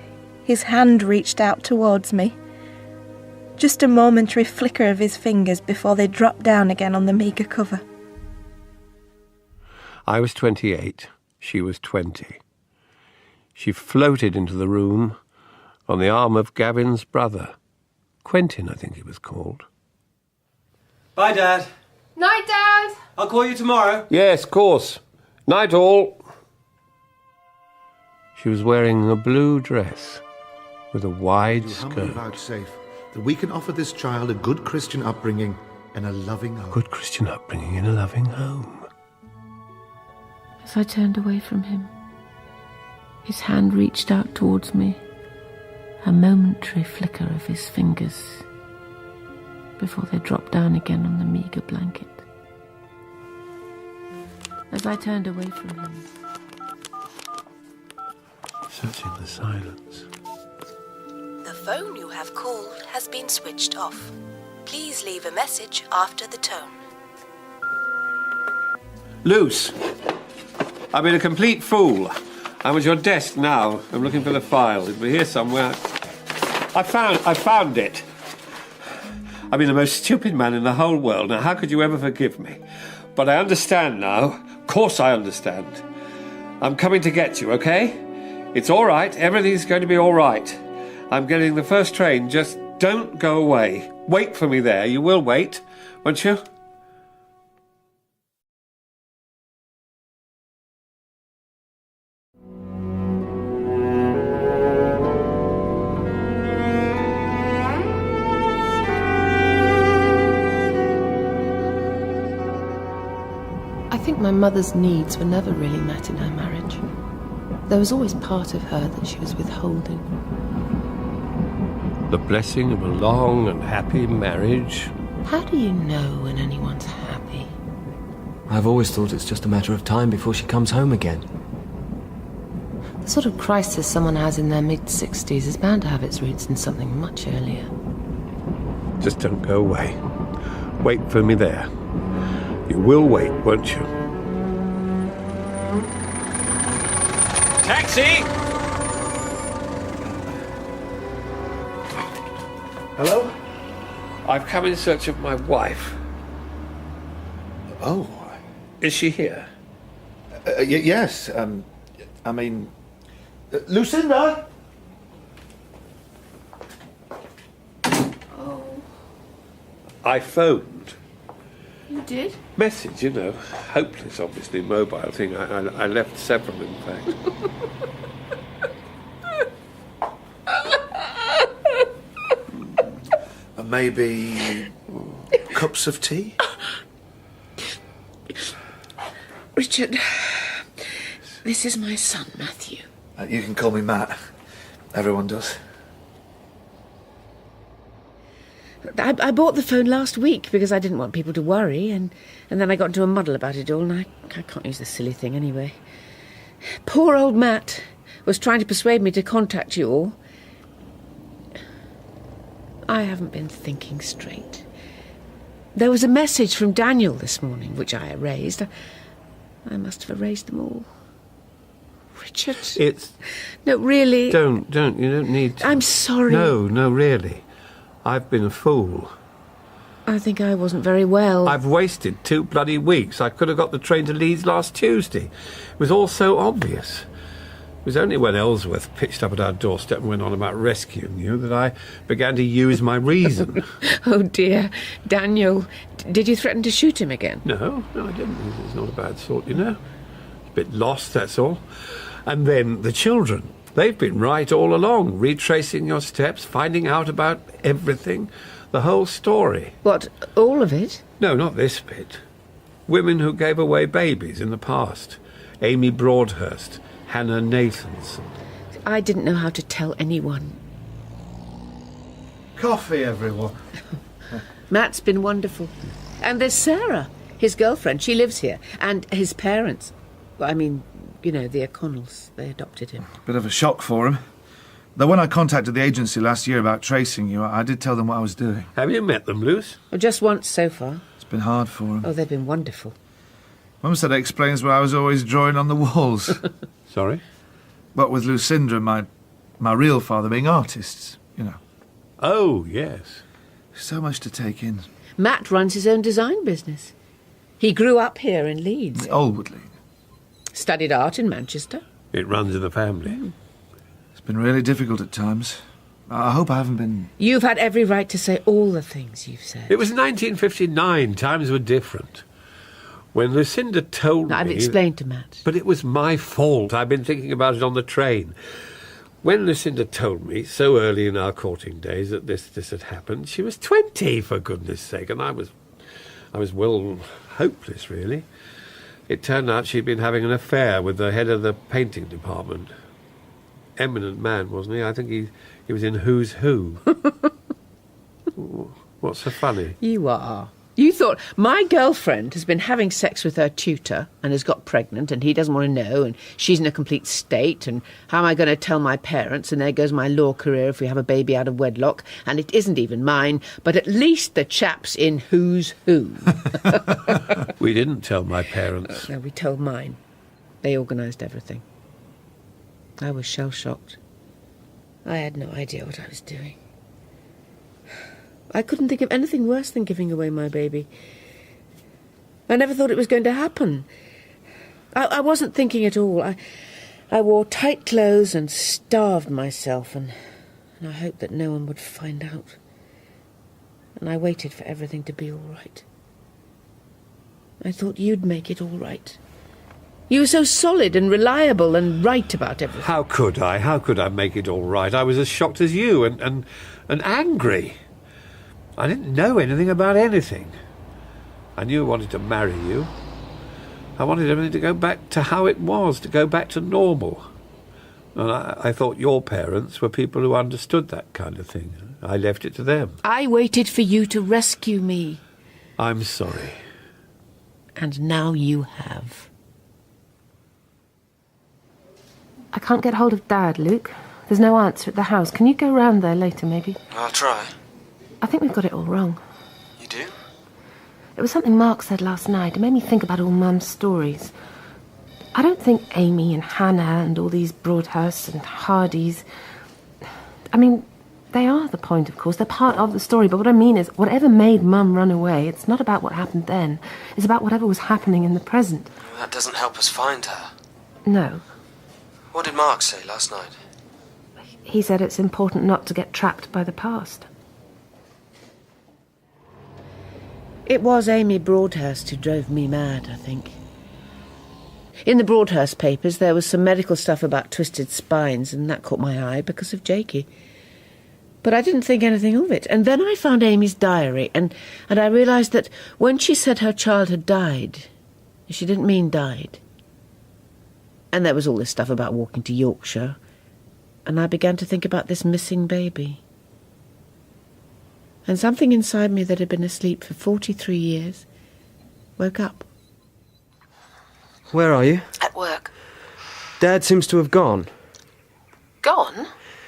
his hand reached out towards me. Just a momentary flicker of his fingers before they dropped down again on the meagre cover. I was 28. She was 20. She floated into the room on the arm of Gavin's brother. Quentin, I think he was called. Bye, Dad. Night, Dad! I'll call you tomorrow. Yes, of course. Night all. She was wearing a blue dress with a wide skirt. Vouchsafe that we can offer this child a good Christian upbringing and a loving home. Good Christian upbringing in a loving home. As I turned away from him, his hand reached out towards me, a momentary flicker of his fingers before they dropped down again on the meagre blanket. As I turned away from him, searching the silence. The phone you have called has been switched off. Please leave a message after the tone. Luce, I've been a complete fool. I'm at your desk now. I'm looking for the file. It'll be here somewhere. I found it. I've been the most stupid man in the whole world. Now, how could you ever forgive me? But I understand now. Of course I understand. I'm coming to get you, okay? It's all right. Everything's going to be all right. I'm getting the first train. Just don't go away. Wait for me there. You will wait, won't you? I think my mother's needs were never really met in her marriage. There was always part of her that she was withholding. The blessing of a long and happy marriage. How do you know when anyone's happy? I've always thought it's just a matter of time before she comes home again. The sort of crisis someone has in their mid-60s is bound to have its roots in something much earlier. Just don't go away. Wait for me there. You will wait, won't you? Taxi! Hello? I've come in search of my wife. Oh. Is she here? Yes. I mean... Lucinda? Oh, I phoned. you did? Message, you know. Hopeless, obviously, mobile thing. I left several, in fact. Maybe... cups of tea? Richard, this is my son, Matthew. You can call me Matt. Everyone does. I bought the phone last week because I didn't want people to worry, and then I got into a muddle about it all, and I can't use the silly thing anyway. Poor old Matt was trying to persuade me to contact you all. I haven't been thinking straight. There was a message from Daniel this morning, which I erased. I must have erased them all. Richard. It's... No, really. Don't. You don't need to. I'm sorry. No, really. I've been a fool. I think I wasn't very well. I've wasted 2 bloody weeks. I could have got the train to Leeds last Tuesday. It was all so obvious. It was only when Ellsworth pitched up at our doorstep and went on about rescuing you that I began to use my reason. Oh, dear. Daniel, did you threaten to shoot him again? No, I didn't. He's not a bad sort, you know. He's a bit lost, that's all. And then the children. They've been right all along, retracing your steps, finding out about everything, the whole story. What, all of it? No, not this bit. Women who gave away babies in the past. Amy Broadhurst, Hannah Nathanson. I didn't know how to tell anyone. Coffee, everyone. Matt's been wonderful. And there's Sarah, his girlfriend. She lives here. And his parents. I mean, you know, the O'Connells. They adopted him. Bit of a shock for him. Though when I contacted the agency last year about tracing you, I did tell them what I was doing. Have you met them, Luce? Oh, just once so far. It's been hard for him. Oh, they've been wonderful. Mum said it explains why I was always drawing on the walls. Sorry? But with Lucinda and my real father being artists, you know. Oh, yes. So much to take in. Matt runs his own design business. He grew up here in Leeds. Oldwood League. Studied art in Manchester. It runs in the family. It's been really difficult at times. I hope I haven't been... You've had every right to say all the things you've said. It was 1959. Times were different. When Lucinda told me... I've explained to Matt. But it was my fault. I've been thinking about it on the train. When Lucinda told me, so early in our courting days, that this had happened, she was 20, for goodness sake, and I was well, hopeless, really. It turned out she'd been having an affair with the head of the painting department. Eminent man, wasn't he? I think he was in Who's Who. What's so funny? You are. You thought, my girlfriend has been having sex with her tutor and has got pregnant and he doesn't want to know and she's in a complete state and how am I going to tell my parents and there goes my law career if we have a baby out of wedlock and it isn't even mine, but at least the chap's in Who's Who. We didn't tell my parents. No, we told mine. They organised everything. I was shell-shocked. I had no idea what I was doing. I couldn't think of anything worse than giving away my baby. I never thought it was going to happen. I wasn't thinking at all. I wore tight clothes and starved myself, and I hoped that no one would find out. And I waited for everything to be all right. I thought you'd make it all right. You were so solid and reliable and right about everything. How could I? How could I make it all right? I was as shocked as you and angry. I didn't know anything about anything. I knew I wanted to marry you. I wanted everything to go back to how it was, to go back to normal. And I thought your parents were people who understood that kind of thing. I left it to them. I waited for you to rescue me. I'm sorry. And now you have. I can't get hold of Dad, Luke. There's no answer at the house. Can you go round there later, maybe? I'll try. I think we've got it all wrong. You do? It was something Mark said last night. It made me think about all Mum's stories. I don't think Amy and Hannah and all these Broadhursts and Hardys... I mean, they are the point, of course. They're part of the story. But what I mean is, whatever made Mum run away, it's not about what happened then. It's about whatever was happening in the present. Well, that doesn't help us find her. No. What did Mark say last night? He said it's important not to get trapped by the past. It was Amy Broadhurst who drove me mad, I think. In the Broadhurst papers, there was some medical stuff about twisted spines, and that caught my eye because of Jakey. But I didn't think anything of it. And then I found Amy's diary, and I realised that when she said her child had died, she didn't mean died. And there was all this stuff about walking to Yorkshire, and I began to think about this missing baby. And something inside me that had been asleep for 43 years woke up. Where are you? At work. Dad seems to have gone. Gone?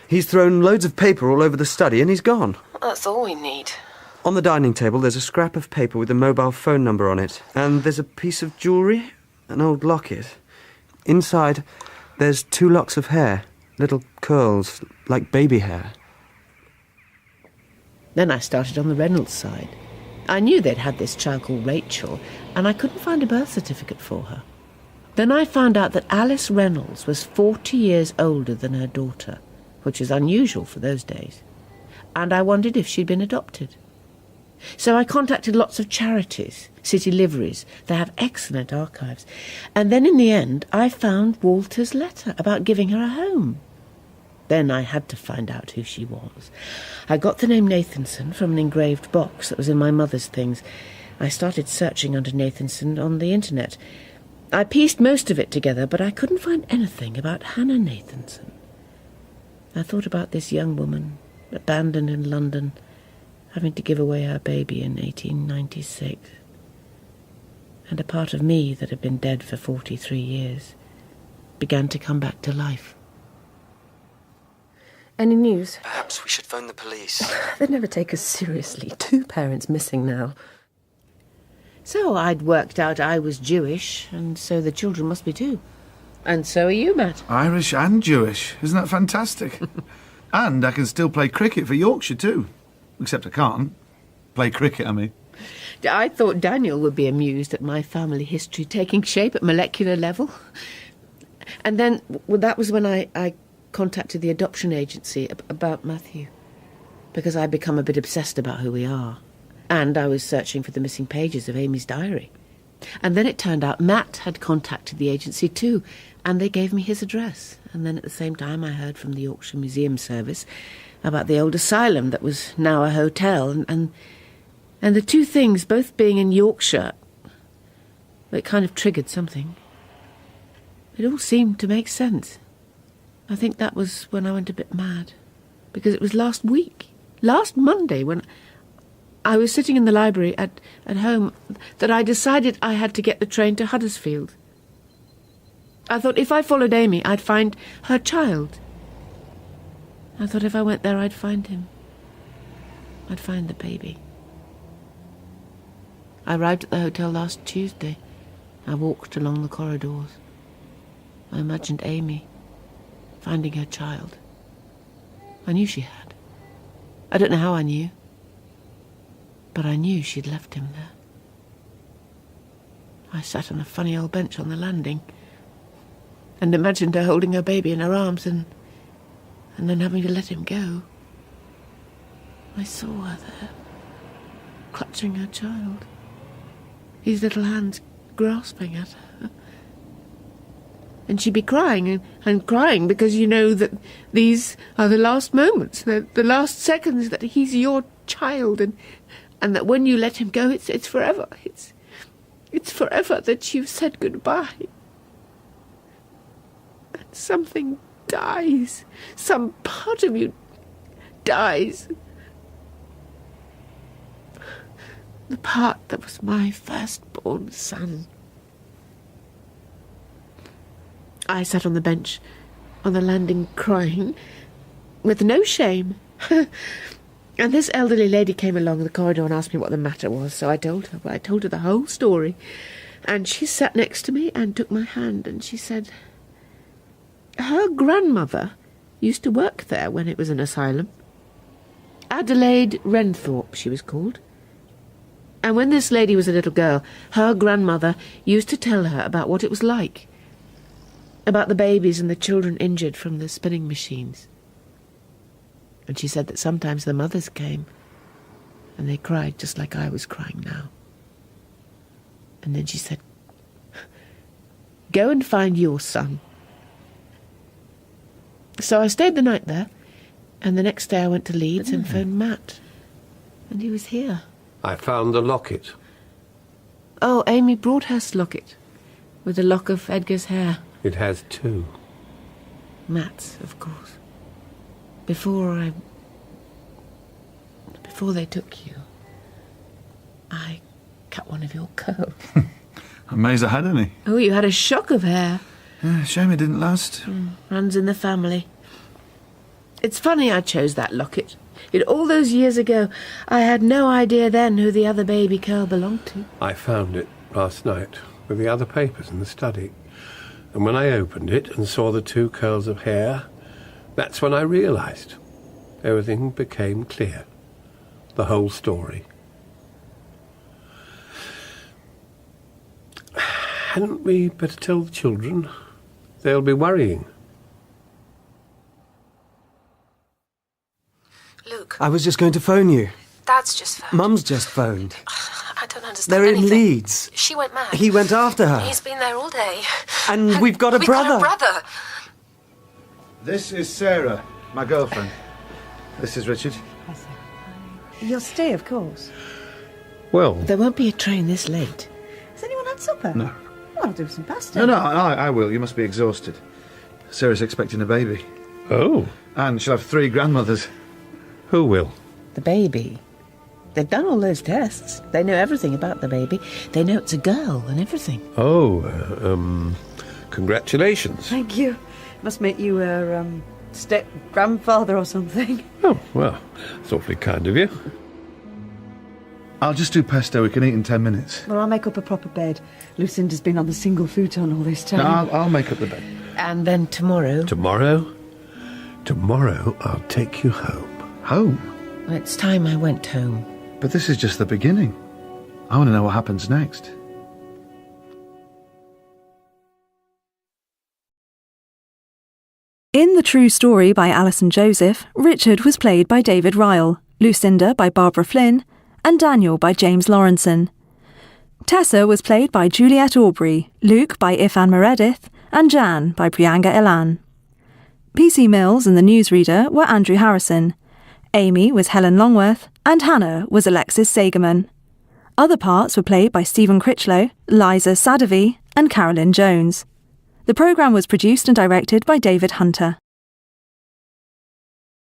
He's thrown loads of paper all over the study and he's gone. That's all we need. On the dining table there's a scrap of paper with a mobile phone number on it. And there's a piece of jewellery, an old locket. Inside there's 2 locks of hair, little curls, like baby hair. Then I started on the Reynolds side. I knew they'd had this child called Rachel, and I couldn't find a birth certificate for her. Then I found out that Alice Reynolds was 40 years older than her daughter, which was unusual for those days. And I wondered if she'd been adopted. So I contacted lots of charities, city liveries. They have excellent archives. And then in the end, I found Walter's letter about giving her a home. Then I had to find out who she was. I got the name Nathanson from an engraved box that was in my mother's things. I started searching under Nathanson on the internet. I pieced most of it together, but I couldn't find anything about Hannah Nathanson. I thought about this young woman, abandoned in London, having to give away her baby in 1896. And a part of me that had been dead for 43 years began to come back to life. Any news? Perhaps we should phone the police. They'd never take us seriously. 2 parents missing now. So I'd worked out I was Jewish, and so the children must be too. And so are you, Matt. Irish and Jewish. Isn't that fantastic? And I can still play cricket for Yorkshire too. Except I can't. Play cricket, I mean. I thought Daniel would be amused at my family history taking shape at molecular level. And then, well, that was when I contacted the adoption agency about Matthew, because I'd become a bit obsessed about who we are. And I was searching for the missing pages of Amy's diary. And then it turned out Matt had contacted the agency too, and they gave me his address. And then at the same time I heard from the Yorkshire Museum Service about the old asylum that was now a hotel, and the 2 things both being in Yorkshire, it kind of triggered something. It all seemed to make sense. I think that was when I went a bit mad, because it was last Monday, when I was sitting in the library at home, that I decided I had to get the train to Huddersfield. I thought if I followed Amy, I'd find her child. I thought if I went there, I'd find him. I'd find the baby. I arrived at the hotel last Tuesday. I walked along the corridors. I imagined Amy finding her child. I knew she had. I don't know how I knew, but I knew she'd left him there. I sat on a funny old bench on the landing and imagined her holding her baby in her arms and then having to let him go. I saw her there, clutching her child, his little hands grasping at her. And she'd be crying and crying because you know that these are the last moments, the last seconds that he's your child, and that when you let him go, it's forever. It's forever that you've said goodbye. And something dies. Some part of you dies. The part that was my firstborn son. I sat on the bench on the landing crying, with no shame. And this elderly lady came along the corridor and asked me what the matter was, so I told her. Well, I told her the whole story. And she sat next to me and took my hand, and she said her grandmother used to work there when it was an asylum. Adelaide Renthorpe, she was called. And when this lady was a little girl, her grandmother used to tell her about what it was like, about the babies and the children injured from the spinning machines. And she said that sometimes the mothers came, and they cried just like I was crying now. And then she said, "Go and find your son." So I stayed the night there, and the next day I went to Leeds and phoned Matt. And he was here. I found the locket. Oh, Amy Broadhurst's locket, with a lock of Edgar's hair. It has two. Matt's, of course. Before they took you, I cut one of your coats. Amazed I had any. Oh, you had a shock of hair. Yeah, shame it didn't last. Runs in the family. It's funny I chose that locket. All those years ago, I had no idea then who the other baby curl belonged to. I found it last night with the other papers in the study. And when I opened it and saw the two curls of hair, that's when I realised. Everything became clear. The whole story. Hadn't we better tell the children? They'll be worrying. Luke. I was just going to phone you. Dad's just phoned. Mum's just phoned. I don't understand They're in anything. Leeds. She went mad. He went after her. He's been there all day. And we've got a brother. Got a brother. This is Sarah, my girlfriend. This is Richard. You'll stay, of course. Well, there won't be a train this late. Has anyone had supper? No. Well, I'll do some pasta. No, I will. You must be exhausted. Sarah's expecting a baby. Oh. And she'll have 3 grandmothers. Who will? The baby. They've done all those tests. They know everything about the baby. They know it's a girl and everything. Oh, congratulations. Thank you. Must make you a step-grandfather or something. Oh, well, it's awfully kind of you. I'll just do pesto. We can eat in 10 minutes. Well, I'll make up a proper bed. Lucinda's been on the single futon all this time. No, I'll make up the bed. And then tomorrow... Tomorrow? Tomorrow I'll take you home. Home? Well, it's time I went home. But this is just the beginning. I want to know what happens next. In The True Story by Alison Joseph, Richard was played by David Ryle, Lucinda by Barbara Flynn, and Daniel by James Lawrenson. Tessa was played by Juliette Aubrey, Luke by Ifan Meredith, and Jan by Priyanka Ilan. PC Mills and the newsreader were Andrew Harrison. Amy was Helen Longworth, and Hannah was Alexis Sagerman. Other parts were played by Stephen Critchlow, Liza Sadovy, and Carolyn Jones. The programme was produced and directed by David Hunter.